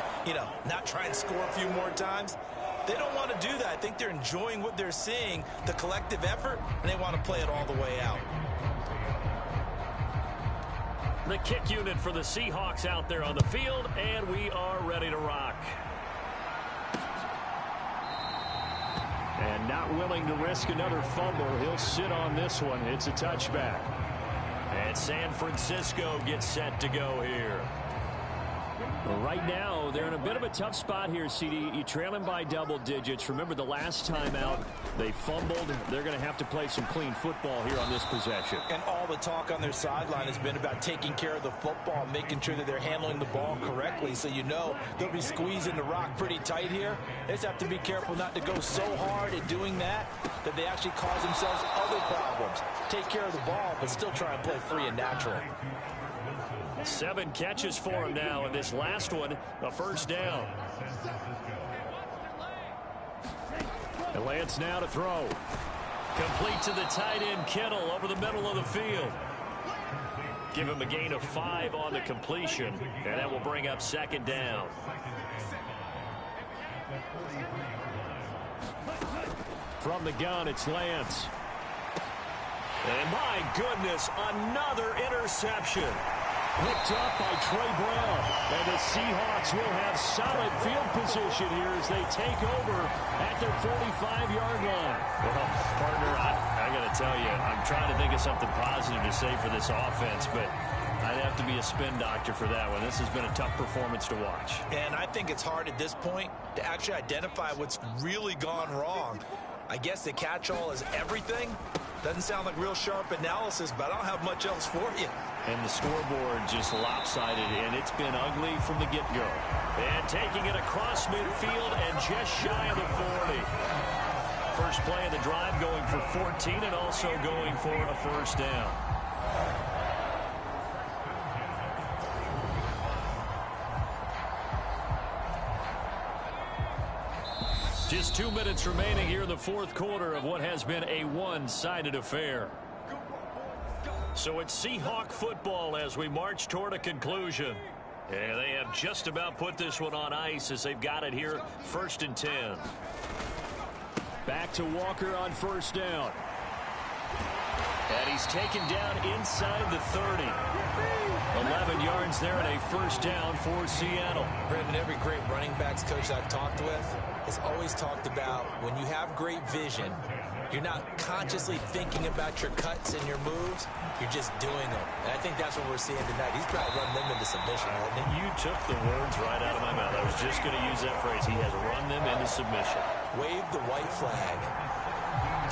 not try and score a few more times, They don't want to do that. I think they're enjoying what they're seeing, the collective effort, and they want to play it all the way out. The kick unit for the Seahawks out there on the field, and we are ready to rock. And not willing to risk another fumble. He'll sit on this one. It's a touchback. And San Francisco gets set to go here. Well, right now, they're in a bit of a tough spot here, CD. You trail them by double digits. Remember the last time out, they fumbled. They're going to have to play some clean football here on this possession. And all the talk on their sideline has been about taking care of the football, making sure that they're handling the ball correctly. So you know they'll be squeezing the rock pretty tight here. They just have to be careful not to go so hard at doing that they actually cause themselves other problems. Take care of the ball, but still try and play free and natural. 7 catches for him now, and this last one, a first down. And Lance now to throw. Complete to the tight end, Kittle, over the middle of the field. Give him a gain of 5 on the completion, and that will bring up second down. From the gun, it's Lance. And my goodness, another interception. Picked up by Trey Brown. And the Seahawks will have solid field position here as they take over at their 45-yard line. Well, partner, I got to tell you, I'm trying to think of something positive to say for this offense, but I'd have to be a spin doctor for that one. This has been a tough performance to watch. And I think it's hard at this point to actually identify what's really gone wrong. I guess the catch-all is everything. Doesn't sound like real sharp analysis, but I don't have much else for you. And the scoreboard just lopsided, and it's been ugly from the get-go. And taking it across midfield and just shy of the 40. First play of the drive going for 14 and also going for a first down. Just 2 minutes remaining here in the fourth quarter of what has been a one-sided affair. So it's Seahawk football as we march toward a conclusion. And they have just about put this one on ice as they've got it here, 1st and 10. Back to Walker on first down. And he's taken down inside the 30. 11 yards there and a first down for Seattle. Brandon, every great running backs coach I've talked with has always talked about when you have great vision, you're not consciously thinking about your cuts and your moves. You're just doing them. And I think that's what we're seeing tonight. He's probably run them into submission. And you took the words right out of my mouth. I was just going to use that phrase. He has run them into submission. Wave the white flag.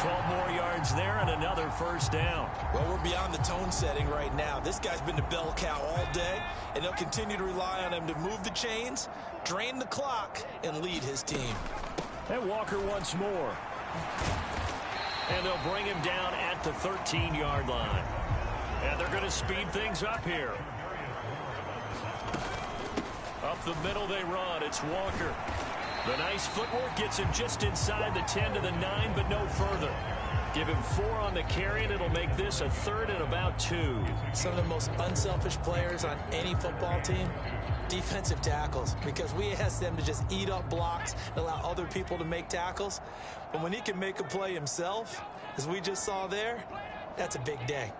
12 more yards there and another first down. Well, we're beyond the tone setting right now. This guy's been the bell cow all day, and they'll continue to rely on him to move the chains, drain the clock, and lead his team. And Walker once more. And they'll bring him down at the 13-yard line. And they're going to speed things up here. Up the middle they run. It's Walker. The nice footwork gets him just inside the 10 to the 9, but no further. Give him 4 on the carry, and it'll make this a 3rd and about 2. Some of the most unselfish players on any football team, defensive tackles, because we ask them to just eat up blocks and allow other people to make tackles. But when he can make a play himself, as we just saw there, that's a big day.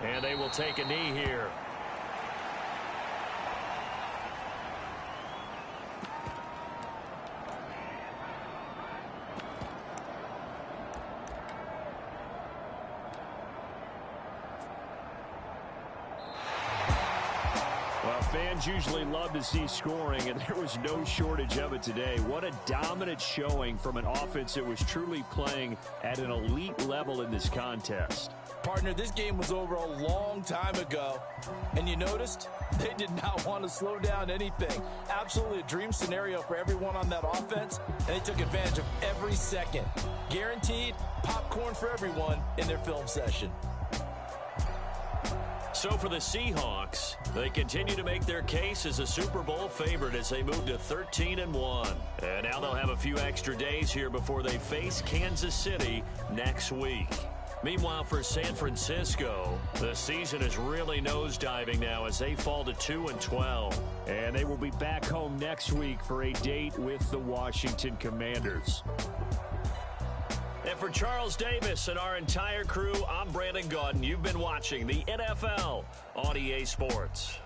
And they will take a knee here. Well, fans usually love to see scoring, and there was no shortage of it today. What a dominant showing from an offense that was truly playing at an elite level in this contest. Partner, this game was over a long time ago, and you noticed they did not want to slow down anything. Absolutely a dream scenario for everyone on that offense, and they took advantage of every second. Guaranteed popcorn for everyone in their film session. So for the Seahawks, they continue to make their case as a Super Bowl favorite as they move to 13-1. And now they'll have a few extra days here before they face Kansas City next week. Meanwhile, for San Francisco, the season is really nosediving now as they fall to 2-12. And they will be back home next week for a date with the Washington Commanders. And for Charles Davis and our entire crew, I'm Brandon Gaudin. You've been watching the NFL on EA Sports.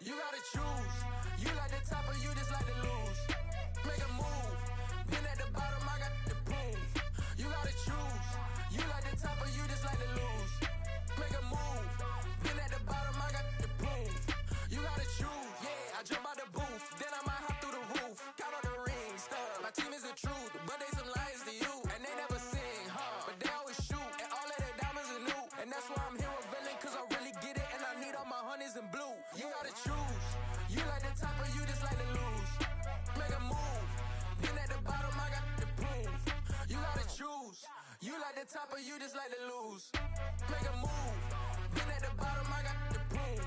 You gotta choose. You like the top or you just like to lose. Make a move. Been at the bottom, I got the proof. You gotta choose. You like the top or you just like to lose. Make a move. Been at the bottom, I got the proof. You gotta choose. Yeah, I jump out the booth. Then I might hop through the roof. Count on the rings. My team is the truth, but they some liars to you. And they never sing, but they always shoot. And all of their diamonds are new. And that's why I'm here with Villain, cause I really get it. And I need all my honeys in blue. You gotta choose. You like the top or you just like to lose. Make a move. Been at the bottom, I got the proof. You gotta choose. You like the top or you just like to lose. Make a move. Been at the bottom, I got the proof.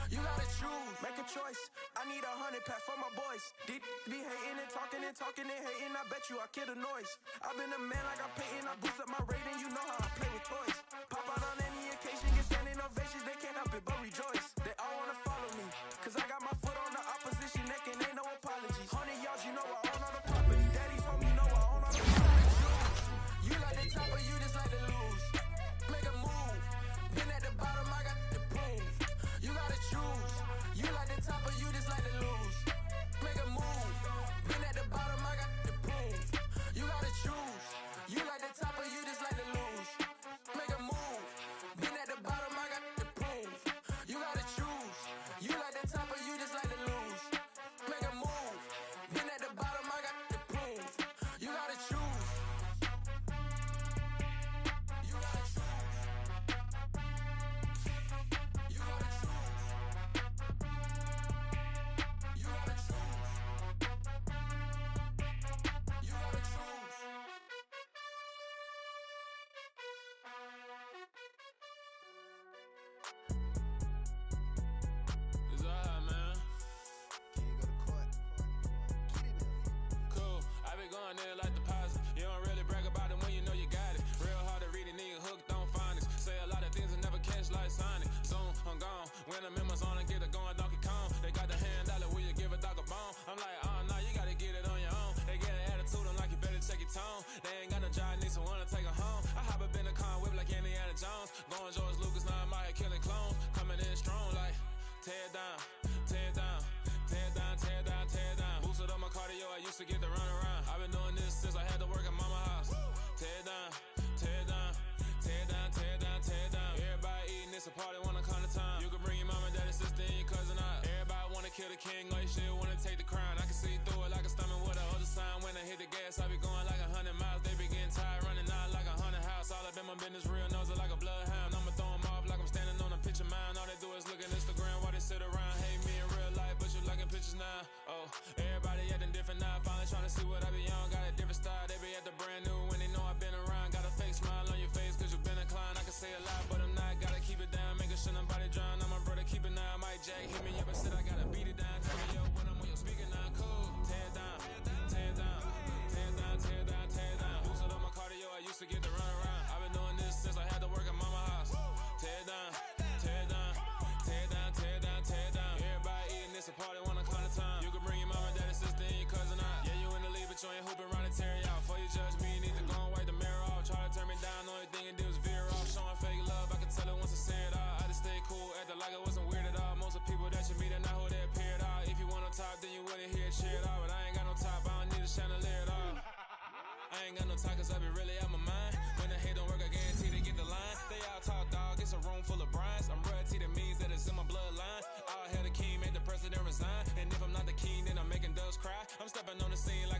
You gotta choose. Make a choice. I need 100 pack for my boys. Be hating and talking and hating. I bet you I kill the noise. I've been a man like I'm Peyton. I boost up my rating. You know how I play with toys. Pop out on any occasion, get standing ovations. They can't help it but rejoice. They all wanna follow me, cause I got my foot on the opposition neck and ain't no apologies. 100 yards, you know I own all the property. Daddy's home, you know I own all the property. You like the top or you just like to lose. Make a move. Been at the bottom, I got the proof. You gotta choose. You like the top or you just like to lose. Make a move. Been at the bottom, I got the proof. You gotta choose. You like the top or you just like to lose. Make a move. Been at the bottom, I got the proof. You gotta choose. You like the top or you just like to lose. Make a move. Been at the bottom, I got the proof. You gotta choose. You gotta choose. You gotta choose. You gotta choose. You gotta choose. It's alright, man. Can you go to court? Get it now. Cool. I been going there like deposit. You don't really brag about it when you know you got it. Real hard to read a nigga hooked on phonics. Say a lot of things and never catch like Sonic. Soon I'm gone. When I'm in my zone and get it going Donkey Kong. They got the $100, will you give a dog a bone? I'm like, oh no, you gotta get it on your own. They get an attitude, I'm like, you better check your tone. They ain't got no job, need someone to take her home. I hop up in the car and whip like Indiana Jones. Going George Lucas, now I'm out here killing clones. Coming in strong like, tear down, tear down, tear down, tear down, tear down. Boosted up my cardio, I used to get to run around. I've been doing this since I had to work at mama house. Tear down, tear down, tear down, tear down, tear down. Everybody eating, it's a party when I come to time. You can bring your mama, daddy, sister, and your cousin out. Everybody wanna kill the king, or you shit wanna take the crown. I can see through it like a stomach with a other sign. When I hit the gas, I be going like 100 miles. They be getting tired, running out like 100 house. All up in my business, real nose it like a bloodhound. I'ma throw 'em off like I'm standing on a picture mound. All they do is look at Instagram while they sit around. Hate me in real life, but you liking pictures now. Oh, everybody acting different now. Finally trying to see what I be on. Got a different style, they be at the brand new when they know I've been around. Got a fake smile on your face cause you been inclined. I can say a lot, but I'm not. Gotta keep it down, making sure nobody drown. I'm my brother, keep it now. Mike Jack hit me up and said I gotta beat it down. Tell me yo when I'm on your speaker now. Cool. Tear down, tear down, tear down, tear down, tear down. Boosted up my cardio, I used to get to run around. I've been doing this since I had to work at mama house. Tear down, tear down, tear down, tear down, tear down. Everybody eating, it's a party when I come to time. You can bring your mama, daddy, sister, and your cousin out. Yeah, you in the league, but you ain't hooping around and tear you out. Before you judge me, you need to go and wipe the mirror off. Try to turn me down, only thing you do is veer off. Showing fake love, I can tell it once I say it all. I just stay cool, acting like it wasn't weird at all. Most of the people that you meet are not who they appear at all. If you want on top, then you wouldn't hear it cheer at all. But I ain't got no top, I don't need a chandelier at all. I ain't got no time cause I be really out my mind. When the hate don't work, I guarantee they get the line. They all talk I'm stepping on the scene like